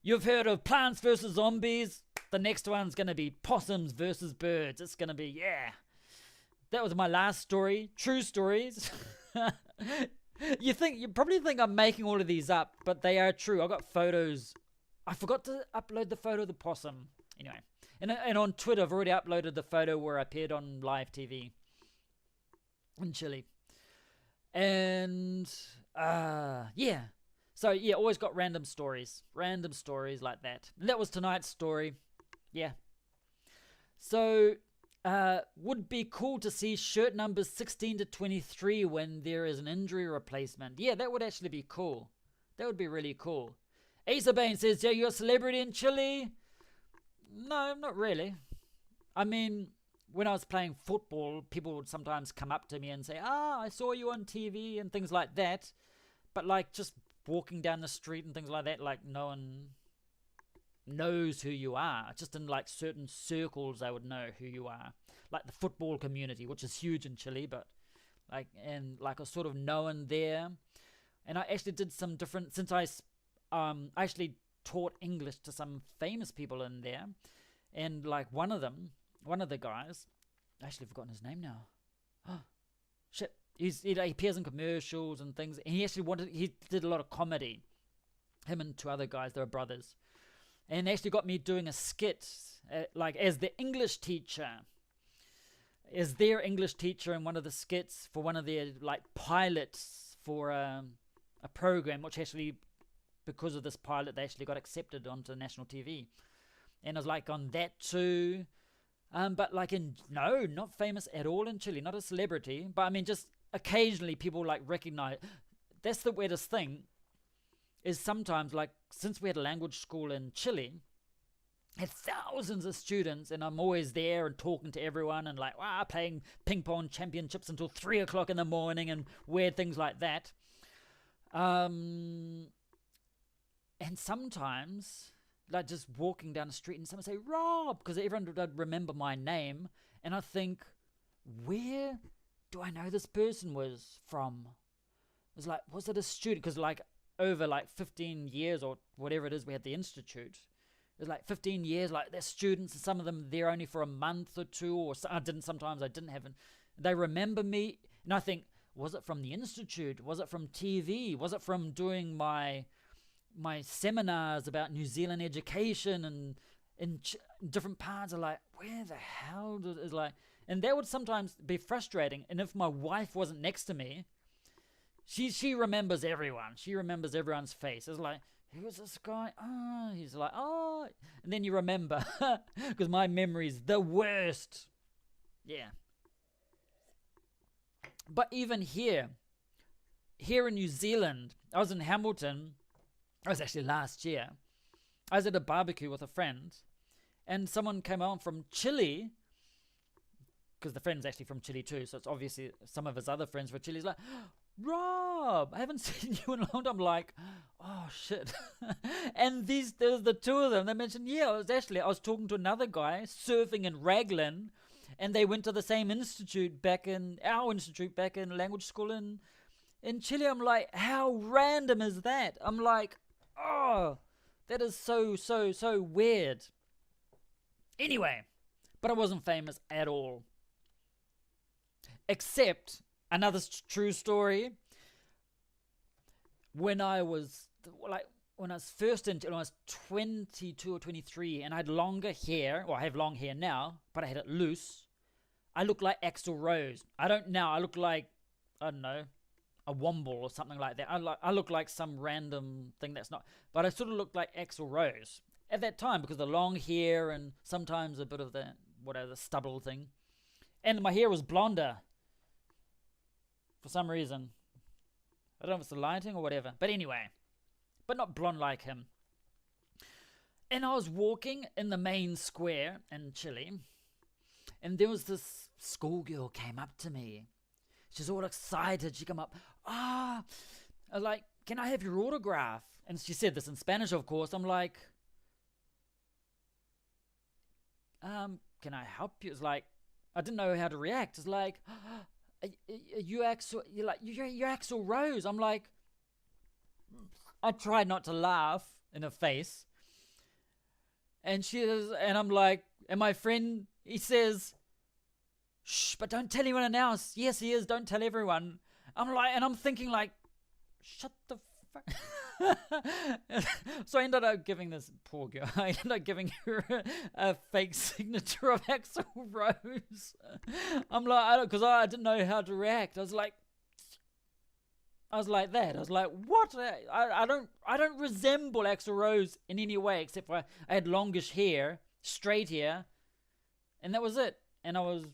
you've heard of Plants versus Zombies. The next one's going to be Possums versus Birds. It's going to be, yeah. That was my last story. True stories. You probably think I'm making all of these up, but they are true. I got photos. I forgot to upload the photo of the possum. Anyway, and on Twitter, I've already uploaded the photo where I appeared on live TV in Chile. And yeah. So yeah, always got random stories like that. And that was tonight's story. Yeah. So would be cool to see shirt numbers 16 to 23 when there is an injury replacement. Yeah, that would actually be cool. That would be really cool. Asa Bain says, yeah, you're a celebrity in Chile? No, not really. I mean, when I was playing football, people would sometimes come up to me and say, I saw you on TV and things like that. But like just walking down the street and things like that, like no one knows who you are. Just in like certain circles they would know who you are, like the football community, which is huge in Chile, but like, and like I was sort of known there. And I actually did some different, since I actually taught English to some famous people in there, and like one of the guys, I actually forgotten his name now. Oh shit. He appears in commercials and things, and he did a lot of comedy. Him and two other guys, they were brothers. And actually got me doing a skit, like as the English teacher, as their English teacher in one of the skits for one of their like pilots for a program, which actually, because of this pilot, they actually got accepted onto national TV. And I was like on that too. But like not famous at all in Chile, not a celebrity, but I mean just occasionally people like recognize. That's the weirdest thing. Is sometimes, like, since we had a language school in Chile, had thousands of students, and I'm always there and talking to everyone and like, playing ping pong championships until 3 o'clock in the morning and weird things like that. And sometimes, like, just walking down the street and someone say, Rob, because everyone would remember my name, and I think, where do I know this person was from? It was like, was it a student? Because like, over like 15 years or whatever it is, we had the institute. It was like 15 years, like they're students, and some of them there only for a month or two, or sometimes I didn't have it. They remember me, and I think, was it from the institute? Was it from TV? Was it from doing my seminars about New Zealand education and in different parts? Are like, where the hell is like, and that would sometimes be frustrating. And if my wife wasn't next to me, She remembers everyone. She remembers everyone's face. It's like, who was this guy? He's like, and then you remember, because my memory's the worst. Yeah. But even here in New Zealand, I was in Hamilton. I was actually last year. I was at a barbecue with a friend, and someone came on from Chile, because the friend's actually from Chile too, so it's obviously some of his other friends from Chile. He's like, Rob, I haven't seen you in a long time. I'm like, oh shit. And there was the two of them. They mentioned, I was talking to another guy surfing in Raglan, and they went to the same institute back in language school in Chile. I'm like, how random is that? I'm like, oh, that is so weird. Anyway, but I wasn't famous at all. Except another true story. When I was first when I was 22 or 23, and I had longer hair, or I have long hair now, but I had it loose. I looked like Axl Rose. I don't now. I look like, I don't know, a Womble or something like that. I look like some random thing that's not. But I sort of looked like Axl Rose at that time because of the long hair and sometimes a bit of the stubble thing, and my hair was blonder. For some reason. I don't know if it's the lighting or whatever. But anyway. But not blonde like him. And I was walking in the main square in Chile. And there was this schoolgirl came up to me. She's all excited. She came up. I was like, can I have your autograph? And she said this in Spanish, of course. I'm like, can I help you? It's like, I didn't know how to react. It's like, you Axel, you're Axel Rose. I'm like, I tried not to laugh in her face. And I'm like, and my friend, he says, shh, but don't tell anyone else. Yes, he is. Don't tell everyone. I'm like, and I'm thinking like, shut the fuck. So I ended up giving this poor girl, I ended up giving her a fake signature of Axl Rose. I'm like, because I didn't know how to react. I was like that. I was like, what? I don't resemble Axl Rose in any way, except for I had longish hair, straight hair, and that was it. And I was,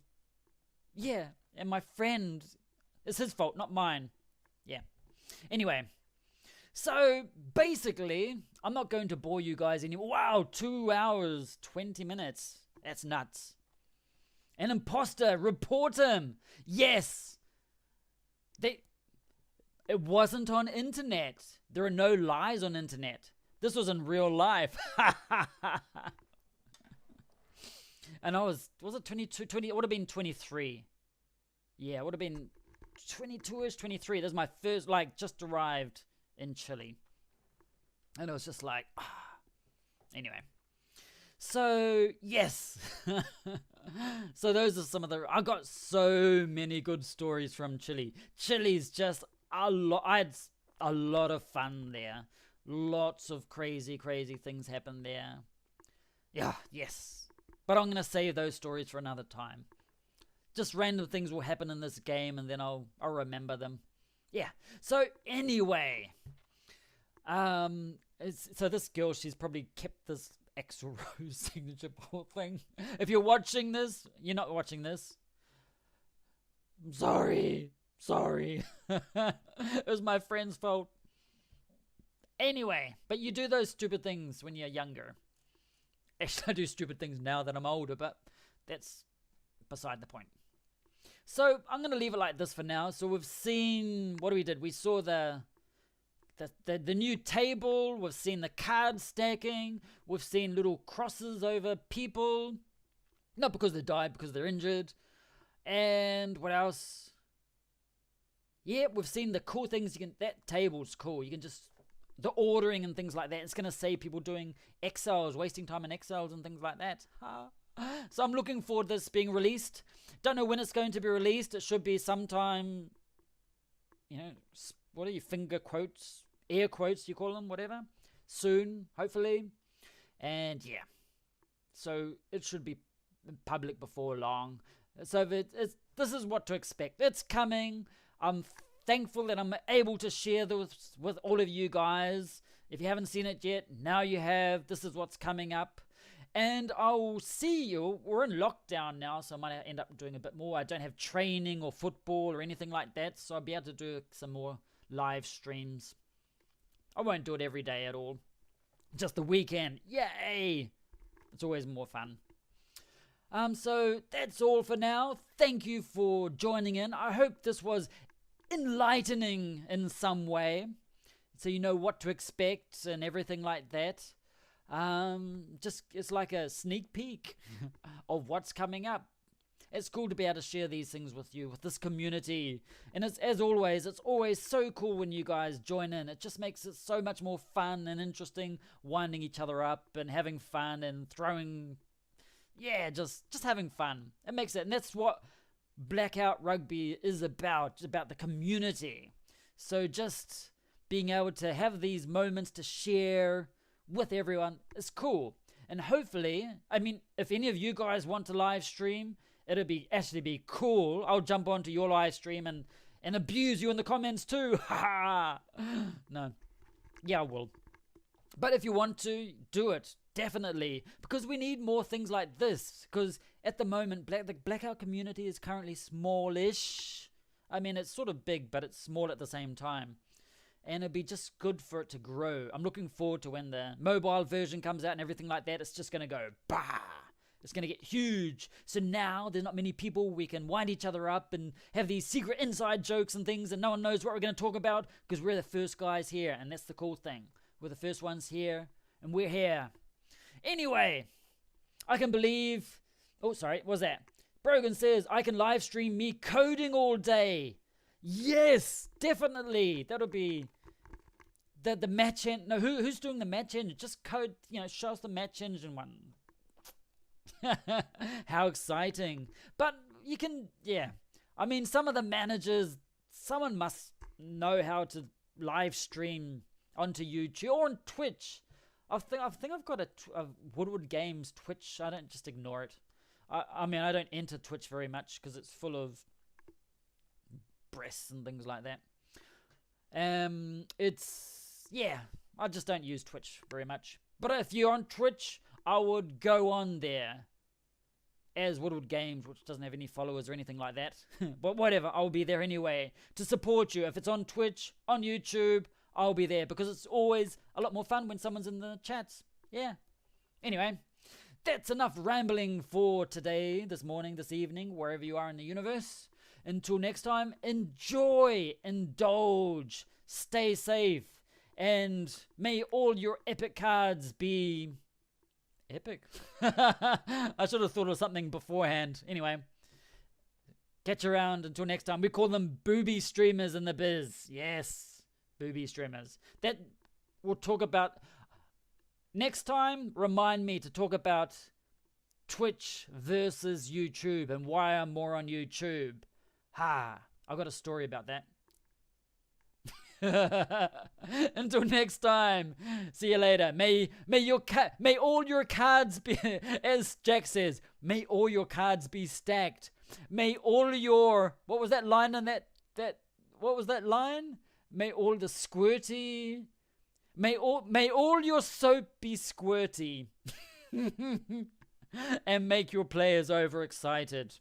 yeah. And my friend, it's his fault, not mine. Yeah. Anyway. So, basically, I'm not going to bore you guys anymore. Wow, 2 hours, 20 minutes. That's nuts. An imposter, report him. Yes. It wasn't on internet. There are no lies on internet. This was in real life. And was it 22, 20? It would have been 23. Yeah, it would have been 22-ish, 23. This is my first, just arrived in Chile, and it was just like, anyway. So yes, so those are some of I got so many good stories from Chile. Chile's just a lot. I had a lot of fun there. Lots of crazy things happened there. Yeah, yes. But I'm gonna save those stories for another time. Just random things will happen in this game, and then I'll remember them. Yeah. So anyway, so this girl, she's probably kept this Axl Rose signature ball thing. If you're watching this, you're not watching this. I'm sorry. It was my friend's fault. Anyway, but you do those stupid things when you're younger. Actually, I do stupid things now that I'm older, but that's beside the point. So I'm going to leave it like this for now. So we've seen, what we did? We saw the new table. We've seen the card stacking. We've seen little crosses over people. Not because they died, because they're injured. And what else? Yeah, we've seen the cool things. That table's cool. You can just, the ordering and things like that. It's going to save people doing Excels, wasting time in Excels and things like that. So I'm looking forward to this being released. Don't know when it's going to be released. It should be sometime, what are you, finger quotes, air quotes, you call them, whatever. Soon, hopefully. And yeah. So it should be public before long. So this is what to expect. It's coming. I'm thankful that I'm able to share this with all of you guys. If you haven't seen it yet, now you have. This is what's coming up. And I'll see you. We're in lockdown now, so I might end up doing a bit more. I don't have training or football or anything like that, so I'll be able to do some more live streams. I won't do it every day at all. Just the weekend. Yay! It's always more fun. So that's all for now. Thank you for joining in. I hope this was enlightening in some way, so you know what to expect and everything like that. It's like a sneak peek of what's coming up. It's cool to be able to share these things with you, with this community. And as always, it's always so cool when you guys join in. It just makes it so much more fun and interesting, winding each other up and having fun and throwing, just having fun. It makes it, and that's what Blackout Rugby is about. It's about the community. So just being able to have these moments to share with everyone is cool. And hopefully, if any of you guys want to live stream, it'll actually be cool. I'll jump onto your live stream and abuse you in the comments too. No. Yeah, I will. But if you want to, do it. Definitely. Because we need more things like this. Because at the moment, the Blackout community is currently smallish. It's sort of big, but it's small at the same time. And it'd be just good for it to grow. I'm looking forward to when the mobile version comes out and everything like that. It's just going to go, bah! It's going to get huge. So now there's not many people. We can wind each other up and have these secret inside jokes and things, and no one knows what we're going to talk about because we're the first guys here, and that's the cool thing. We're the first ones here, and we're here. Anyway, I can believe... Oh, sorry, what was that? Brogan says, I can live stream me coding all day. Yes, definitely. That'll be... The match engine. No, who's doing the match engine? Just code, show us the match engine one. How exciting. But you can, I mean, some of the managers, someone must know how to live stream onto YouTube or on Twitch. I think I've got a Woodward Games Twitch. I don't just ignore it. I mean, I don't enter Twitch very much because it's full of breasts and things like that. I just don't use Twitch very much. But if you're on Twitch, I would go on there as Woodward Games, which doesn't have any followers or anything like that. But whatever, I'll be there anyway to support you. If it's on Twitch, on YouTube, I'll be there because it's always a lot more fun when someone's in the chats. Yeah. Anyway, that's enough rambling for today, this morning, this evening, wherever you are in the universe. Until next time, enjoy, indulge, stay safe, and may all your epic cards be... Epic? I should have thought of something beforehand. Anyway, catch you around until next time. We call them booby streamers in the biz. Yes, booby streamers. That we'll talk about next time. Remind me to talk about Twitch versus YouTube and why I'm more on YouTube. I've got a story about that. Until next time, see you later. May all your cards be, as Jack says, may all your cards be stacked. May all your, what was that line in that what was that line? May all the squirty, may all your soap be squirty, and make your players overexcited.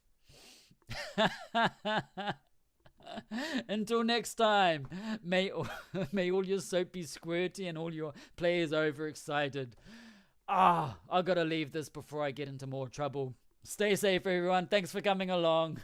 Until next time, may all your soap be squirty and all your players overexcited. I've got to leave this before I get into more trouble. Stay safe, everyone. Thanks for coming along.